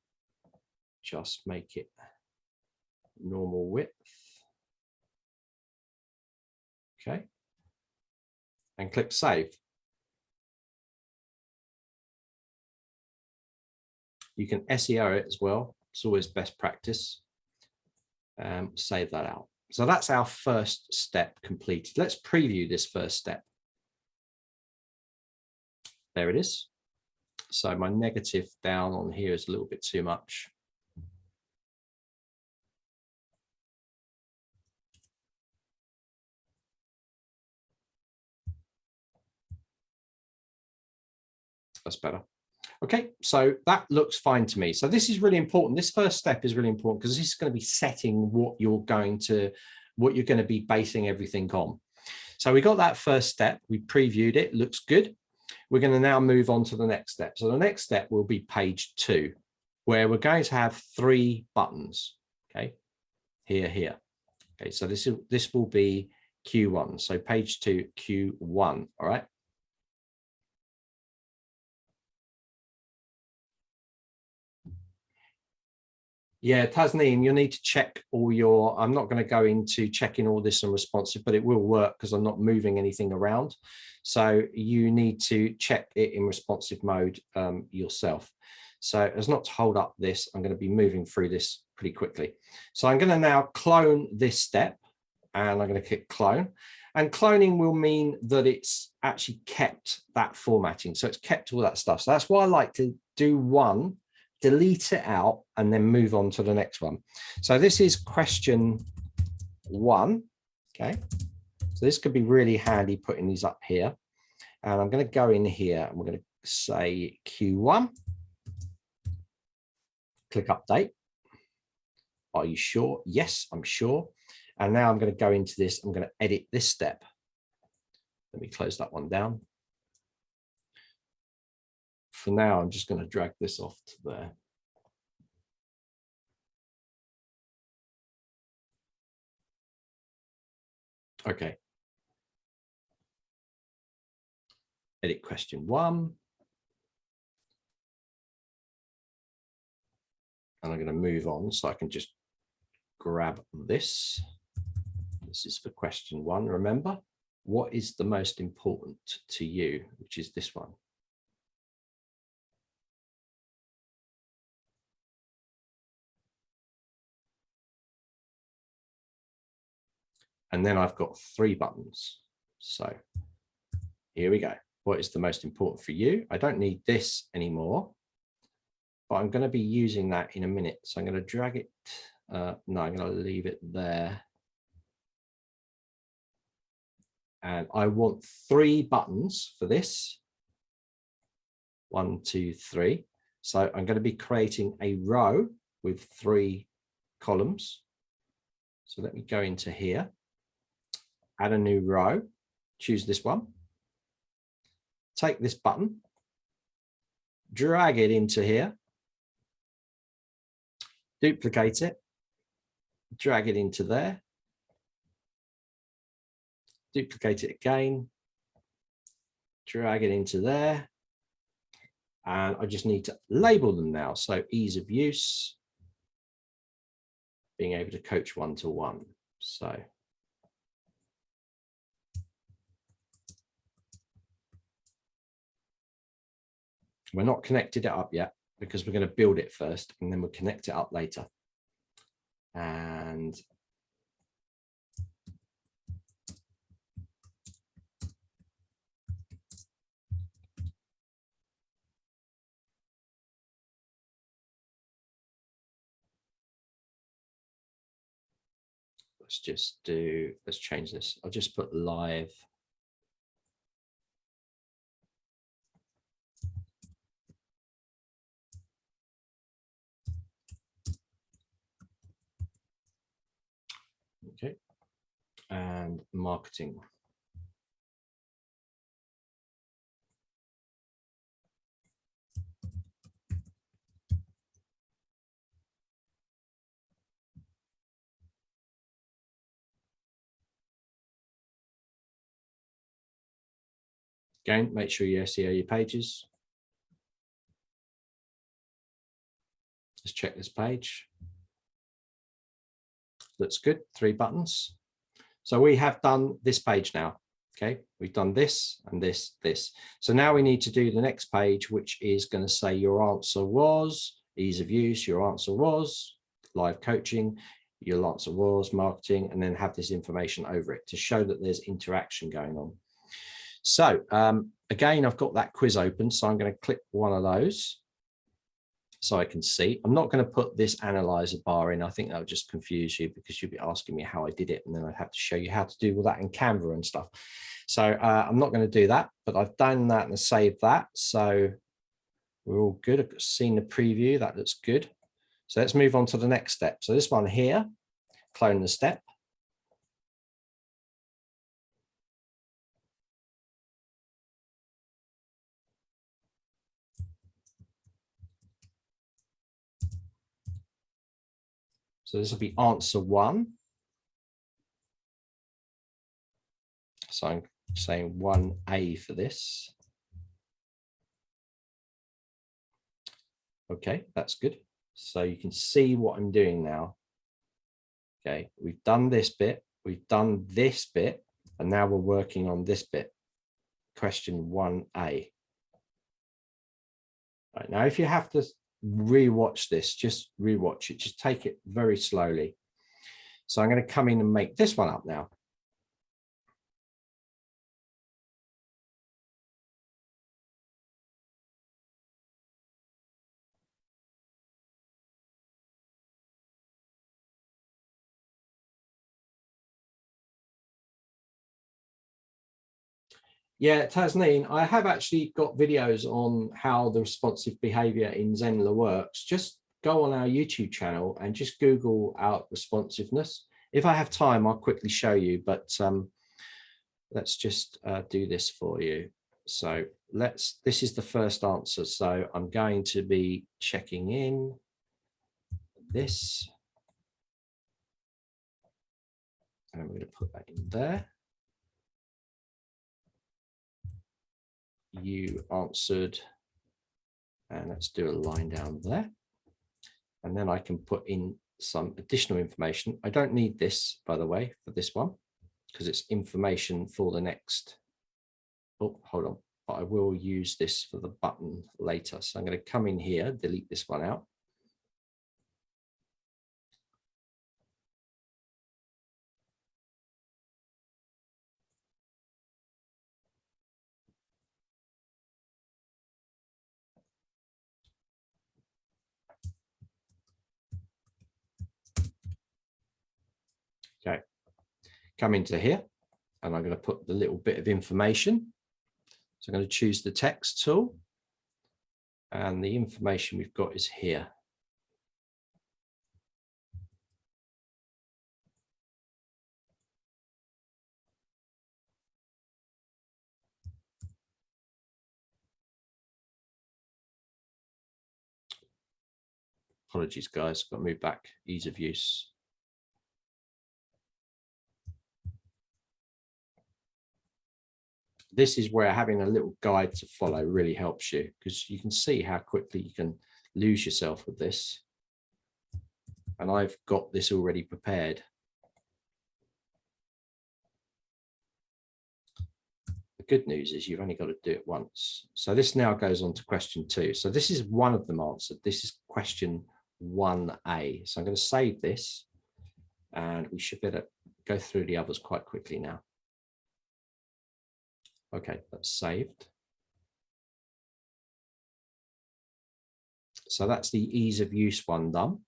S1: just make it normal width. Okay, and click save. You can SEO it as well. It's always best practice. Save that out. So that's our first step completed. Let's preview this first step. There it is. So my negative down on here is a little bit too much. That's better. Okay, so that looks fine to me. So this is really important. This first step is really important because this is going to be setting what you're going to be basing everything on. So we got that first step. We previewed it. Looks good. We're going to now move on to the next step. So the next step will be page 2, where we're going to have 3 buttons. Okay, here. Okay, so this will be Q1. So page 2, Q1. All right. Yeah, Tasneem, you'll need to check all your, I'm not going to go into checking all this and responsive, but it will work because I'm not moving anything around. So you need to check it in responsive mode yourself. So as not to hold up this, I'm going to be moving through this pretty quickly. So I'm going to now clone this step and I'm going to click clone. And cloning will mean that it's actually kept that formatting. So it's kept all that stuff. So that's why I like to do one, delete it out, and then move on to the next one. So this is question 1. Okay, so this could be really handy putting these up here. And I'm going to go in here and we're going to say Q1. Click update. Are you sure? Yes, I'm sure. And now I'm going to go into this. I'm going to edit this step. Let me close that one down. For now, I'm just going to drag this off to there. Okay. Edit question 1. And I'm going to move on so I can just grab this. This is for question 1. Remember, what is the most important to you, which is this one. And then I've got 3 buttons. So here we go. What is the most important for you? I don't need this anymore, but I'm going to be using that in a minute. So I'm going to drag it. No, I'm going to leave it there. And I want 3 buttons for this. 1, 2, 3. So I'm going to be creating a row with 3 columns. So let me go into here, add a new row, choose this one, take this button, drag it into here, duplicate it, drag it into there, duplicate it again, drag it into there, and I just need to label them now. So ease of use, being able to coach one-to-one. So we're not connected it up yet because we're going to build it first and then we'll connect it up later. And let's change this. I'll just put live. Okay. And marketing. Again, make sure you SEO your pages. Let's check this page. Looks good. 3 buttons. So we have done this page now. Okay, we've done this and this, this. So now we need to do the next page, which is going to say your answer was ease of use, your answer was live coaching, your answer was marketing, and then have this information over it to show that there's interaction going on. So again, I've got that quiz open, so I'm going to click one of those so I can see. I'm not going to put this analyzer bar in. I think that would just confuse you because you'd be asking me how I did it, and then I'd have to show you how to do all that in Canva and stuff. So I'm not going to do that, but I've done that and saved that. So we're all good. I've seen the preview. That looks good. So let's move on to the next step. So this one here, clone the step. So this will be answer 1. So I'm saying 1A for this. Okay, that's good. So you can see what I'm doing now. Okay, we've done this bit, we've done this bit, and now we're working on this bit. Question 1A. Right, now, if you have to rewatch this, just rewatch it, just take it very slowly. So I'm going to come in and make this one up now. Yeah, Tasneem, I have actually got videos on how the responsive behavior in Zenler works. Just go on our YouTube channel and just Google out responsiveness. If I have time, I'll quickly show you, but let's just do this for you. So this is the first answer. So I'm going to be checking in this. And I'm going to put that in there. You answered, and let's do a line down there. And then I can put in some additional information. I don't need this, by the way, for this one, because it's information for the next. Oh, hold on. But I will use this for the button later. So I'm going to come in here, delete this one out. Okay, come into here, and I'm going to put the little bit of information. So I'm going to choose the text tool, and the information we've got is here. Apologies, guys, got to move back, ease of use. This is where having a little guide to follow really helps you, because you can see how quickly you can lose yourself with this. And I've got this already prepared. The good news is you've only got to do it once. So this now goes on to question 2. So this is one of them answered. This is question 1A. So I'm going to save this, and we should better go through the others quite quickly now. Okay, that's saved. So that's the ease of use one done.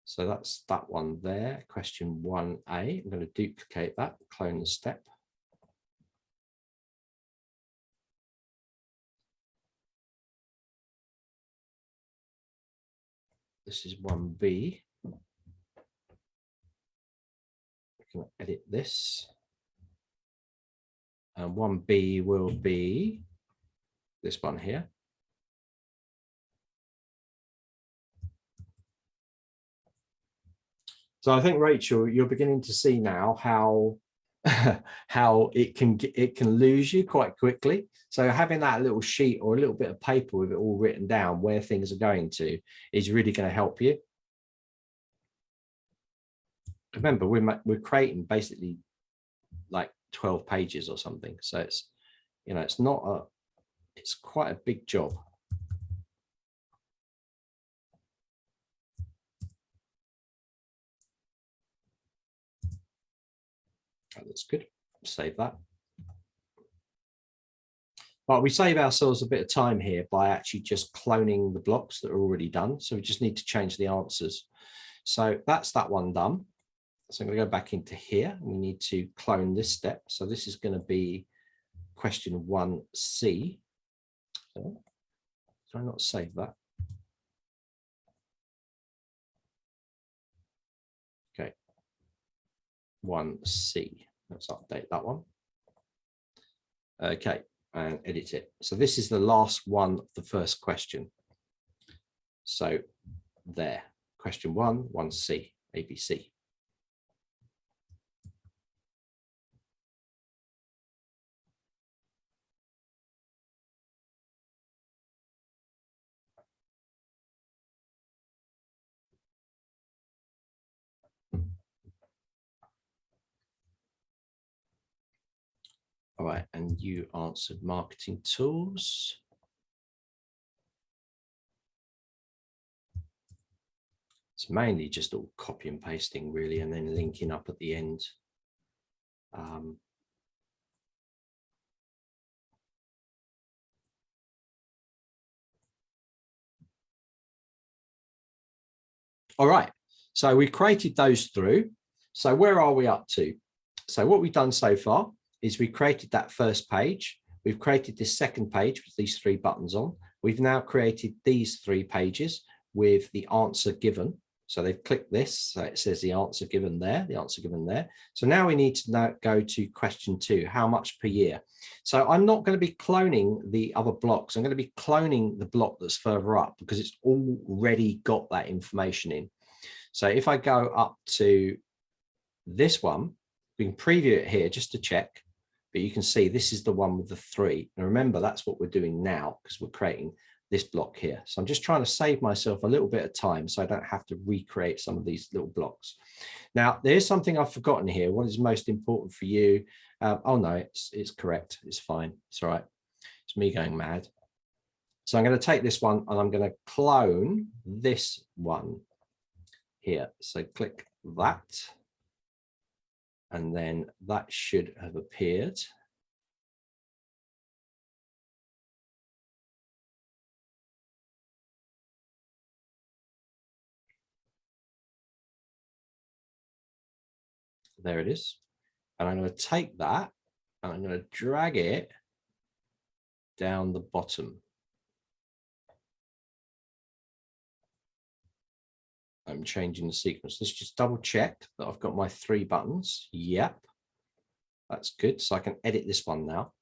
S1: So that's that one there, question 1A. I'm going to duplicate that, clone the step. This is 1B. I can edit this. And 1B will be this one here. So I think, Rachel, you're beginning to see now how how it can lose you quite quickly. So having that little sheet or a little bit of paper with it all written down where things are going to is really going to help you. Remember, we're creating basically like 12 pages or something. So it's, you know, it's quite a big job. Oh, that's good. Save that. But we save ourselves a bit of time here by actually just cloning the blocks that are already done. So we just need to change the answers. So that's that one done. So I'm going to go back into here. We need to clone this step. So this is going to be question 1C. So, try not to save that. Okay. 1C. Let's update that one. Okay, and edit it. So this is the last one of the first question. So there, question 1C, ABC. All right, and you answered marketing tools. It's mainly just all copy and pasting really, and then linking up at the end. All right, so we created those through. So where are we up to? So what we've done so far is we created that first page. We've created this second page with these 3 buttons on. We've now created these 3 pages with the answer given. So they've clicked this. So it says the answer given there, the answer given there. So now we need to now go to question 2, how much per year? So I'm not going to be cloning the other blocks. I'm going to be cloning the block that's further up because it's already got that information in. So if I go up to this one, we can preview it here just to check, but you can see this is the one with the 3. And remember, that's what we're doing now because we're creating this block here. So I'm just trying to save myself a little bit of time so I don't have to recreate some of these little blocks. Now, there's something I've forgotten here. What is most important for you? Oh no, it's correct. It's fine. It's all right. It's me going mad. So I'm going to take this one and I'm going to clone this one here. So click that. And then that should have appeared. There it is. And I'm going to take that and I'm going to drag it down the bottom. I'm changing the sequence. Let's just double check that I've got my 3 buttons. Yep, that's good. So I can edit this one now.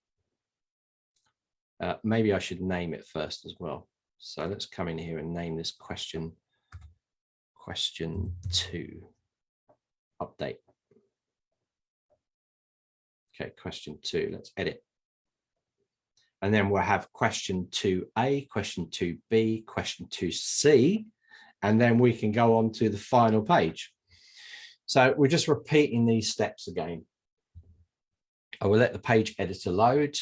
S1: Maybe I should name it first as well. So let's come in here and name this question 2 update. Okay, question 2, let's edit. And then we'll have question 2A, question 2B, question 2C, and then we can go on to the final page. So we're just repeating these steps again. I will let the page editor load.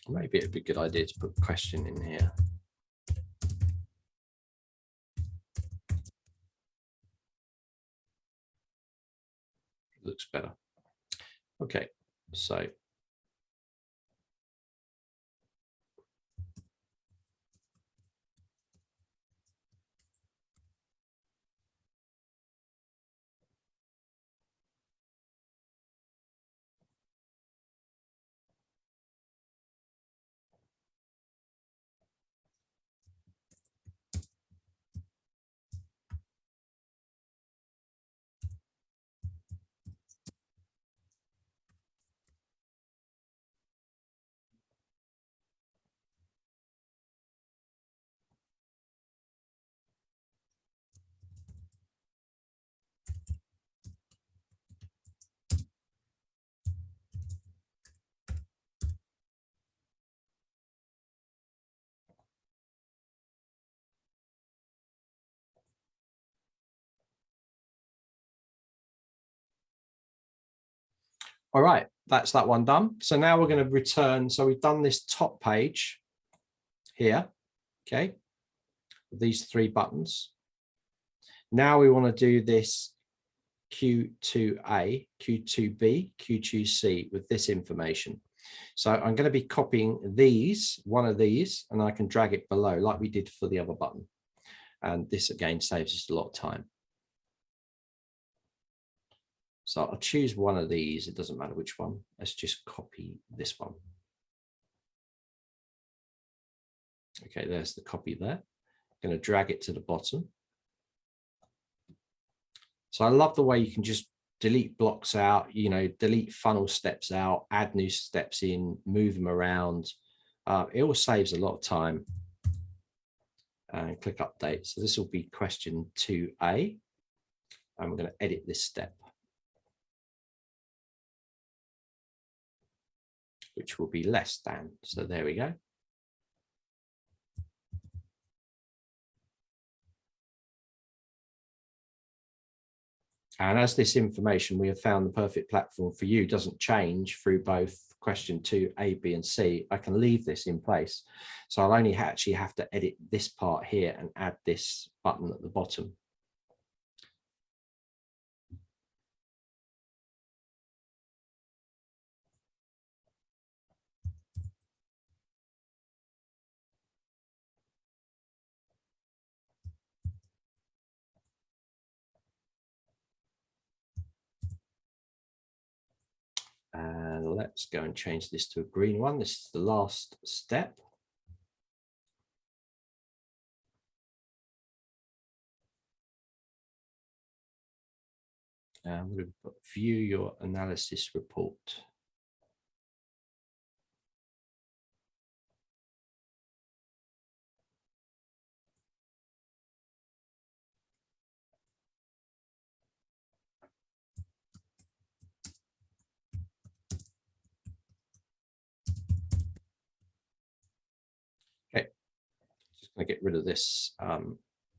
S1: Maybe it'd be a good idea to put a question in here. Looks better. Okay, so all right, that's that one done. So now we're going to return. So we've done this top page here, okay, with these 3 buttons. Now we want to do this Q2A, Q2B, Q2C with this information. So I'm going to be copying these, one of these, and I can drag it below like we did for the other button. And this again saves us a lot of time. So I'll choose one of these. It doesn't matter which one. Let's just copy this one. Okay, there's the copy there. I'm going to drag it to the bottom. So I love the way you can just delete blocks out, you know, delete funnel steps out, add new steps in, move them around. It all saves a lot of time. And click update. So this will be question 2A. And we're going to edit this step, which will be less than. So there we go. And as this information, we have found the perfect platform for you doesn't change through both question 2, A, B, and C, I can leave this in place. So I'll only actually have to edit this part here and add this button at the bottom. let's go and change this to a green one. This is the last step. And we're going to put view your analysis report. Okay, just going to get rid of this.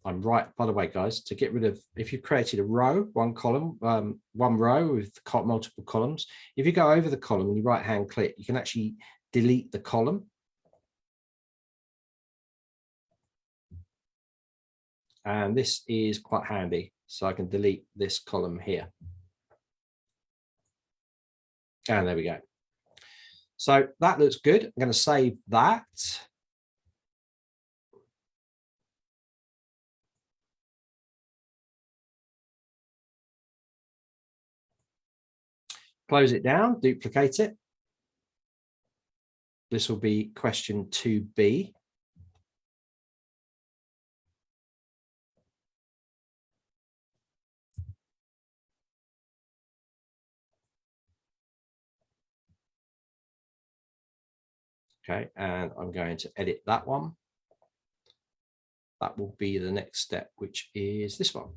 S1: I'm right, by the way, guys, to get rid of, if you've created a row, one column, one row with multiple columns, if you go over the column and you right hand click, you can actually delete the column. And this is quite handy. So I can delete this column here. And there we go. So that looks good. I'm going to save that. Close it down, duplicate it. This will be question 2B. Okay, and I'm going to edit that one. That will be the next step, which is this one.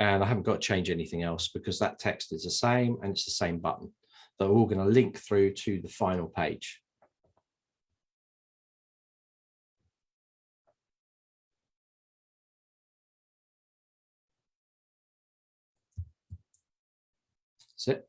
S1: And I haven't got to change anything else because that text is the same and it's the same button. They're all going to link through to the final page. That's it.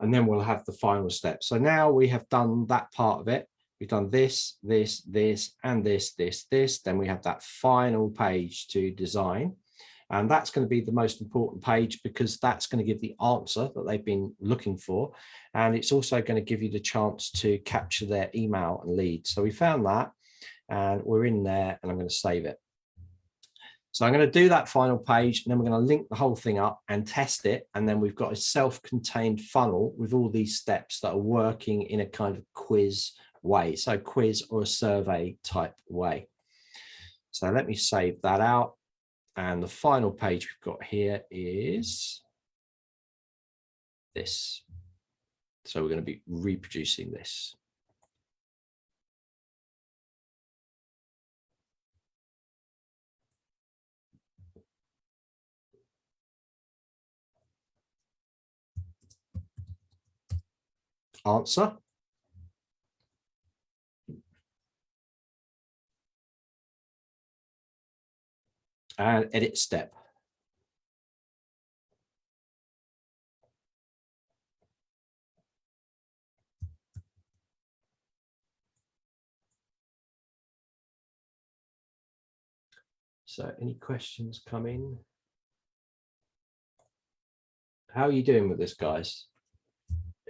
S1: And then we'll have the final step. So now we have done that part of it. We've done this, this, this, and this, this, this. Then we have that final page to design. And that's going to be the most important page because that's going to give the answer that they've been looking for. And it's also going to give you the chance to capture their email and lead. So we found that and we're in there and I'm going to save it. So I'm going to do that final page and then we're going to link the whole thing up and test it. And then we've got a self-contained funnel with all these steps that are working in a kind of quiz way. So quiz or a survey type way. So let me save that out. And the final page we've got here is this. So we're going to be reproducing this. Answer. And edit step. So any questions come in? How are you doing with this, guys?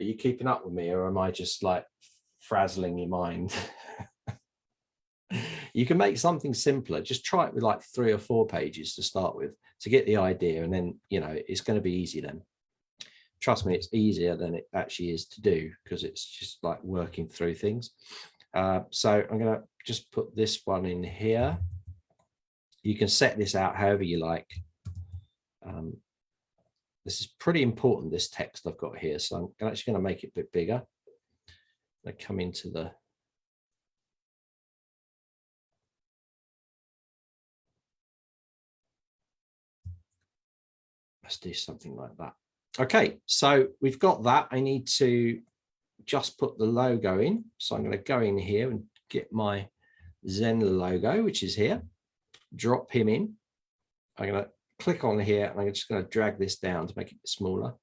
S1: Are you keeping up with me or am I just like frazzling your mind? You can make something simpler. Just try it with like 3 or 4 pages to start with to get the idea. And then, you know, it's going to be easy then. Trust me, it's easier than it actually is to do because it's just like working through things. So I'm going to just put this one in here. You can set this out however you like. This is pretty important, this text I've got here. So I'm actually going to make it a bit bigger. I come into the let's do something like that. Okay, so we've got that. I need to just put the logo in. So I'm going to go in here and get my Zenler logo, which is here, drop him in. I'm going to click on here and I'm just going to drag this down to make it smaller.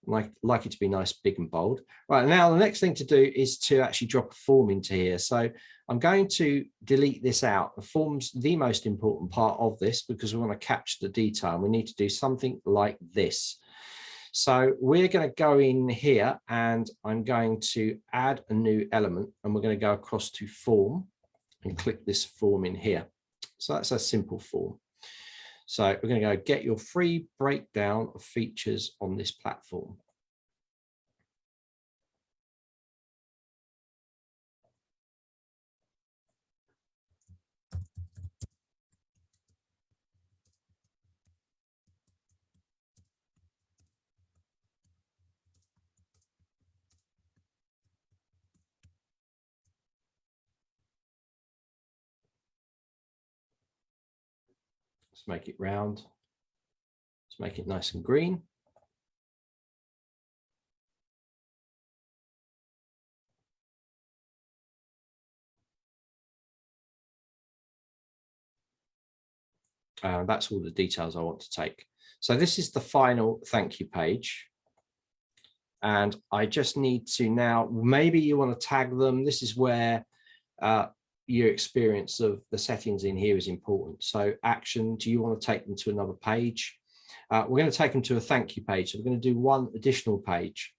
S1: Like it to be nice, big and bold. Right, now the next thing to do is to actually drop a form into here. So I'm going to delete this out. The form's the most important part of this because we want to capture the detail. We need to do something like this. So we're going to go in here and I'm going to add a new element and we're going to go across to form and click this form in here. So that's a simple form. So we're going to go get your free breakdown of features on this platform. Let's make it round. Let's make it nice and green. That's all the details I want to take. So this is the final thank you page. And I just need to now, maybe you want to tag them. This is where your experience of the settings in here is important. So action, do you want to take them to another page? We're going to take them to a thank you page. So we're going to do one additional page.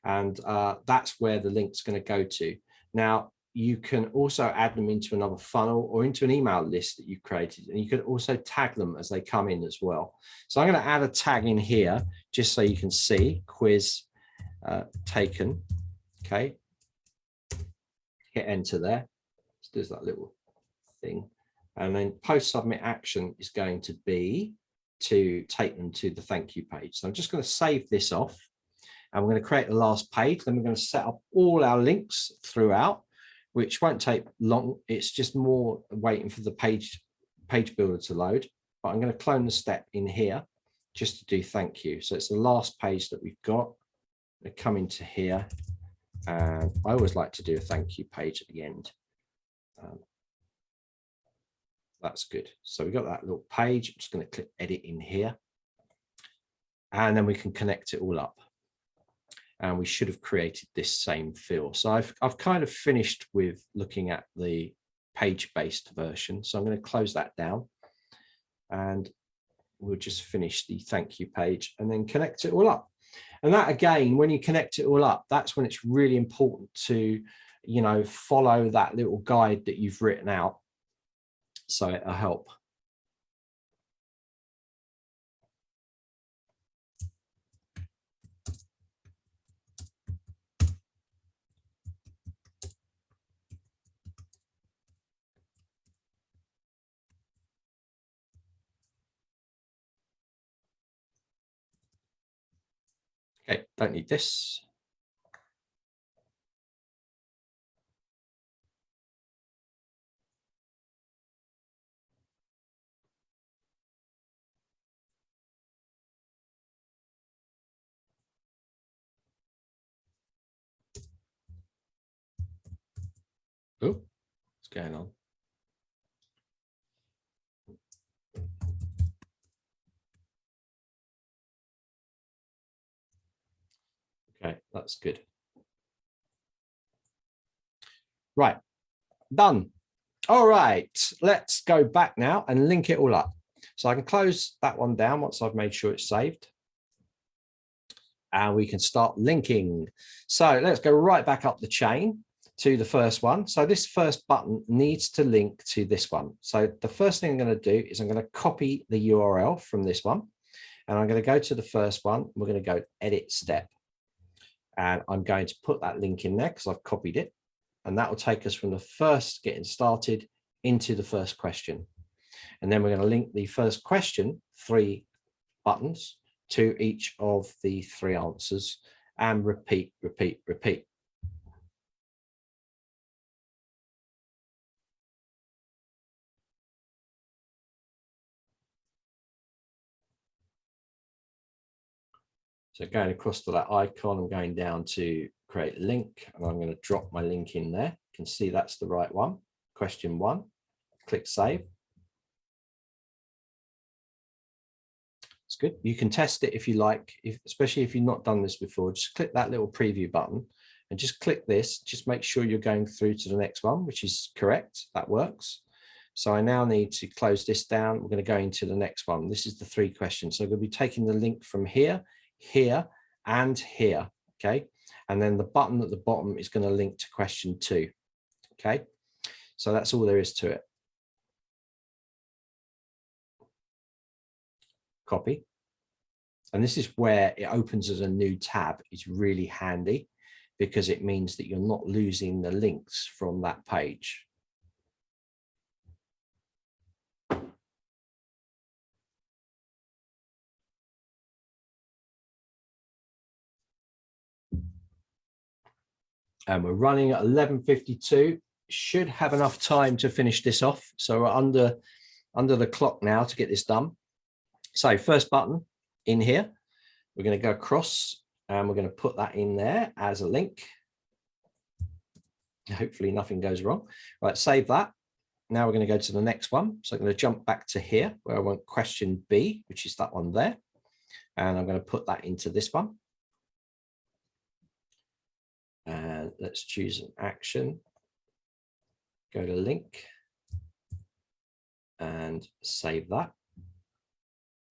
S1: And that's where the link's going to go to. Now, you can also add them into another funnel or into an email list that you've created. And you can also tag them as they come in as well. So I'm going to add a tag in here just so you can see quiz taken. Okay. Hit enter there. There's that little thing. And then post submit action is going to be to take them to the thank you page. So I'm just going to save this off and we're going to create the last page. Then we're going to set up all our links throughout, which won't take long. It's just more waiting for the page builder to load. But I'm going to clone the step in here just to do thank you. So it's the last page that we've got. I come into here and I always like to do a thank you page at the end. That's good. So we've got that little page. I'm just going to click edit in here. And then we can connect it all up. And we should have created this same fill. So I've kind of finished with looking at the page-based version. So I'm going to close that down. And we'll just finish the thank you page and then connect it all up. And that, again, when you connect it all up, that's when it's really important to, you know, follow that little guide that you've written out. So it'll help. Okay, don't need this. Oh, what's going on? Okay, that's good. Right, done. All right, let's go back now and link it all up. So I can close that one down once I've made sure it's saved. And we can start linking. So let's go right back up the chain to the first one. So this first button needs to link to this one. So the first thing I'm going to do is I'm going to copy the URL from this one. And I'm going to go to the first one. We're going to go edit step. And I'm going to put that link in there because I've copied it. And that will take us from the first getting started into the first question. And then we're going to link the first question, 3 buttons, to each of the 3 answers and repeat, repeat, repeat. So going across to that icon, I'm going down to create link, and I'm going to drop my link in there. You can see that's the right one. Question 1, click save. It's good. You can test it if you like, especially if you've not done this before. Just click that little preview button and just click this. Just make sure you're going through to the next one, which is correct. That works. So I now need to close this down. We're going to go into the next one. This is the 3 questions. So we're going to be taking the link from here, here, and here. Okay. And then the button at the bottom is going to link to question 2. Okay. So that's all there is to it. Copy. And this is where it opens as a new tab. It's really handy because it means that you're not losing the links from that page. And we're running at 11:52. Should have enough time to finish this off. So we're under the clock now to get this done. So first button in here, we're going to go across and we're going to put that in there as a link. Hopefully nothing goes wrong. Right, save that. Now we're going to go to the next one. So I'm going to jump back to here where I want question B, which is that one there. And I'm going to put that into this one. And let's choose an action. Go to link and save that.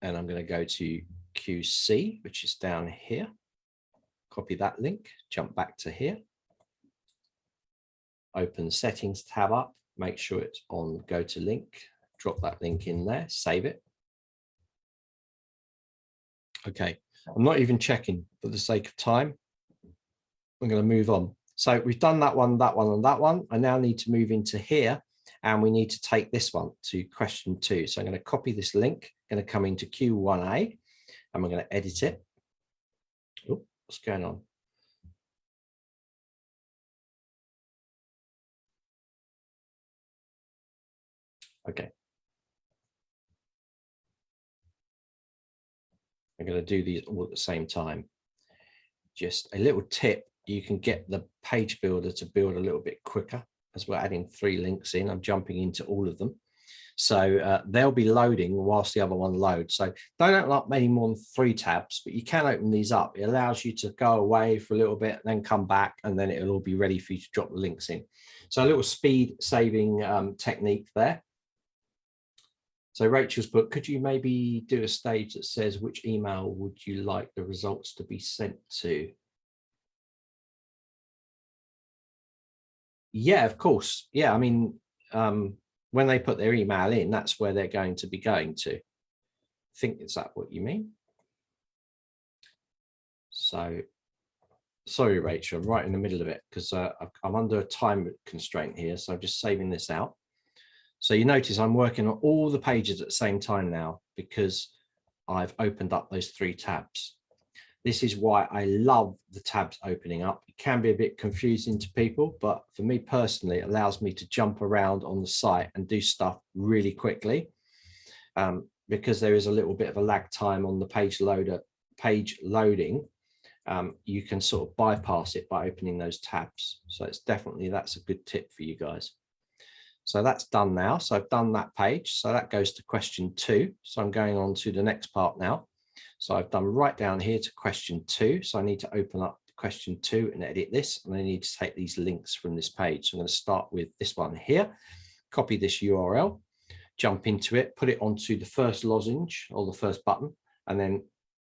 S1: And I'm going to go to QC, which is down here. Copy that link, jump back to here. Open the settings tab up, make sure it's on go to link, drop that link in there, save it. Okay, I'm not even checking for the sake of time. I'm going to move on. So we've done that one, and that one. I now need to move into here and we need to take this one to question 2. So I'm going to copy this link, going to come into Q1A and we're going to edit it. Oh, what's going on? Okay. I'm going to do these all at the same time. Just a little tip, you can get the page builder to build a little bit quicker as we're adding 3 links in. I'm jumping into all of them. So they'll be loading whilst the other one loads. So don't open up many more than 3 tabs, but you can open these up. It allows you to go away for a little bit, then come back, and then it'll all be ready for you to drop the links in. So a little speed saving technique there. So Rachel's book, could you maybe do a stage that says which email would you like the results to be sent to? Yeah, of course. Yeah, I mean, when they put their email in, that's where they're going to be going to. I think, is that what you mean? So, sorry, Rachel, I'm right in the middle of it because I'm under a time constraint here. So I'm just saving this out. So you notice I'm working on all the pages at the same time now because I've opened up those 3 tabs. This is why I love the tabs opening up. It can be a bit confusing to people, but for me personally, it allows me to jump around on the site and do stuff really quickly because there is a little bit of a lag time on the page loading. You can sort of bypass it by opening those tabs. So it's definitely, that's a good tip for you guys. So that's done now. So I've done that page. So that goes to question 2. So I'm going on to the next part now. So I've done right down here to question 2. So I need to open up question 2 and edit this. And I need to take these links from this page. So I'm going to start with this one here, copy this URL, jump into it, put it onto the first lozenge or the first button, and then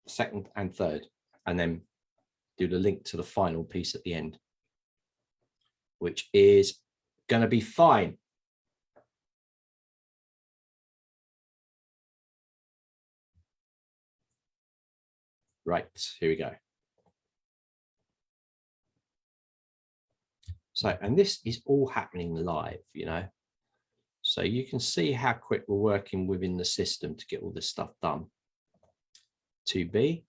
S1: second and third, and then do the link to the final piece at the end, which is going to be fine. Right, here we go. So, and this is all happening live, you know. So you can see how quick we're working within the system to get all this stuff done. 2B.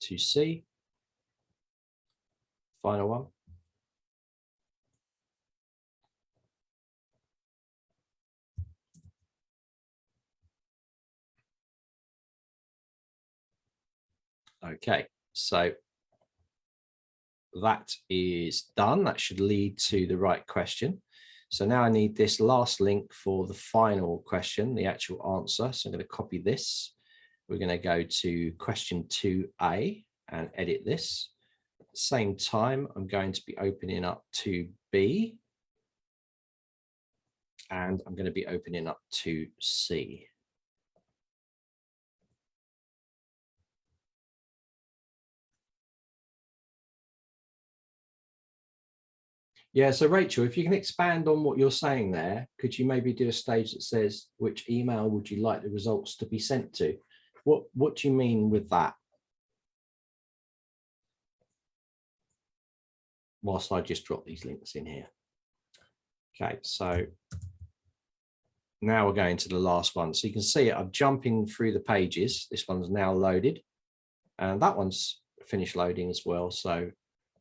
S1: To C, final one. Okay, so that is done. That should lead to the right question. So now I need this last link for the final question, the actual answer. So I'm going to copy this. We're going to go to question 2A and edit this. At the same time, I'm going to be opening up 2B. And I'm going to be opening up 2C. Yeah, so Rachel, if you can expand on what you're saying there, could you maybe do a stage that says, which email would you like the results to be sent to? What do you mean with that? Whilst I just drop these links in here. Okay, so now we're going to the last one. So you can see I'm jumping through the pages. This one's now loaded and that one's finished loading as well. So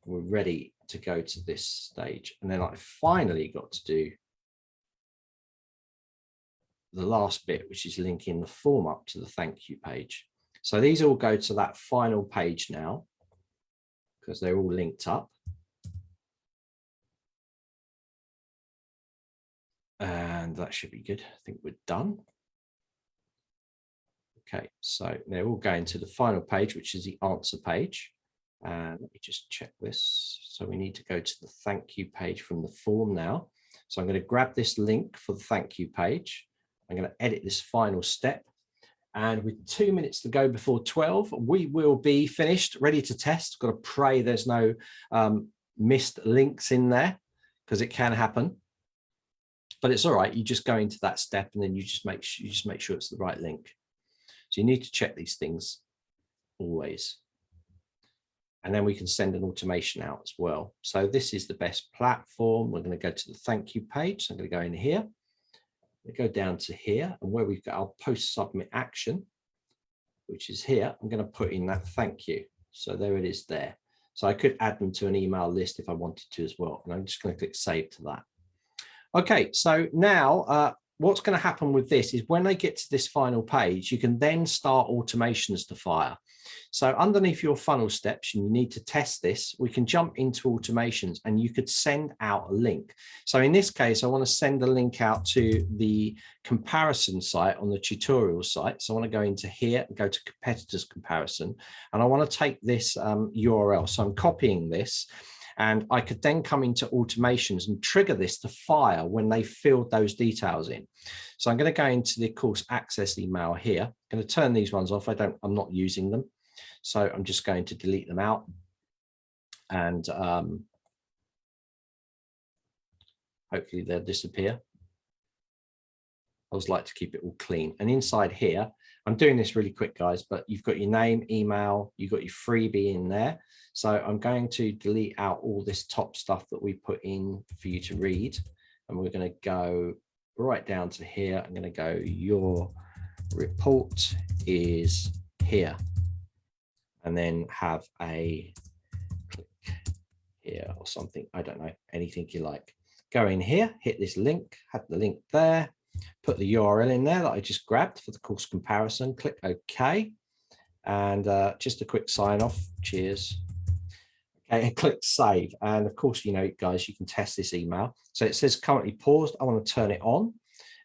S1: we're ready to go to this stage. And then I finally got to do the last bit, which is linking the form up to the thank you page. So these all go to that final page now because they're all linked up. And that should be good. I think we're done. Okay, so they're all going to the final page, which is the answer page. And let me just check this. So we need to go to the thank you page from the form now. So I'm going to grab this link for the thank you page. I'm going to edit this final step. And with 2 minutes to go before 12, we will be finished, ready to test. Got to pray there's no missed links in there because it can happen. But it's all right. You just go into that step and then you just make sure it's the right link. So you need to check these things always. And then we can send an automation out as well. So this is the best platform. We're going to go to the thank you page. So I'm going to go in here. We go down to here, and where we've got our post submit action, which is here, I'm going to put in that thank you. So there it is there. So I could add them to an email list if I wanted to as well. And I'm just going to click save to that. Okay, so now what's going to happen with this is when they get to this final page, you can then start automations to fire. So underneath your funnel steps, and you need to test this, we can jump into automations and you could send out a link. So in this case, I want to send a link out to the comparison site on the tutorial site. So I want to go into here and go to competitors comparison, and I want to take this URL. So I'm copying this. And I could then come into automations and trigger this to fire when they filled those details in. So I'm going to go into the course access email here. I'm going to turn these ones off. I'm not using them. So I'm just going to delete them out. And hopefully they'll disappear. I always like to keep it all clean. And inside here, I'm doing this really quick, guys, but you've got your name, email, you've got your freebie in there. So I'm going to delete out all this top stuff that we put in for you to read. And we're going to go right down to here. I'm going to go, your report is here. And then have a click here or something. I don't know, anything you like. Go in here, hit this link, have the link there. Put the URL in there that I just grabbed for the course comparison, click OK, and just a quick sign off, cheers. Okay, and click save. And of course, you know, guys, you can test this email. So it says currently paused. I want to turn it on.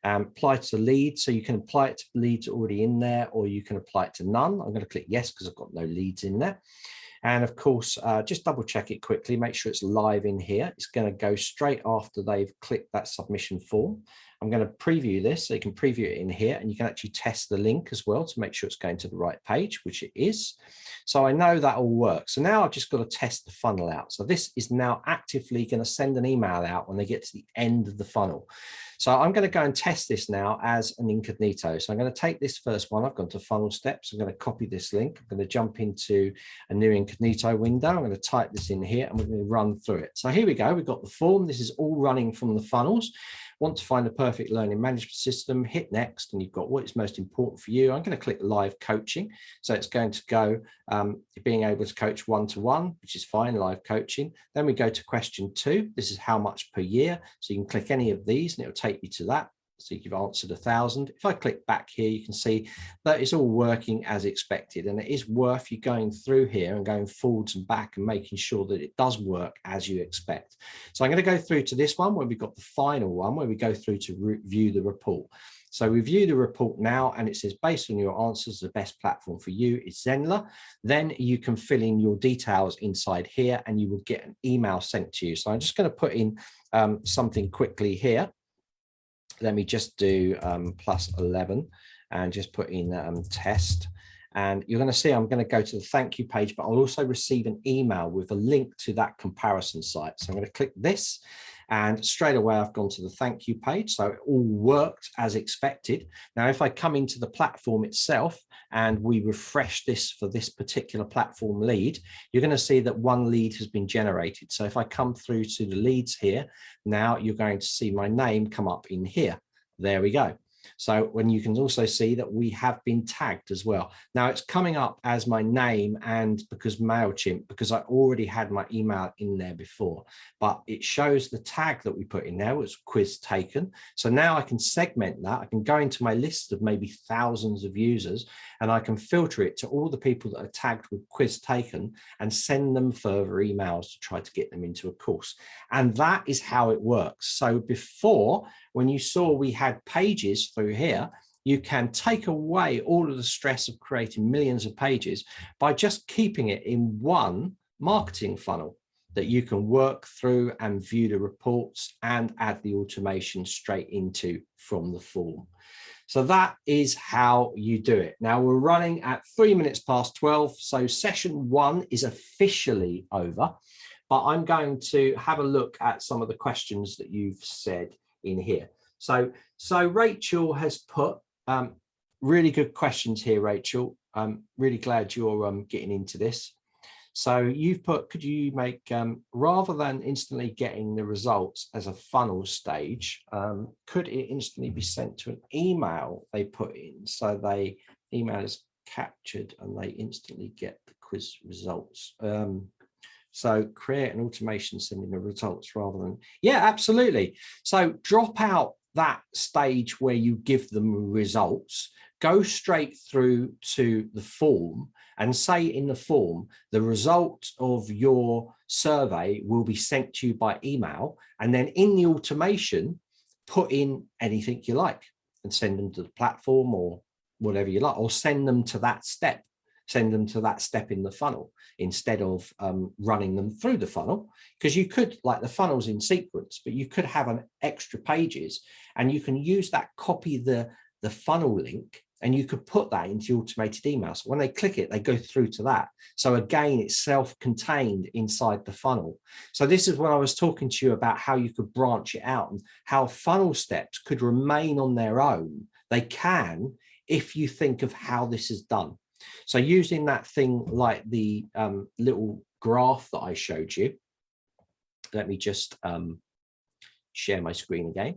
S1: Apply to lead. So you can apply it to leads already in there, or you can apply it to none. I'm going to click yes because I've got no leads in there. And of course, just double check it quickly, make sure it's live in here. It's going to go straight after they've clicked that submission form. I'm going to preview this, so you can preview it in here, and you can actually test the link as well to make sure it's going to the right page, which it is. So I know that all works. So now I've just got to test the funnel out. So this is now actively going to send an email out when they get to the end of the funnel. So I'm going to go and test this now as an incognito. So I'm going to take this first one. I've gone to funnel steps. I'm going to copy this link. I'm going to jump into a new incognito window. I'm going to type this in here and we're going to run through it. So here we go. We've got the form. This is all running from the funnels. Want to find a perfect learning management system, hit next, and you've got what is most important for you. I'm going to click live coaching. So it's going to go being able to coach one-to-one, which is fine, live coaching. Then we go to question 2. This is how much per year. So you can click any of these and it'll take you to that. So you've answered 1,000. If I click back here, you can see that it's all working as expected, and it is worth you going through here and going forwards and back and making sure that it does work as you expect. So I'm going to go through to this one where we've got the final one where we go through to review the report. So review the report now, and it says based on your answers, the best platform for you is Zenler. Then you can fill in your details inside here and you will get an email sent to you. So I'm just going to put in something quickly here. Let me just do plus 11 and just put in test. And you're going to see I'm going to go to the thank you page, but I'll also receive an email with a link to that comparison site. So I'm going to click this, and straight away I've gone to the thank you page. So it all worked as expected. Now, if I come into the platform itself and we refresh this for this particular platform lead, you're going to see that one lead has been generated. So if I come through to the leads here, now you're going to see my name come up in here. There we go. So when you can also see that we have been tagged as well. Now it's coming up as my name, and because MailChimp, because I already had my email in there before, but it shows the tag that we put in there was quiz taken. So now I can segment that. I can go into my list of maybe thousands of users, and I can filter it to all the people that are tagged with quiz taken and send them further emails to try to get them into a course. And that is how it works. So before, when you saw we had pages through here, you can take away all of the stress of creating millions of pages by just keeping it in one marketing funnel that you can work through and view the reports and add the automation straight into from the form. So that is how you do it. Now we're running at 3 minutes past 12. So session 1 is officially over, but I'm going to have a look at some of the questions that you've said in here. So Rachel has put really good questions here, Rachel. I'm really glad you're getting into this. So you've put, could you make, rather than instantly getting the results as a funnel stage, could it instantly be sent to an email they put in? So they email is captured and they instantly get the quiz results. So create an automation sending the results rather than, yeah, absolutely. So drop out that stage where you give them results, go straight through to the form and say in the form, the result of your survey will be sent to you by email. And then in the automation, put in anything you like and send them to the platform or whatever you like, or send them to that step. Send them to that step in the funnel instead of running them through the funnel, because you could, like the funnels in sequence, but you could have an extra pages and you can use that, copy the funnel link, and you could put that into automated email. So when they click it, they go through to that. So again, it's self-contained inside the funnel. So this is when I was talking to you about how you could branch it out and how funnel steps could remain on their own. They can, if you think of how this is done. So using that thing like the little graph that I showed you, let me just share my screen again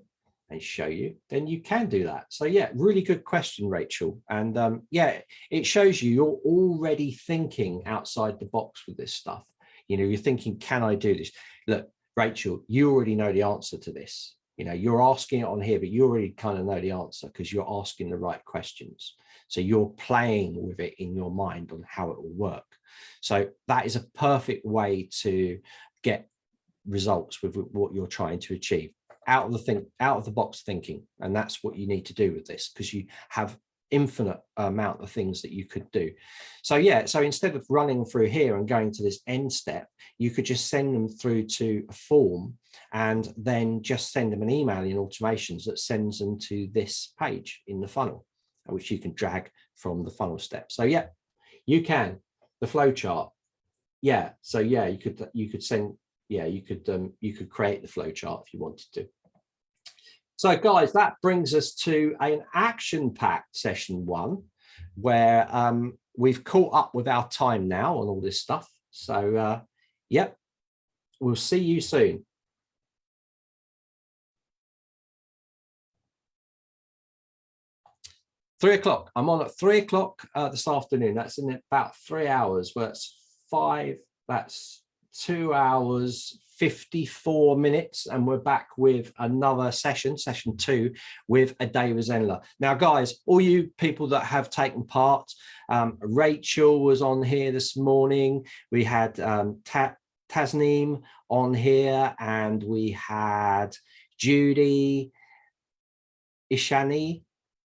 S1: and show you, then you can do that. So yeah, really good question, Rachel. And yeah, it shows you you're already thinking outside the box with this stuff. You know, you're thinking, can I do this? Look, Rachel, you already know the answer to this. You know, you're asking it on here, but you already kind of know the answer because you're asking the right questions. So you're playing with it in your mind on how it will work. So that is a perfect way to get results with what you're trying to achieve. Out of the box thinking. And that's what you need to do with this, because you have infinite amount of things that you could do. So yeah, so instead of running through here and going to this end step, you could just send them through to a form and then just send them an email in automations that sends them to this page in the funnel, which you can drag from the funnel step. So yeah, you can. The flow chart. Yeah, so yeah, you could send, yeah, you could create the flow chart if you wanted to. So guys, that brings us to an action-packed session 1, where we've caught up with our time now on all this stuff. So yep, we'll see you soon. $3:00. I'm on at 3:00 this afternoon. That's in about 3 hours. Well, that's 5. That's 2 hours 54 minutes, and we're back with another session 2 with a day with Zenler. Now guys, all you people that have taken part, Rachel was on here this morning, we had Tasneem on here, and we had Judy Ishani,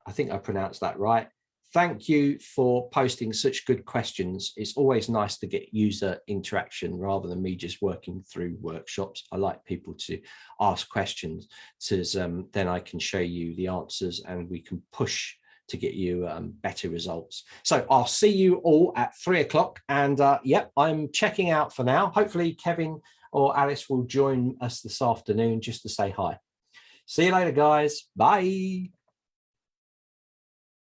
S1: I think I pronounced that right. Thank you for posting such good questions. It's always nice to get user interaction rather than me just working through workshops. I like people to ask questions, so then I can show you the answers and we can push to get you better results. So I'll see you all at 3 o'clock, and yep, I'm checking out for now. Hopefully Kevin or Alice will join us this afternoon just to say hi. See you later, guys. Bye.